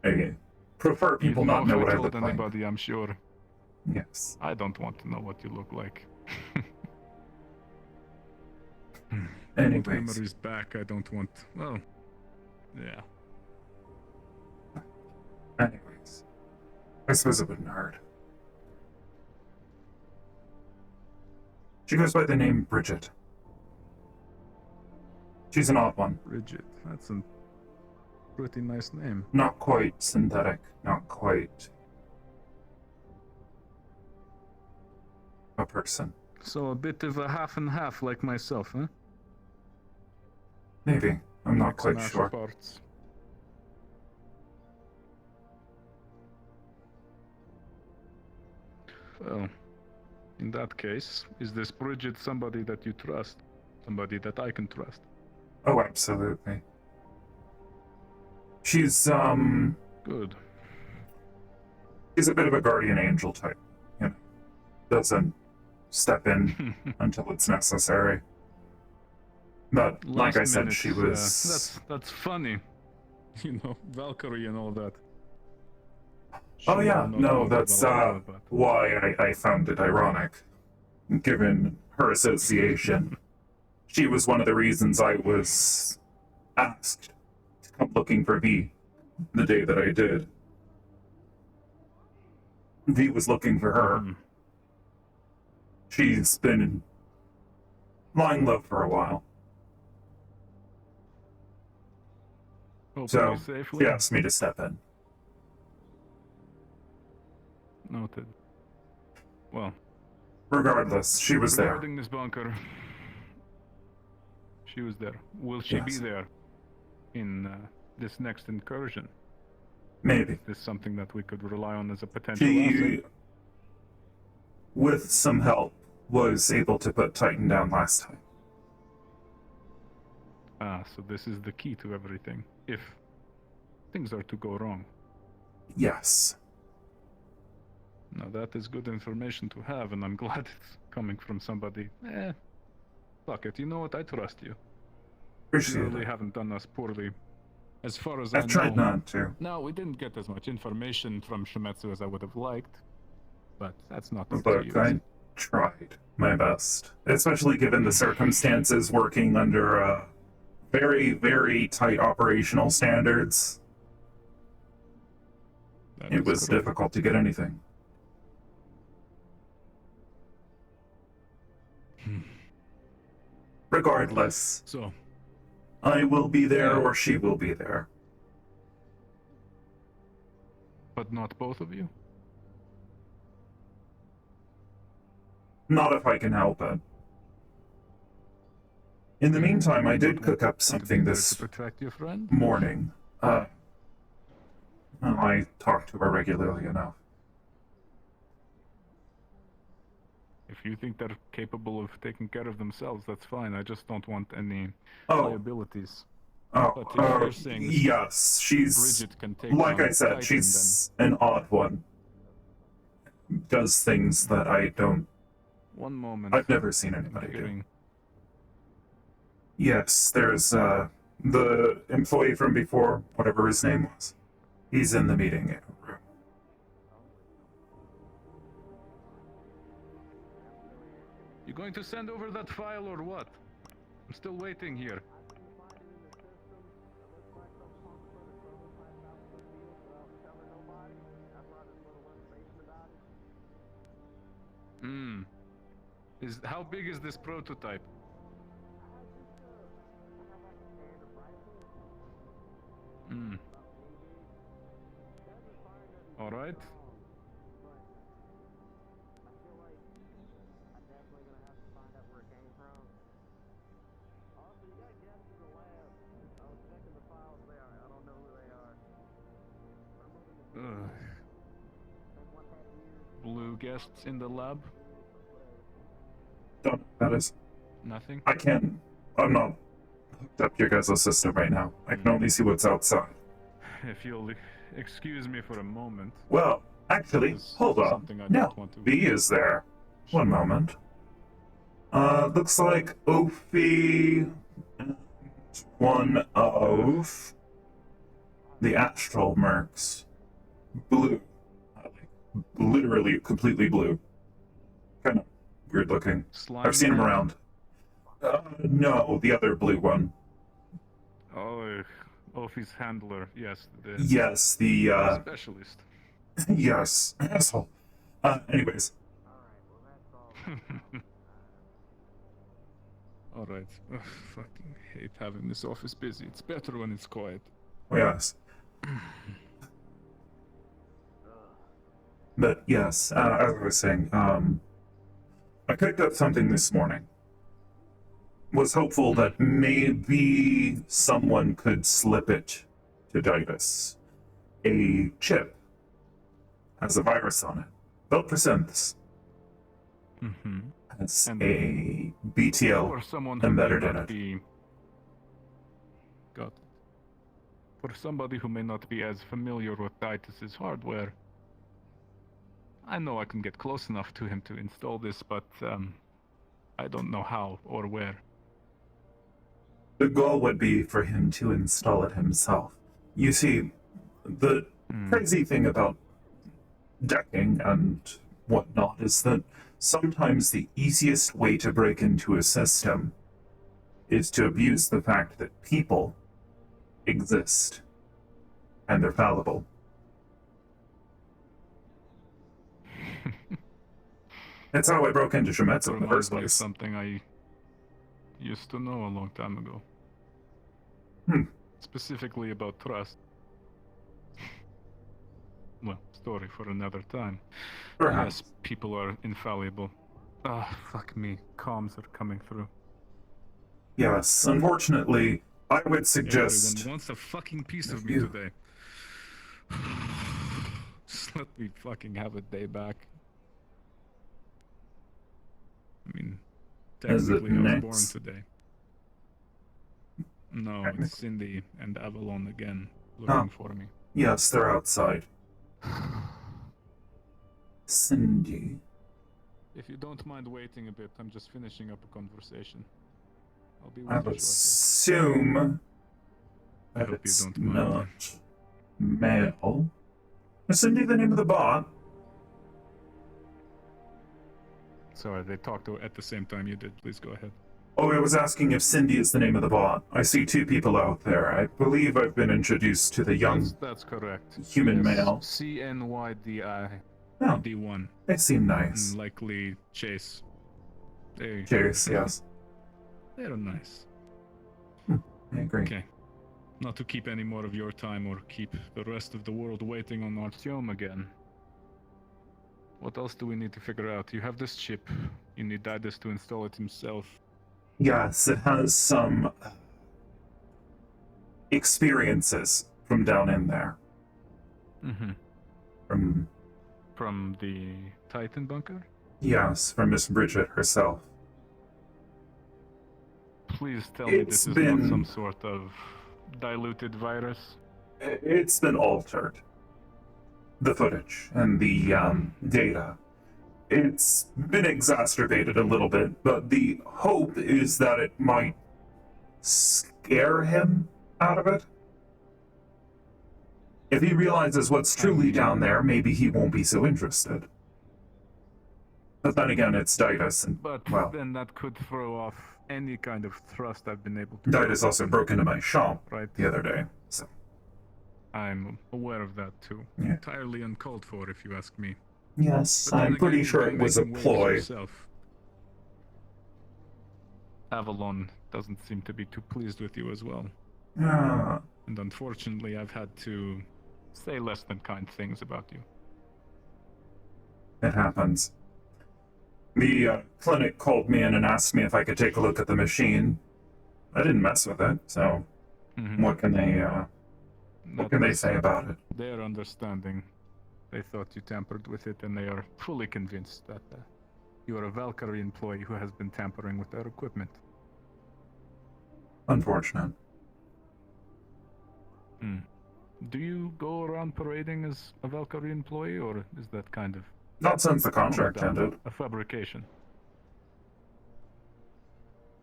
Okay. Prefer people You'd not know if what I told look like. anybody, I'm sure. Yes. I don't want to know what you look like. I Anyways. want memories back. I don't want. Well, yeah. Anyways. This was a bit hard. She goes by the name Bridget. She's an odd one. Bridget, that's a pretty nice name. Not quite synthetic, not quite a person. So a bit of a half and half like myself, huh? Maybe. I'm not Mix and quite match sure. Parts. Well, in that case, is this Bridget somebody that you trust? Somebody that I can trust? Oh, absolutely. She's, Good. She's a bit of a guardian angel type. You know, doesn't step in until it's necessary. But, like I Last said, minute, she was... that's funny. You know, Valkyrie and all that. Oh She yeah, will not no, want that's Valkyrie, but- why I found it ironic, given her association. She was one of the reasons I was asked to come looking for V the day that I did. V was looking for her. She's been lying low for a while. So, Hopefully safely. she asked me to step in. Noted. Well, Regardless, she was there. regarding this bunker, she was there. Will she be Yes. there in this next incursion? Maybe. Is this something that we could rely on as a potential She, asset? with some help, was able to put Titan down last time. Ah, so this is the key to everything. If things are to go wrong. Yes. Now that is good information to have, and I'm glad it's coming from somebody. Fuck it. You know what? I trust you. Appreciate You really it. haven't done us poorly, as far as I know. I've tried not to. No, we didn't get as much information from Shimetsu as I would have liked, but that's not up to Look, you. I tried my best, especially given the circumstances working under very, very tight operational standards. It was difficult to get anything. Regardless, So, I will be there Yeah. or she will be there. but not both of you? Not if I can help it. In the meantime, I did cook up something this To protect your friend? morning. I talk to her regularly enough. If you think they're capable of taking care of themselves, that's fine. I just don't want any Oh. liabilities. Oh, But if you're saying this yes, she's, Bridget can take like down I said, Titan, she's an odd one. Does things that I don't, One moment. I've never seen anybody do. Figuring- Yes, there's, the employee from before, whatever his name was. He's in the meeting room. You going to send over that file or what? I'm still waiting here. Hmm. How big is this prototype? Hmm. All right. Ugh. Blue guests in the lab? Don't know what that is. Nothing? I can't, I'm not hooked up to your guys' system right now. I can only see what's outside. If you'll excuse me for a moment. Well, actually, hold on. something I No, don't want to- B is there. One moment. Looks like Ophi and one of the Astral Mercs. Blue. Literally completely blue. Kind of weird looking. I've seen him around. No, the other blue one. Oh, Ophi's handler, yes. Yes, the, Specialist. Yes, asshole. Anyways. Alright. Ugh, fucking hate having this office busy. It's better when it's quiet. Yes. But yes, as I was saying, I picked up something this morning. Was hopeful that maybe someone could slip it to Ditus. A chip has a virus on it. Built for synths. Mm-hmm. Has And a BTL for someone who embedded may in not it. be... Got it. For somebody who may not be as familiar with Titus's hardware, I know I can get close enough to him to install this, but I don't know how or where. The goal would be for him to install it himself. You see, the crazy thing about decking and whatnot is that sometimes the easiest way to break into a system is to abuse the fact that people exist and they're fallible. That's how I broke into Shumetsu in the first Reminds me of place. something I used to know a long time ago. Specifically about trust. Well, story for another time. Perhaps. Yes, people are infallible. Ah, fuck me. Comms are coming through. Yes, unfortunately, I would suggest... Everyone wants a fucking piece of me you. today. Just let me fucking have a day back. I mean, Is it technically I was born next? today. No, it's Cindy and Avalon again, Oh. looking for me. Yes, they're outside. Cindy. If you don't mind waiting a bit, I'm just finishing up a conversation. I'll be I with you would shortly. assume I that hope you it's don't mind. not male. Is Cindy the name of the bot? Sorry, they talked at the same time you did. Please go ahead. Oh, I was asking if Cindy is the name of the bot. I see two people out there. I believe I've been introduced to the young That's correct. human Yes, male. CNYDI. Oh, D1. they seem nice. And likely Chase. They, Cheers, yes. They're nice. I agree. Okay. Not to keep any more of your time or keep the rest of the world waiting on Artyom again. What else do we need to figure out? You have this chip. You need Didus to install it himself. Yes, it has some experiences from down in there. Mm-hmm. From the Titan bunker? Yes, from Miss Bridget herself. Please tell me It's this is been- not some sort of diluted virus. It's been altered. The footage and the data. It's been exacerbated a little bit, but the hope is that it might scare him out of it. If he realizes what's truly down there, maybe he won't be so interested. But then again, it's Didus, and, But well, then that could throw off any kind of trust I've been able to... Didus also broke into my shop Right. the other day, so... I'm aware of that too. Yeah. Entirely uncalled for, if you ask me. Yes, But then I'm pretty again, sure you've it been was a making waves ploy. yourself. Avalon doesn't seem to be too pleased with you as well. Ah, And unfortunately, I've had to say less than kind things about you. it happens. The clinic called me in and asked me if I could take a look at the machine. I didn't mess with it, so what can they say about it? Their understanding. They thought you tampered with it, and they are fully convinced that you are a Valkyrie employee who has been tampering with their equipment. Unfortunate. Do you go around parading as a Valkyrie employee, or is that kind of... Not since the contract ended. A fabrication?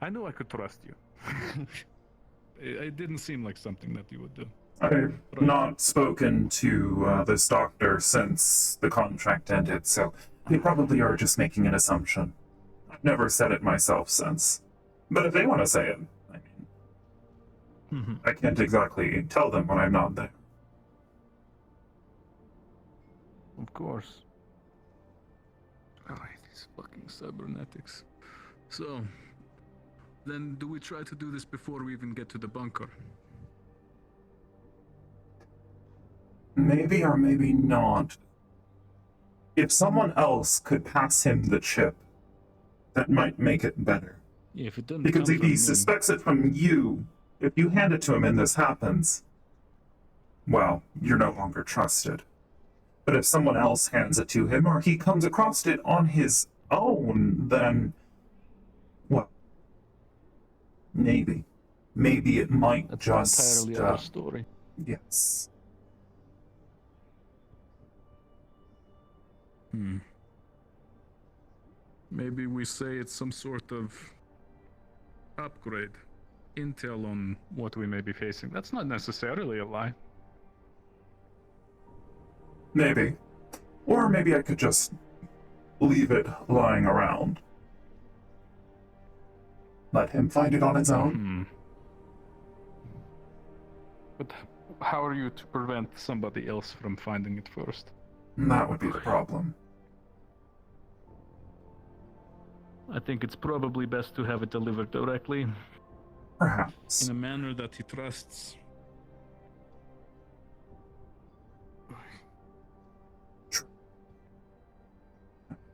I knew I could trust you. It didn't seem like something that you would do. I've not spoken to this doctor since the contract ended, so they probably are just making an assumption. I've never said it myself since. But if they want to say it, I mean, I can't exactly tell them when I'm not there. Of course. Alright, these fucking cybernetics. So, Then do we try to do this before we even get to the bunker? Maybe or maybe not. If someone else could pass him the chip, that might make it better. Yeah, if it doesn't Because come if from he me- suspects it from you, if you hand it to him and this happens, well, you're no longer trusted. But if someone else hands it to him or he comes across it on his own, then, well, maybe. Maybe it might That's just. an entirely other story. Yes. Maybe we say it's some sort of upgrade. Intel on what we may be facing. That's not necessarily a lie. Maybe. Or maybe I could just leave it lying around. Let him find it on his own. But how are you to prevent somebody else from finding it first? That would be the problem. I think it's probably best to have it delivered directly. Perhaps. In a manner that he trusts.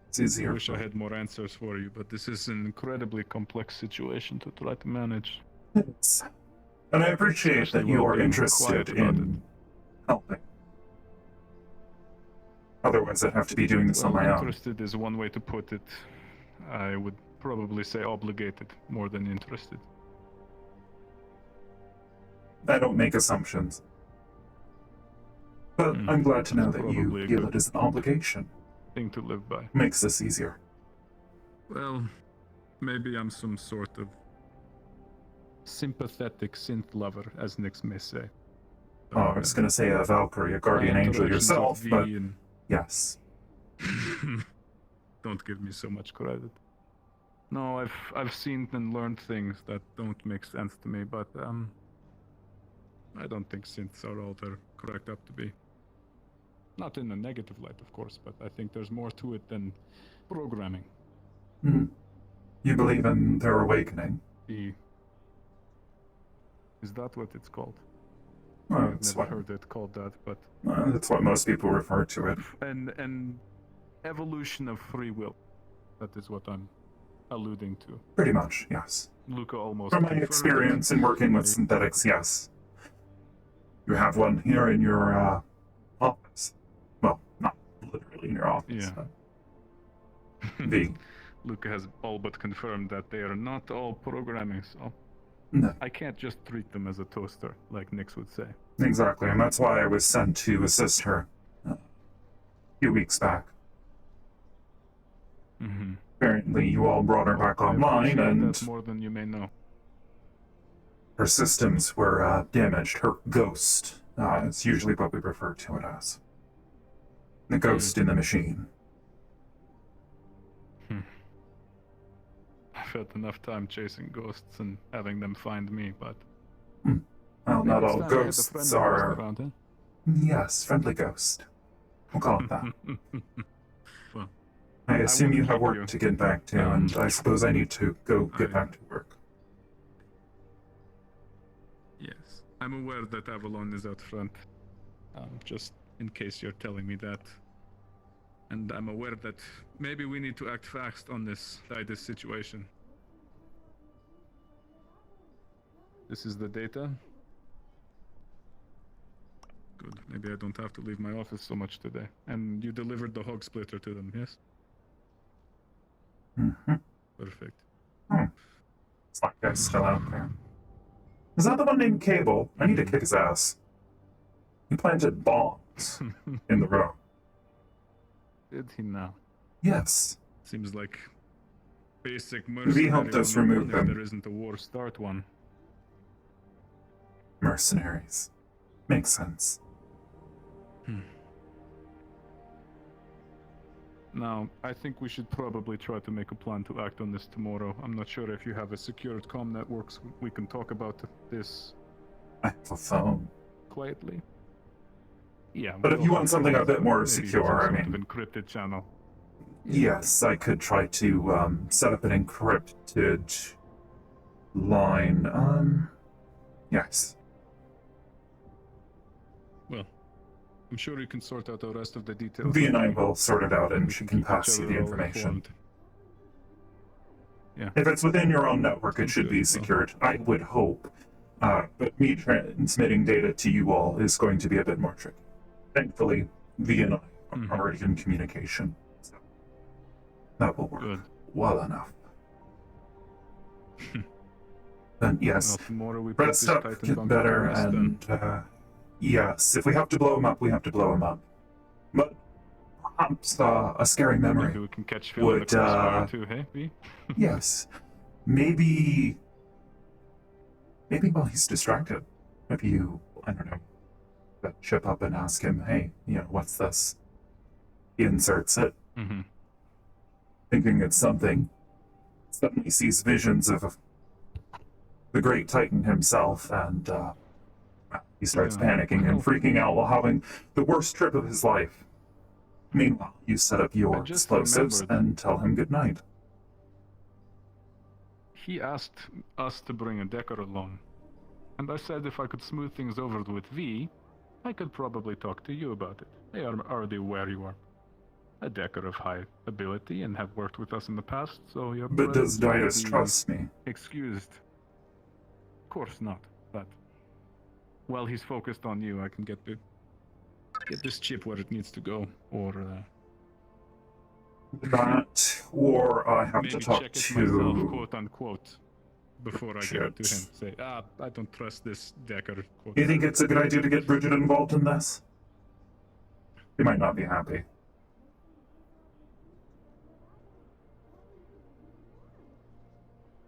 It's easier. I wish I had more answers for you, but this is an incredibly complex situation to try to manage. Yes. And I appreciate that you are interested in helping. Otherwise, I'd have to be doing this on my own. Interested is one way to put it. I would probably say obligated more than interested. I don't make assumptions. But I'm glad to know that you probably a feel good it is an obligation. Thing to live by. Makes this easier. Well, maybe I'm some sort of sympathetic synth lover, as Nix may say. Oh, I was going to say a Valkyrie, a guardian angel yourself, but yes. Don't give me so much credit. No, I've seen and learned things that don't make sense to me, but I don't think synths are all they're cracked up to be. Not in a negative light, of course, but I think there's more to it than programming. You believe in their awakening? Is that what it's called? Well, I've it's never what, heard it called that, but that's what most people refer to it. an evolution of free will. That is what I'm alluding to. Pretty much, yes. Luca almost From my confirmed experience it. in working with synthetics, yes. You have one here in your office. Well, not literally in your office. Yeah. But Luca has all but confirmed that they are not all programming, so No. I can't just treat them as a toaster, like Nix would say. Exactly, and that's why I was sent to assist her a few weeks back. Apparently, you all brought her back online, and That's more than you may know. her systems were damaged. Her ghost is usually what we refer to it as. The ghost in the machine. I've had enough time chasing ghosts and having them find me, but... Well, not all Next time I had a ghosts friend are... around, huh? Yes, friendly ghost. We'll call it that. Well, I assume won't you have keep work you. to get back to, and I suppose I need to go get back to work. Yes, I'm aware that Avalon is out front. Just in case you're telling me that. And I'm aware that maybe we need to act fast on this situation. This is the data. Good. Maybe I don't have to leave my office so much today. And you delivered the hog splitter to them, yes? Perfect. It's that guy's still out there. Is that the one named Cable? I need to kick his ass. He planted bombs in the road. Did he now? Yes. Seems like basic We mercenary helped us 101 remove if them. there isn't a war start one. Mercenaries. Makes sense. Now, I think we should probably try to make a plan to act on this tomorrow. I'm not sure if you have a secured comm networks we can talk about this I have a phone. quietly. Yeah, But if we'll you want have something a to- bit more maybe some secure, I sort of mean... encrypted channel. Yes, I could try to set up an encrypted line. Yes. Well, I'm sure you can sort out the rest of the details. V and I with me. will sort it out, and We she can can keep pass each you other the all information. informed. Yeah. If it's within your own network, it should Good, be well. secured. I would hope. But me transmitting data to you all is going to be a bit more tricky. Thankfully, V and I are already in communication. So that will work well enough. Then yes, Well, tomorrow we put red this stuff Titan get bunker to better, rest then. and yes, if we have to blow him up, we have to blow him up. But perhaps a scary memory Maybe we can catch Phil in the would. crossfire too, hey, V? Yes, maybe while he's distracted, maybe you, I don't know, that chip up and ask him, hey, what's this? He inserts it, thinking it's something. Suddenly sees visions of the great Titan himself, and he starts panicking and freaking out while having the worst trip of his life. Meanwhile, you set up your just explosives remembered. and tell him goodnight. He asked us to bring a Decker along, and I said if I could smooth things over with V, I could probably talk to you about it. They are already aware you are a Decker of high ability and have worked with us in the past, so your But does presence Didas will be trust me? excused. Of course not, but while he's focused on you, I can get this chip where it needs to go, or That, or I have maybe to talk check it myself, to. quote unquote, before I give it to him. Say, I don't trust this Decker. Quote. You think it's a good idea to get Bridget involved in this? He might not be happy.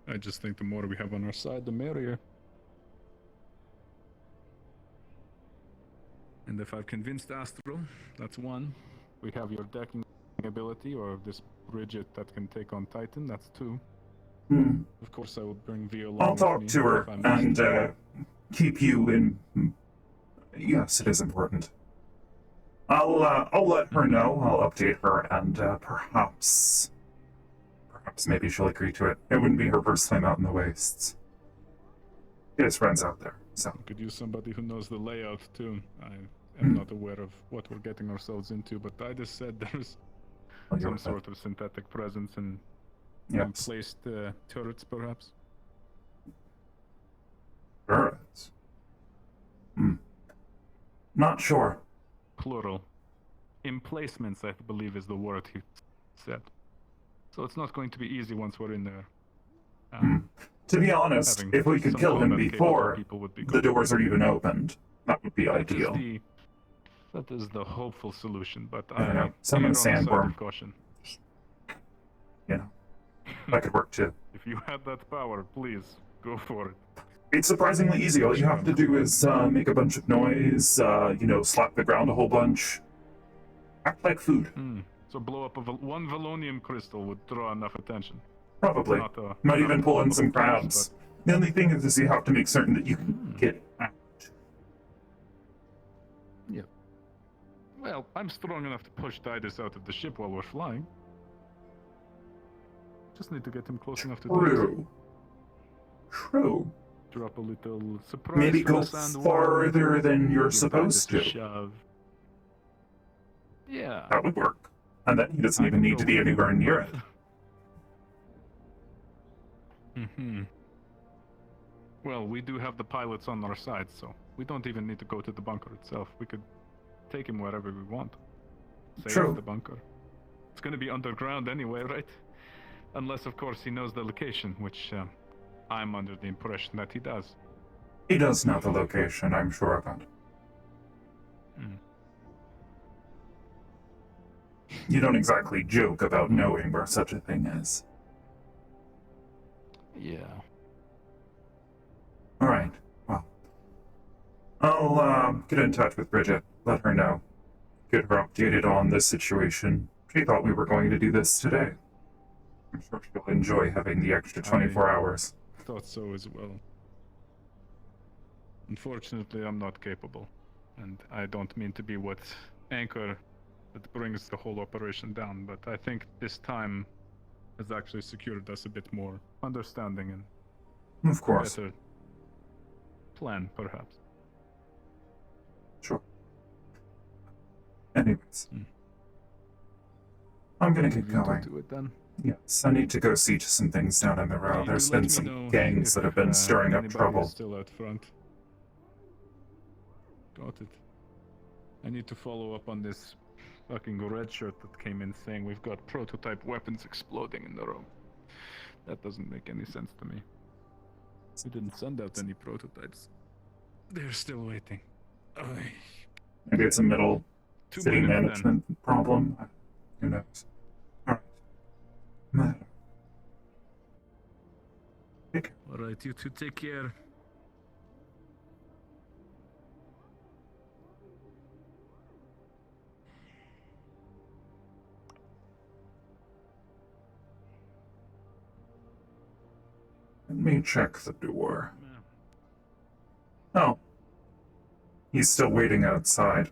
I just think the more we have on our side, the merrier. And if I've convinced Astral, that's one. We have your decking ability, or this Bridget that can take on Titan, that's two. Of course, I will bring V along I'll with talk me to her if I must. and keep you in. Yes, it is important. I'll let her know. I'll update her, and perhaps maybe she'll agree to it. It wouldn't be her first time out in the wastes. She has friends out there, so. We could use somebody who knows the layout too. I am not aware of what we're getting ourselves into, but I just said there's some sort of synthetic presence and placed turrets, perhaps. Turrets? Not sure. Plural. Emplacements, I believe, is the word he said. So it's not going to be easy once we're in there. To be honest, having if we could some kill him combat-capable before people would be the good. doors are even opened, that would be ideal. That is the hopeful solution, but I don't know. err Summon on the side sandworm. of caution. That could work too. If you had that power, please go for it. It's surprisingly easy. All you have to do is make a bunch of noise, slap the ground a whole bunch. Act like food. So blow up one Valonium crystal would draw enough attention. Probably. Might even pull in some crabs. The only thing is you have to make certain that you can get out. Yep. Well, I'm strong enough to push Titus out of the ship while we're flying. Just need to get him close enough to do it. True. Drop a little surprise. Maybe from go the sandworm, farther than you're give supposed Titus a to. Shove. Yeah. That would work. And then he doesn't even need to be anywhere near it. Well, we do have the pilots on our side, so we don't even need to go to the bunker itself. We could take him wherever we want. Save True. the bunker. It's gonna be underground anyway, right? Unless, of course, he knows the location, which I'm under the impression that he does. He does know the location, I'm sure of it. You don't exactly joke about knowing where such a thing is. Yeah. Alright, well. I'll get in touch with Bridget, let her know. Get her updated on this situation. She thought we were going to do this today. I'm sure she'll enjoy having the extra 24 hours. Thought so as well. Unfortunately, I'm not capable. And I don't mean to be what anchor that brings the whole operation down, but I think this time has actually secured us a bit more understanding and Of course. better plan, perhaps. Sure. Anyways. I'm gonna get Leave you going. to it then. Yes, I need to go see to some things down in the road. You There's let been me some know gangs that have been if, stirring up anybody trouble. is still out front. Got it. I need to follow up on this fucking red shirt that came in saying we've got prototype weapons exploding in the room. That doesn't make any sense to me. We didn't send out any prototypes. They're still waiting. Maybe it's a middle Two city minutes, then. management problem. Who knows? Alright. Matter. Alright, you two take care. Let me check the door. Oh. He's still waiting outside.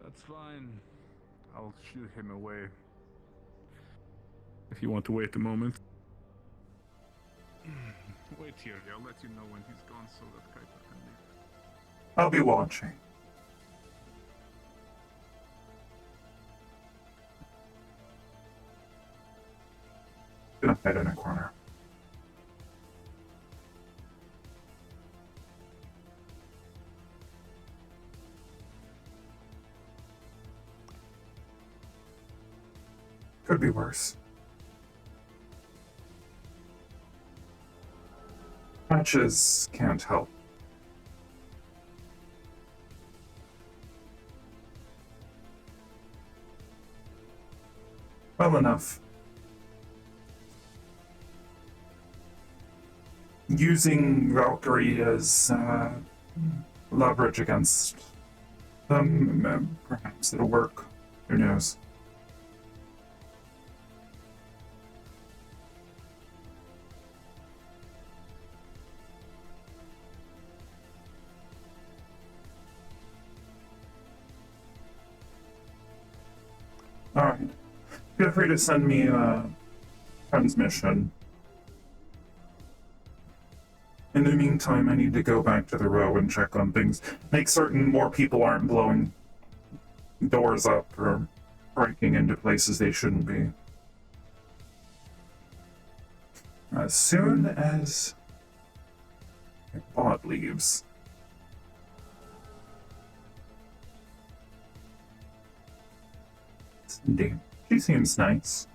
That's fine. I'll shoot him away. If you want to wait a moment. Wait here, I'll let you know when he's gone so that Kuiper can leave. I'll be watching. Gonna hide in a corner. Could be worse. Patches can't help. Well enough. Using Valkyrie as leverage against them, perhaps it'll work. Who knows? Alright. Feel free to send me a transmission. In the meantime, I need to go back to the row and check on things. Make certain more people aren't blowing doors up or breaking into places they shouldn't be. As soon as my bot leaves. Cindy. She seems nice.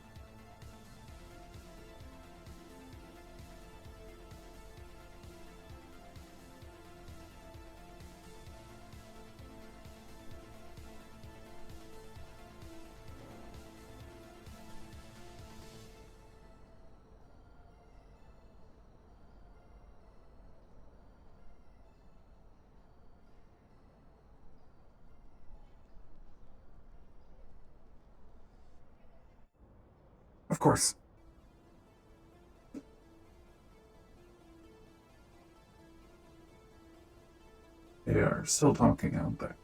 Of course. They are still talking out there.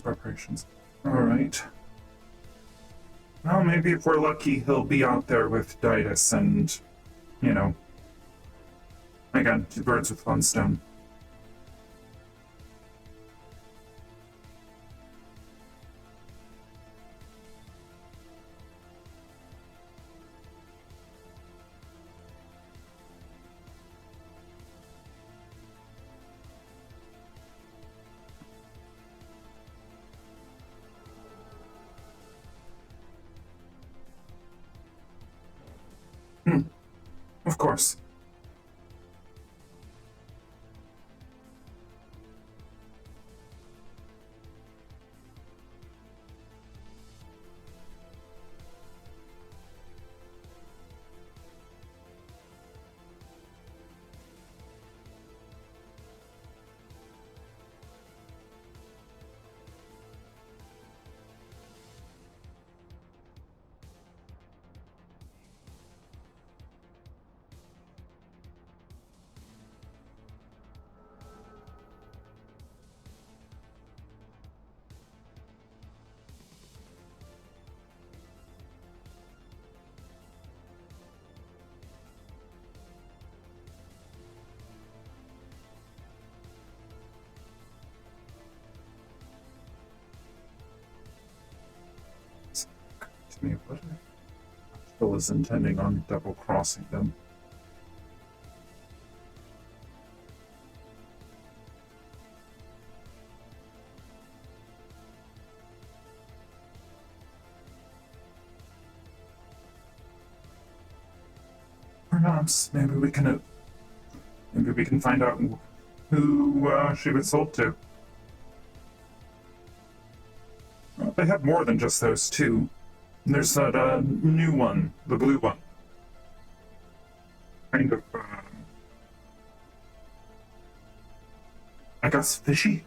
Preparations. Alright. Well, maybe if we're lucky, he'll be out there with Ditus and, you know, I again, two birds with one stone. Of course. To me, what if Phil is intending on double crossing them? Perhaps maybe we can find out who she was sold to. Well, they have more than just those two. There's that new one, the blue one. Kind of, I guess fishy?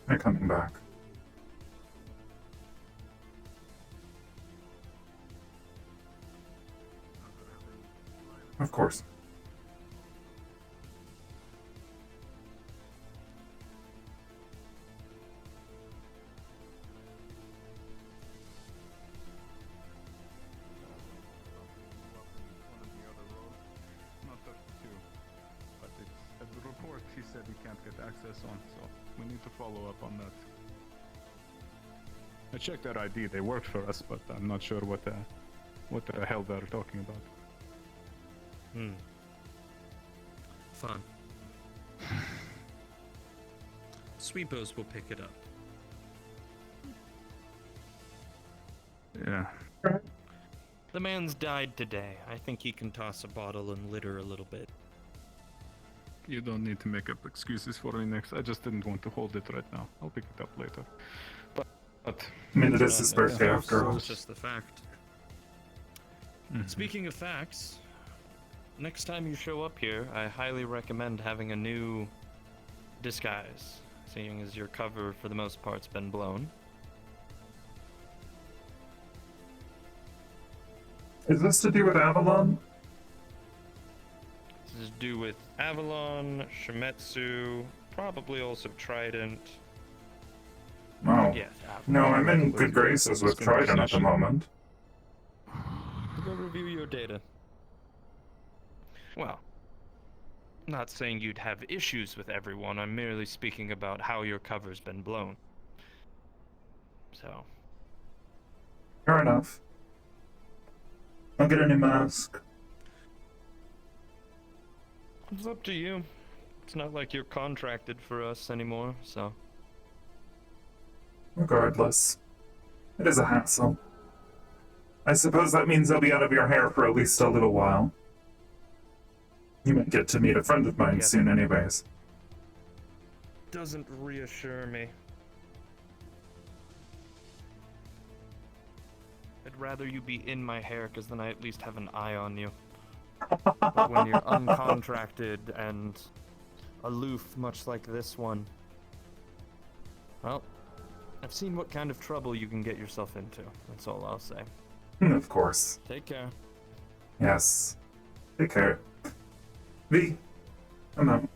They're coming back. Of course. Not 32, but it's at the report he said he can't get access on, so we need to follow up on that. I checked their ID, they worked for us, but I'm not sure what the hell they're talking about. Fun. Sweepos will pick it up. Yeah. The man's died today. I think he can toss a bottle and litter a little bit. You don't need to make up excuses for me next. I just didn't want to hold it right now. I'll pick it up later. But I mean, it is his birthday after all. It's just the fact. Speaking of facts, next time you show up here, I highly recommend having a new disguise, seeing as your cover for the most part's been blown. Is this to do with Avalon? This is to do with Avalon, Shimetsu, probably also Trident. Oh. Yes, No, I'm in good graces with Trident at the moment. Go review your data. Well, not saying you'd have issues with everyone, I'm merely speaking about how your cover's been blown. So. Fair enough. I'll get a new mask. It's up to you. It's not like you're contracted for us anymore, so. Regardless, it is a hassle. I suppose that means I'll be out of your hair for at least a little while. You might get to meet a friend of mine soon anyways. Doesn't reassure me. I'd rather you be in my hair, because then I at least have an eye on you. But when you're uncontracted and aloof, much like this one, well, I've seen what kind of trouble you can get yourself into. That's all I'll say. Of course. Take care. Yes. Take care. V, I'm out.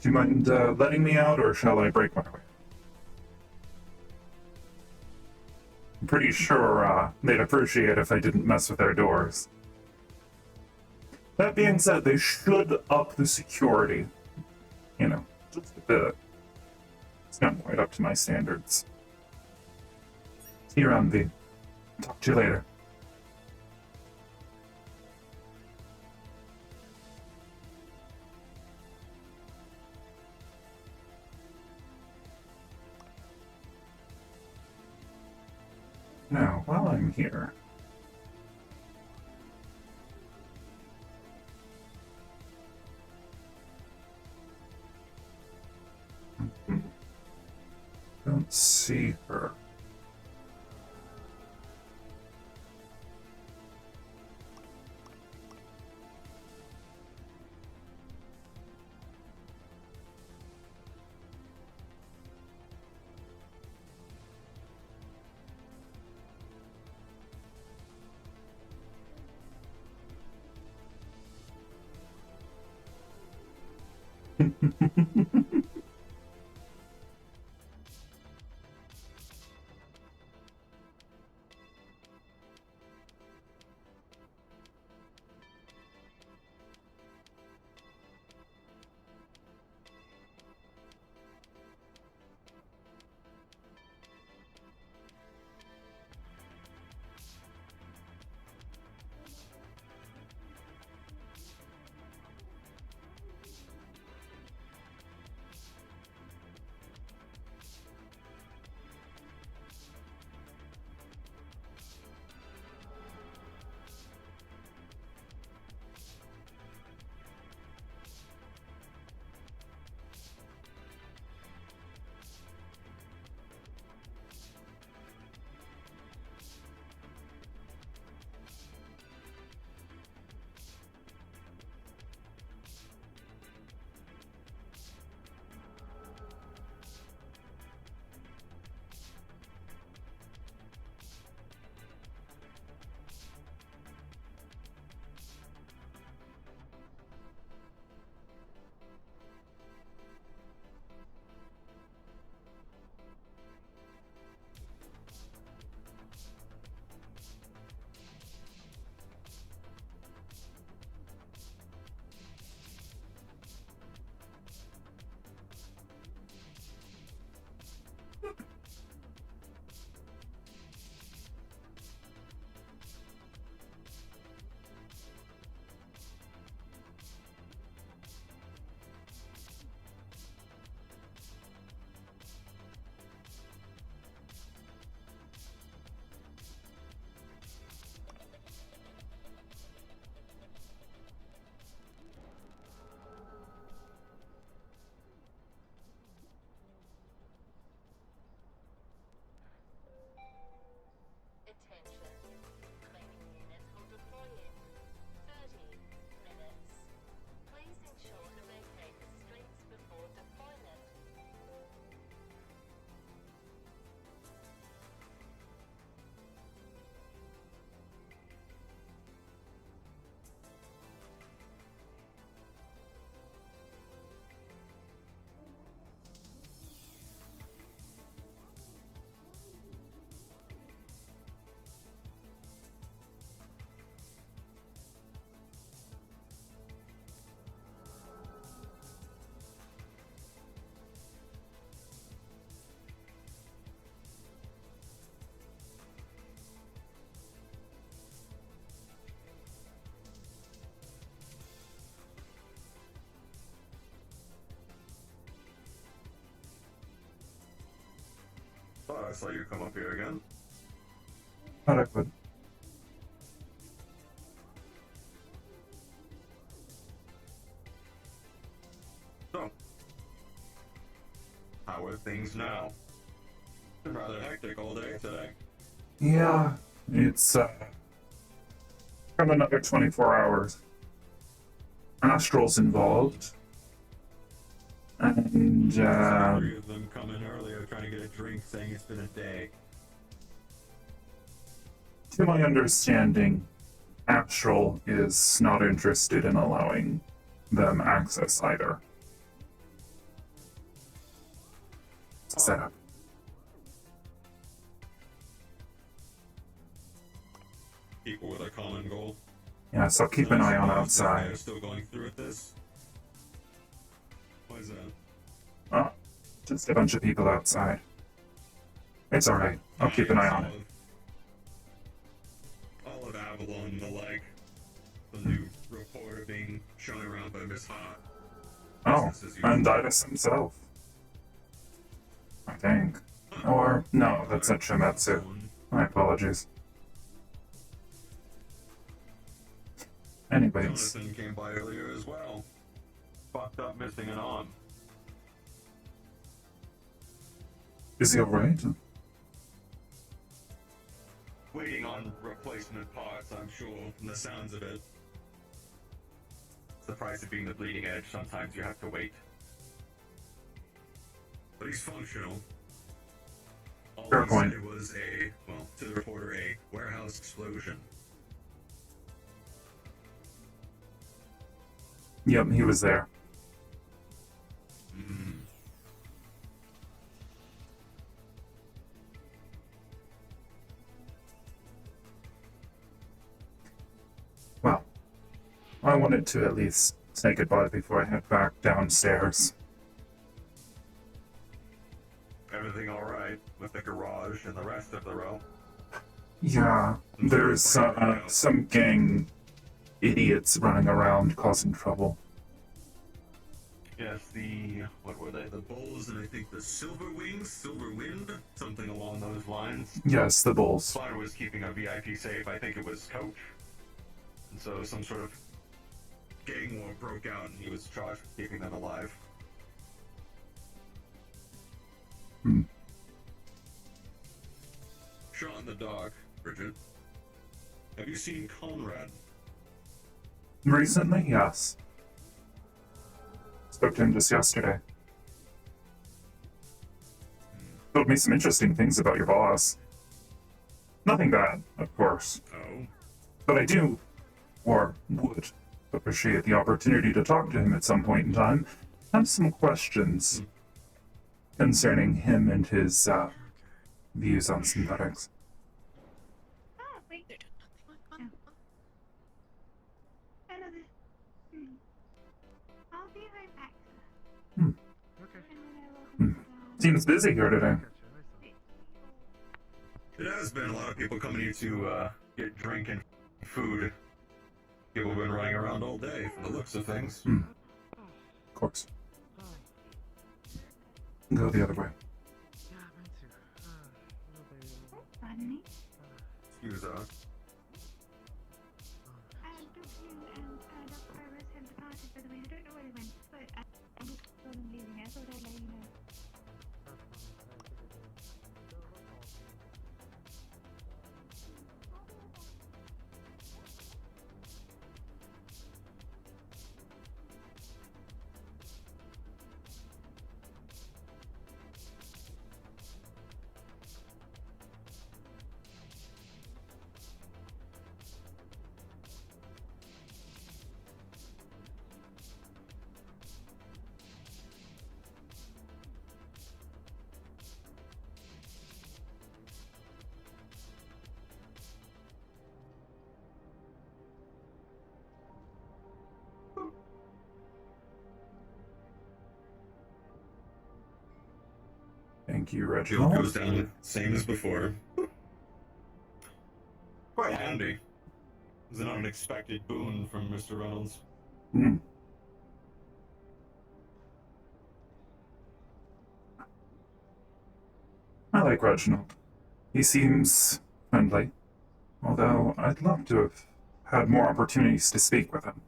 Do you mind letting me out, or shall I break my way? I'm pretty sure they'd appreciate if I didn't mess with their doors. That being said, they should up the security. You know, just a bit. It's not quite up to my standards. See you around, V. Talk to you later. Now, while I'm here... Don't see her. Oh, I saw you come up here again. Thought I could. So, how are things now? Been rather hectic all day today. Yeah, it's from another 24 hours. Astral's involved. And Three of them come in earlier trying to get a drink saying it's been a day. to my understanding, Astral is not interested in allowing them access either. set up. People with a common goal. Yes, I'll keep an eye on outside. They're still going through with this. Why is that? Oh, just a bunch of people outside. It's alright. I'll keep an eye on it. All of Avalon, the like. The new reporter being shown around by Miss Hart. Oh, and Didas himself. I think. Or, no, that's a Shimetsu. My apologies. Anyways. Jonathan came by earlier as well. Fucked up missing an arm. Is he alright? Waiting on replacement parts, I'm sure, from the sounds of it. It's the price of being the bleeding edge. Sometimes you have to wait. But he's functional. All Fair he point. said was to the reporter, a warehouse explosion. Yep, he was there. Well, I wanted to at least say goodbye before I head back downstairs. Everything alright with the garage and the rest of the row? Yeah, there's some gang idiots running around causing trouble. Yes, what were they? The Bulls and I think the Silver Wind? Something along those lines. Yes, the Bulls. Spotter was keeping a VIP safe, I think it was Coach. And so some sort of gang war broke out and he was charged with keeping them alive. Shot in the dark, Bridget. Have you seen Conrad? Recently, yes. Spoke to him just yesterday. Told me some interesting things about your boss. Nothing bad, of course. Oh? But I do, or would, appreciate the opportunity to talk to him at some point in time. I have some questions concerning him and his views on synthetics. Oh, wait. I'll be right back. Seems busy here today. It has been a lot of people coming here to get drink and food. People have been running around all day from the looks of things. Of course. Go the other way. Funny. Excuse us. Dr. Iris had departed for the way. I don't know where he went, but I'm just leaving. I thought I'd let you know. Thank you, Fuel Reginald. goes down, same as before. Quite handy. It was an unexpected boon from Mr. Reynolds. I like Reginald. He seems friendly, although I'd love to have had more opportunities to speak with him.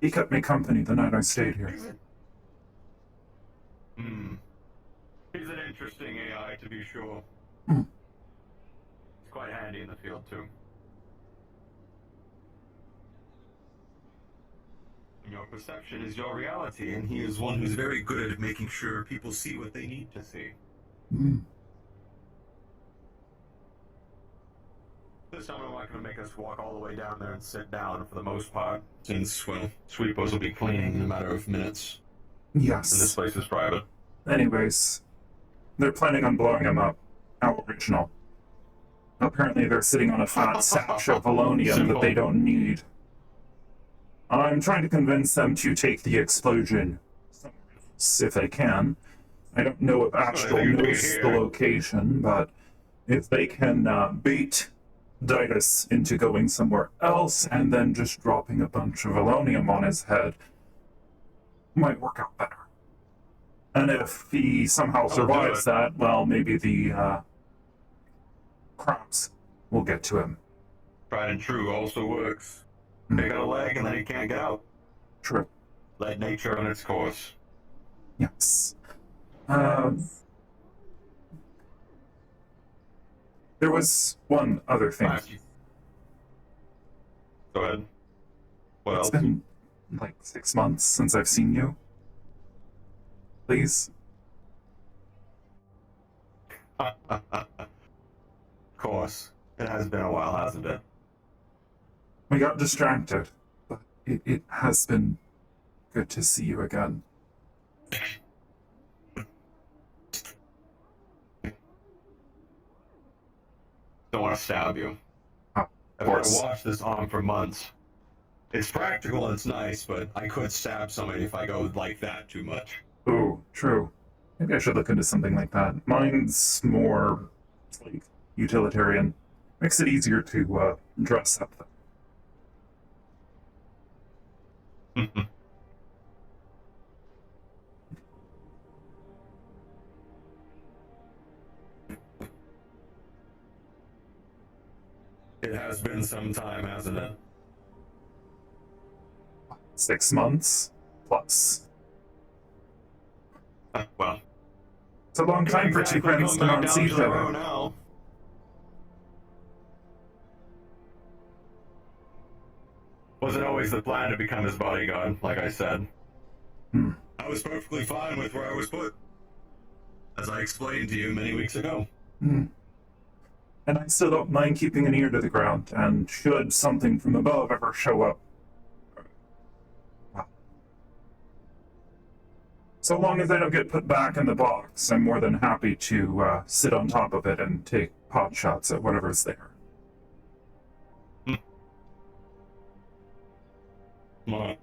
He kept me company the night I stayed here. He's an interesting AI, to be sure. Hmm. He's quite handy in the field, too. Your perception is your reality, and he is one who's very good at making sure people see what they need to see. This time I'm not going to make us walk all the way down there and sit down for the most part, since, well, Sweepos will be cleaning in a matter of minutes. Yes. And this place is private. Anyways, they're planning on blowing him up. How original. Apparently they're sitting on a fat stash of polonium that they don't need. I'm trying to convince them to take the explosion if they can. I don't know if Astral knows the location, but if they can bait Ditus into going somewhere else and then just dropping a bunch of polonium on his head, might work out better. And if he somehow survives that, well, maybe the crabs will get to him. Tried and true also works. Take out a leg and then he can't get out. True. Let nature run its course. Yes. There was one other thing. Go ahead. What else? It's been like 6 months since I've seen you. Please? Of course. It has been a while, hasn't it? We got distracted, but it has been good to see you again. Don't want to stab you. Of I've course. had to wash this arm for months. It's practical and it's nice, but I could stab somebody if I go like that too much. Ooh, true. Maybe I should look into something like that. Mine's more, like, utilitarian. Makes it easier to dress up. It has been some time, hasn't it? 6 months plus. Well, it's a long time for two friends to not see each other. Now. Wasn't always the plan to become his bodyguard, like I said. I was perfectly fine with where I was put, as I explained to you many weeks ago. And I still don't mind keeping an ear to the ground, and should something from above ever show up. Well, so long as I don't get put back in the box, I'm more than happy to sit on top of it and take pot shots at whatever's there. What?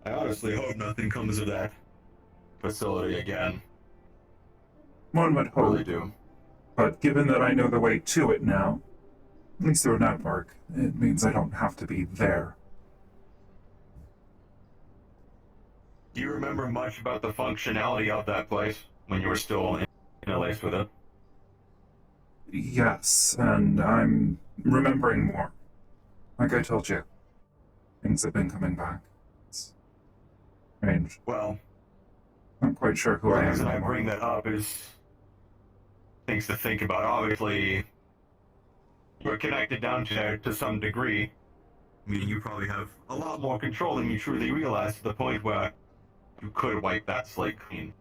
I honestly hope nothing comes of that facility again. One would hope. Really do. But given that I know the way to it now, at least through a network, it means I don't have to be there. Do you remember much about the functionality of that place when you were still interlaced with it? Yes, and I'm remembering more. Like I told you, things have been coming back. It's strange. Well, I'm not quite sure who the I am reason I anymore. bring that up is things to think about. Obviously, you're connected down to there to some degree, meaning you probably have a lot more control than you truly realize, to the point where you could wipe that slate clean.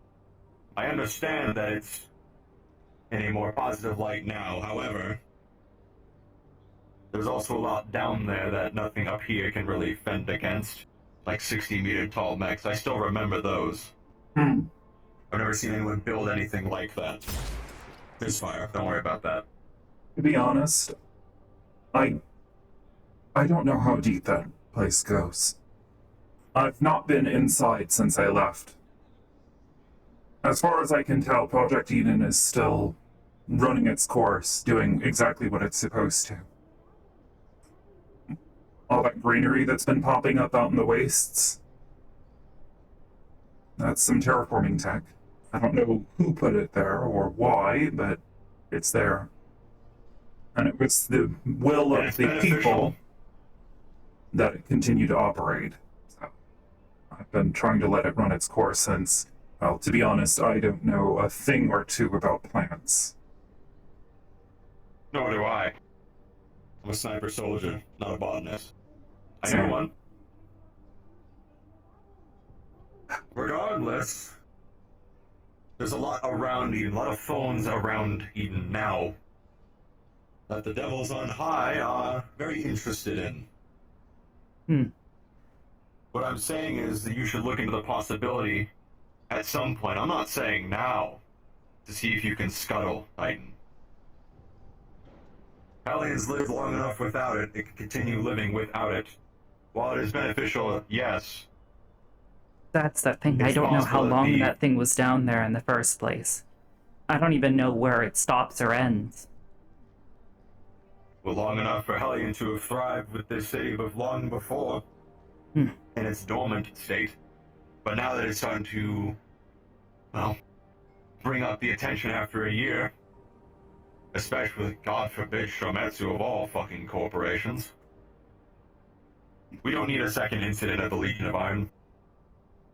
I understand that it's in a more positive light now. However, there's also a lot down there that nothing up here can really fend against, like 60-meter tall mechs. I still remember those. I've never seen anyone build anything like that. Misfire, don't worry about that. To be honest, I don't know how deep that place goes. I've not been inside since I left. As far as I can tell, Project Eden is still running its course, doing exactly what it's supposed to. All that greenery that's been popping up out in the wastes, that's some terraforming tech. I don't know who put it there or why, but it's there. And it was the will of the people that it continued to operate. So I've been trying to let it run its course since, well, to be honest, I don't know a thing or two about plants. Nor do I. I'm a sniper soldier, not a botanist. I know Same. one. Regardless, there's a lot around Eden, a lot of phones around Eden now that the devils on high are very interested in. What I'm saying is that you should look into the possibility at some point, I'm not saying now, to see if you can scuttle Titan. Hellions lived long enough without it, it can continue living without it. While it is beneficial, yes. That's the thing. I It's don't know how possible that long the- that thing was down there in the first place. I don't even know where it stops or ends. Well, long enough for Hellion to have thrived with this city long before, in its dormant state. But now that it's starting to, well, bring up the attention after a year, especially, God forbid, Shometsu of all fucking corporations. We don't need a second incident of the Legion of Iron.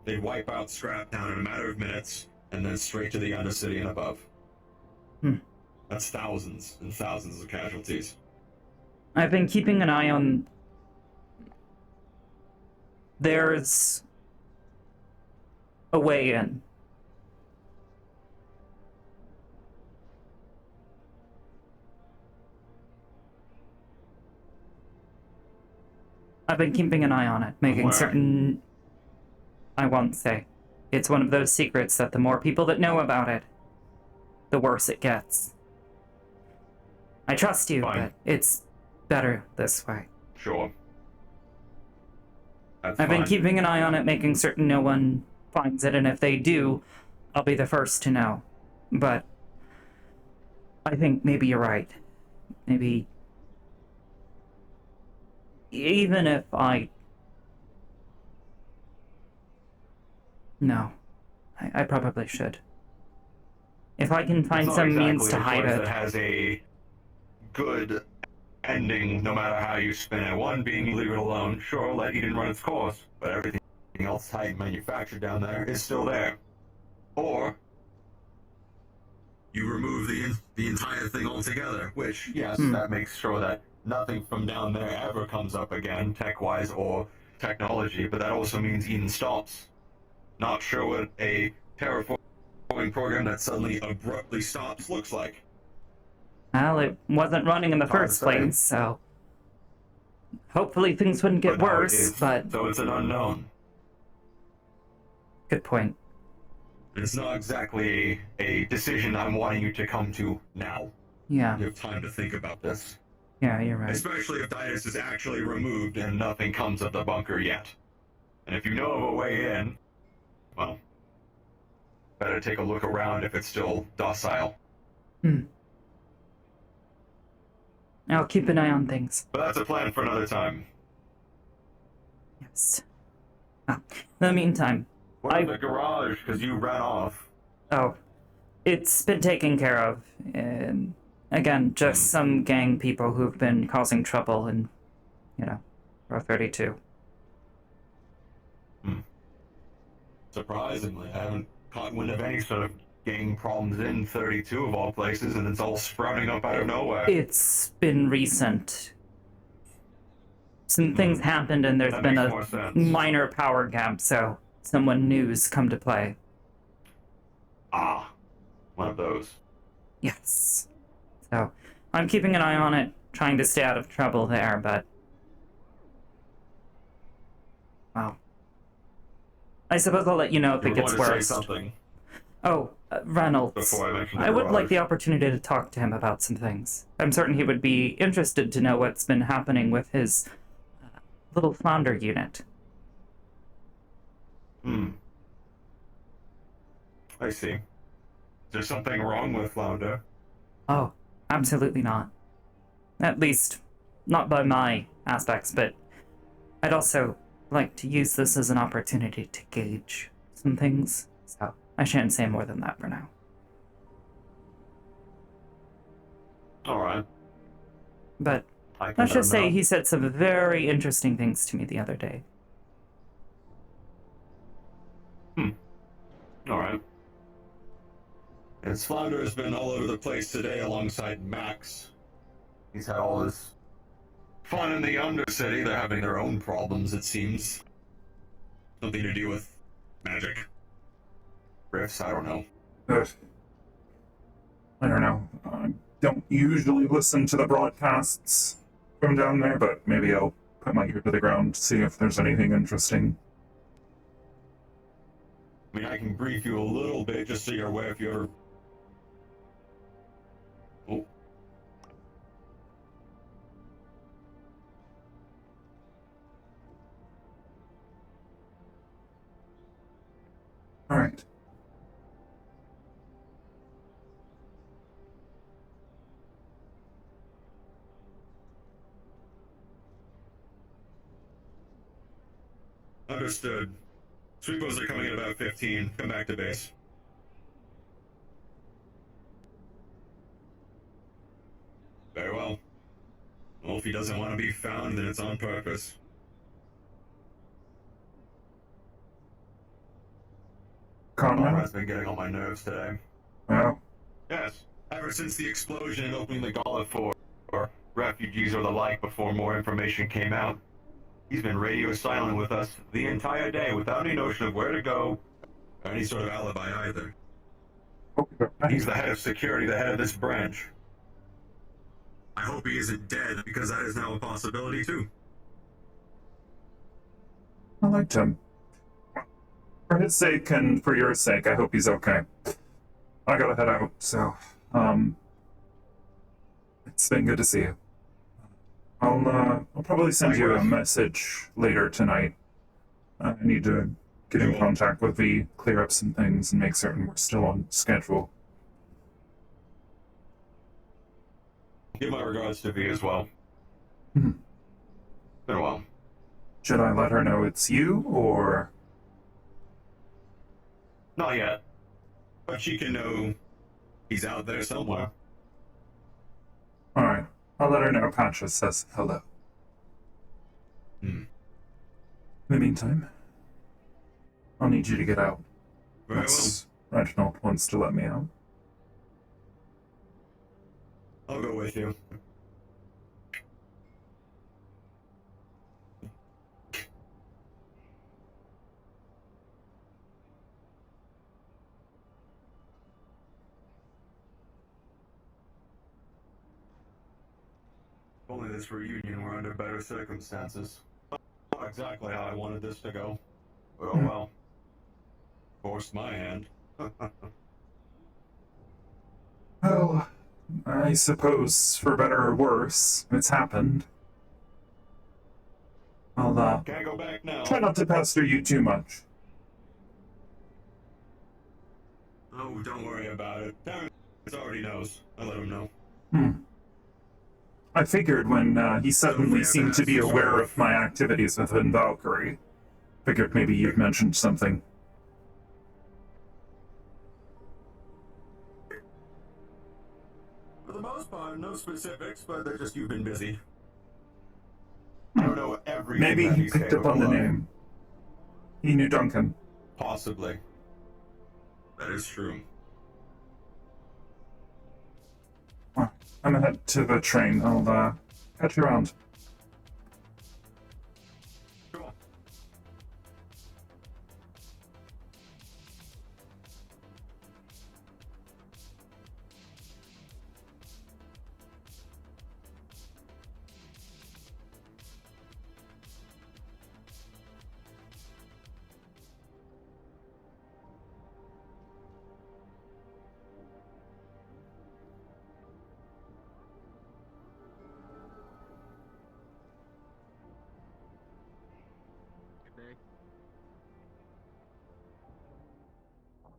They'd wipe out Scraptown in a matter of minutes, and then straight to the Undercity and above. That's thousands and thousands of casualties. I've been keeping an eye on... There's a way in. I've been keeping an eye on it, making certain... I won't say. It's one of those secrets that the more people that know about it, the worse it gets. I trust you, but it's better this way. Sure. That's I've been fine. keeping an eye on it, making certain no one finds it, and if they do, I'll be the first to know. But I think maybe you're right. Maybe even if I... No. I probably should. If I can find It's not some exactly means to a hide choice it... that has a good ending, no matter how you spin it. One being you leave it alone. Sure, let Eden run its course, but everything else Titan manufactured down there is still there. Or you remove the entire thing altogether, which, yes, that makes sure that nothing from down there ever comes up again, tech-wise or technology, but that also means Eden stops. Not sure what a terraforming program that suddenly abruptly stops looks like. Well, it wasn't running in the first place, so... Hopefully things wouldn't get But now it worse, is, but... so it's an unknown. Good point. It's not exactly a decision I'm wanting you to come to now. Yeah. You have time to think about this. Yeah, you're right. Especially if Titus is actually removed and nothing comes of the bunker yet. And if you know of a way in, well, better take a look around if it's still docile. I'll keep an eye on things. But that's a plan for another time. Yes. In the meantime... What about the garage? Because you ran off. Oh. It's been taken care of. And again, just some gang people who've been causing trouble in, row 32. Surprisingly, I haven't caught wind of any sort of gang problems in 32 of all places, and it's all sprouting up out of nowhere. It's been recent. Some things happened and there's That been makes a more sense. minor power gap, so someone new's come to play. Ah, one of those. Yes. So, I'm keeping an eye on it, trying to stay out of trouble there, but... Well... I suppose I'll let you know if You it were gets going to worse. say something Oh, Reynolds. before I mentioned the I would like garage. the opportunity to talk to him about some things. I'm certain he would be interested to know what's been happening with his little flounder unit. I see. Is there something wrong with Flounder? Oh, absolutely not. At least, not by my aspects, but I'd also like to use this as an opportunity to gauge some things, so I shan't say more than that for now. Alright. But I can let's just let him say know. he said some very interesting things to me the other day. Alright. His Flounder has been all over the place today alongside Max. He's had all his fun in the Undercity. They're having their own problems, it seems. Something to do with magic. Rifts, I don't know. I don't know. I don't usually listen to the broadcasts from down there, but maybe I'll put my ear to the ground to see if there's anything interesting I mean, I can brief you a little bit just so you're aware if you're... Oh. Alright. Understood. Sweepos are coming in about 15. Come back to base. Very well. Well, if he doesn't want to be found, then it's on purpose. Conrad's been getting on my nerves today. Well. Yes. Ever since the explosion and opening the gauntlet for refugees or the like before more information came out, he's been radio silent with us the entire day without any notion of where to go or any sort of alibi either. He's the head of security, the head of this branch. I hope he isn't dead, because that is now a possibility too. I liked him. For his sake and for your sake, I hope he's okay. I gotta head out, so, it's been good to see you. I'll probably send you a message later tonight. I need to get in contact with V, clear up some things, and make certain we're still on schedule. Give my regards to V as well. Hmm. Been a while. Should I let her know it's you, or...? Not yet. But she can know he's out there somewhere. Alright, I'll let her know Pancha says hello. In the meantime, I'll need you to get out. Very Unless Reginald wants to let me out. I'll go with you. If only this reunion were under better circumstances. Not exactly how I wanted this to go. But oh well. Forced my hand. Well, I suppose, for better or worse, it's happened. I'll, Can't go back now. try not to pester you too much. Oh, don't worry about it. Terrence already knows. I let him know. I figured when he suddenly seemed to be aware of my activities within Valkyrie. Figured maybe you'd mentioned something. For the most part, no specifics, but they're just you've been busy. I don't know everything. Maybe that he he's picked up on the capable of. name. He knew Duncan. Possibly. That is true. I'm gonna head to the train. I'll, catch you around. Cool.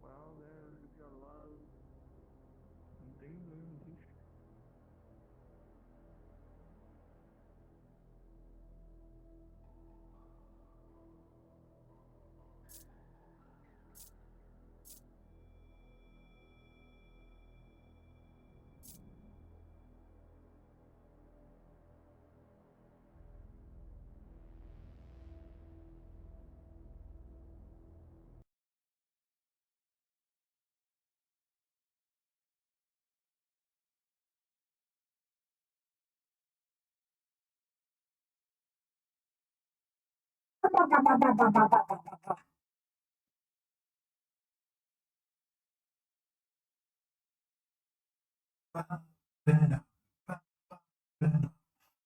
Well, there's got a lot of things.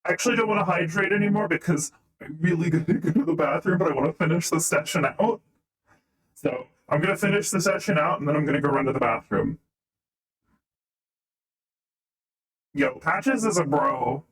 I actually don't want to hydrate anymore because I'm really gonna go to the bathroom, but I want to finish the session out. So I'm gonna finish the session out, and then I'm gonna go run to the bathroom. Yo, Patches is a bro.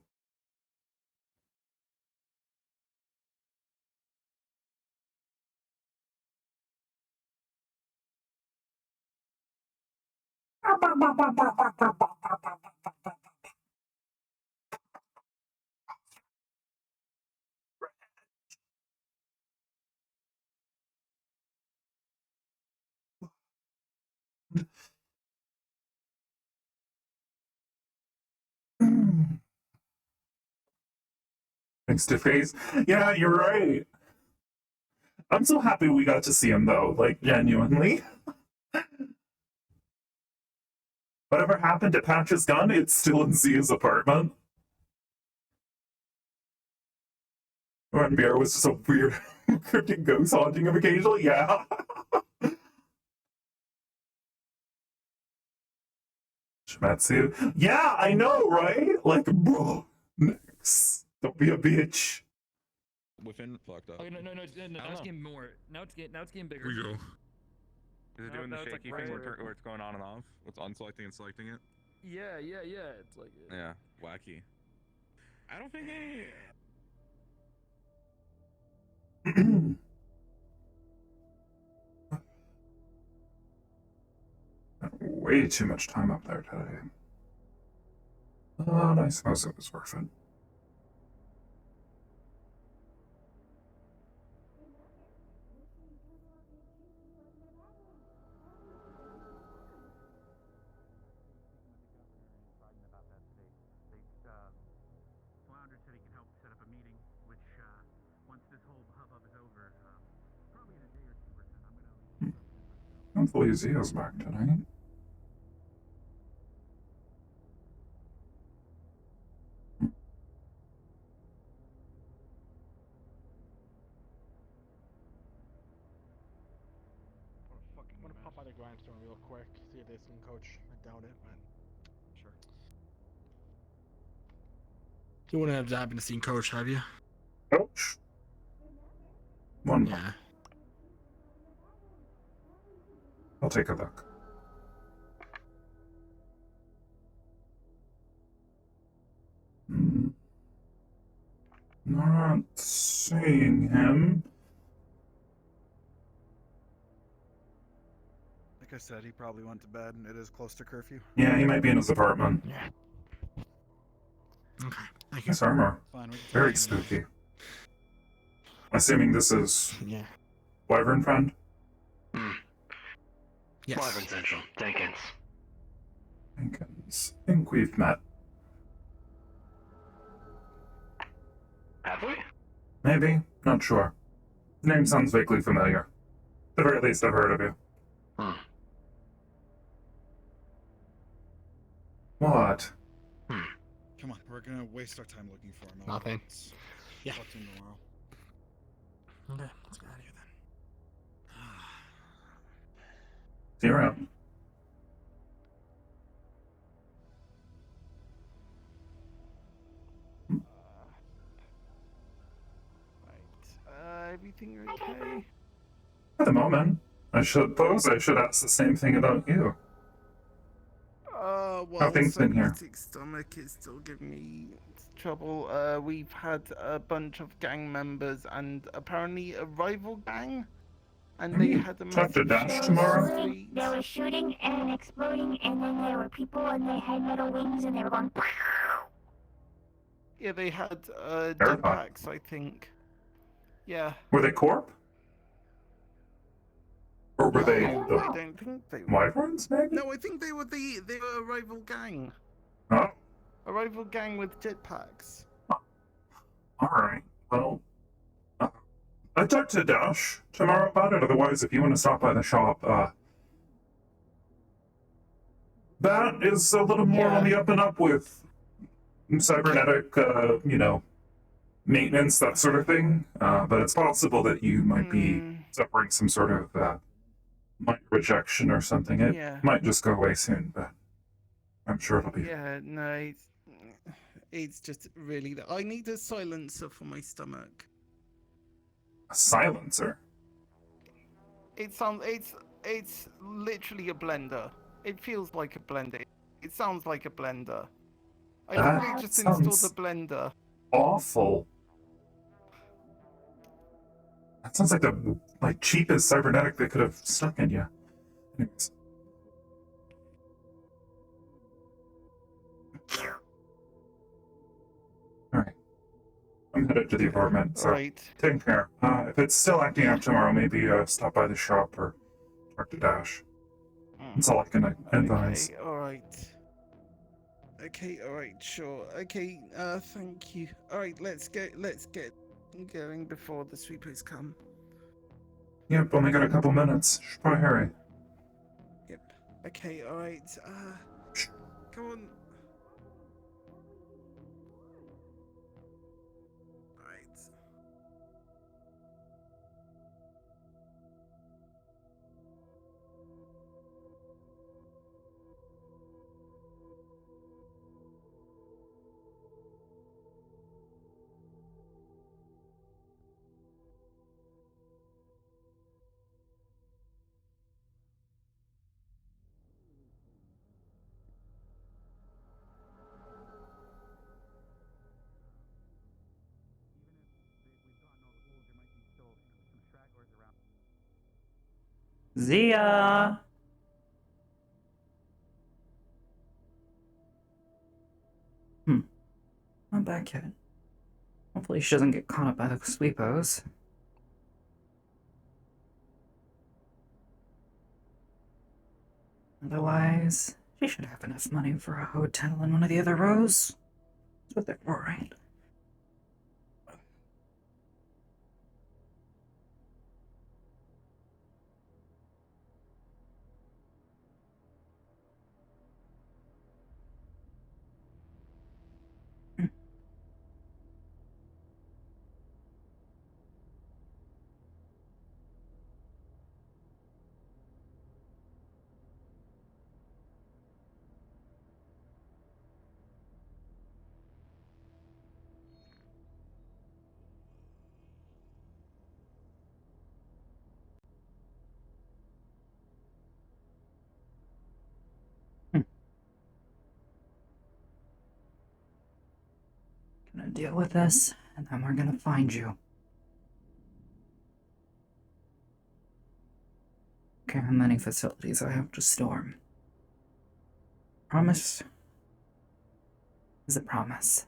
Thanks to face. Yeah, you're right. I'm so happy we got to see him, though. Like, genuinely. Whatever happened to Patch's gun, it's still in Zia's apartment. When BR was just a weird cryptic ghost haunting him occasionally, yeah. Shimatsu. Yeah, I know, right? Like, bro, next. Don't be a bitch. Within fucked up. Oh, no, now it's getting more. Now it's getting bigger. We go. Is it Now- doing now the it's, like, shaky right thing where- where it's going on and off? It's unselecting and selecting it? Yeah. It's like. Yeah, wacky. I don't think any. Way too much time up there today. And I suppose it was worth it. Flounder said he can help set up a meeting, which, once this whole hubbub is over, probably in a day or two, I'm gonna... Hopefully Zia's back tonight. I'm gonna pop out of grindstone real quick, see if they can coach. I doubt it, but sure. You wouldn't have happened to see coach, have you? Coach? One. Yeah. I'll take a look. Not seeing him. Like I said, he probably went to bed, and it is close to curfew. Yeah, he might be in his apartment. Yeah. Okay. Thank you. Nice armor. Fine, we can Very talk. spooky. Assuming this is Yeah. Wyvern friend? Yes. Wyvern Central, Jenkins. Jenkins. I think we've met. Have we? Maybe. Not sure. The name sounds vaguely familiar. At the very least, I've heard of you. What? Come on, we're gonna waste our time looking for him. Nothing. Yeah. Talk to him tomorrow. Okay, let's get out of here then. See you around. Everything okay? At the moment, I suppose I should ask the same thing about you. Well, How things been here? sick stomach is still giving me trouble. We've had a bunch of gang members and apparently a rival gang, and they had a Talk to massive Dash show on tomorrow? the street. There was shooting and exploding, and then there were people and they had metal wings and they were going. Yeah, they had Terrifying. jetpacks, I think. Yeah. Were they corp? Or were they I the don't think they were. Wyverns, maybe? No, I think they were a rival gang. Oh, A rival gang with jetpacks. alright. Well, I'd talk to Dash tomorrow about it. Otherwise, if you want to stop by the shop, that is a little more on the up and up with cybernetic, maintenance, that sort of thing. But it's possible that you might be suffering some sort of mind rejection or something. It Yeah. might just go away soon, but I'm sure it'll be. Yeah, no, it's just really that I need a silencer for my stomach. A silencer? It sounds. It's literally a blender. It feels like a blender. It sounds like a blender. I literally That just installed the sounds blender. awful. That sounds like the cheapest cybernetic they could have stuck in you. Anyways. Alright. I'm headed to the apartment, so take care. If it's still acting up tomorrow, maybe stop by the shop or talk to Dash. That's all I can advise. Okay, alright. Okay, alright, sure. Okay, thank you. Alright, let's get going before the sweepers come. Yep, only got a couple minutes. Should probably hurry. Yep. Okay, alright. Come on. Alright. Zia! Not back yet. Hopefully she doesn't get caught up by the sweepos. Otherwise, she should have enough money for a hotel in one of the other rows. That's what they're for, right? Gonna deal with this, and then we're gonna find you. Okay, how many facilities I have to storm. Promise is a promise.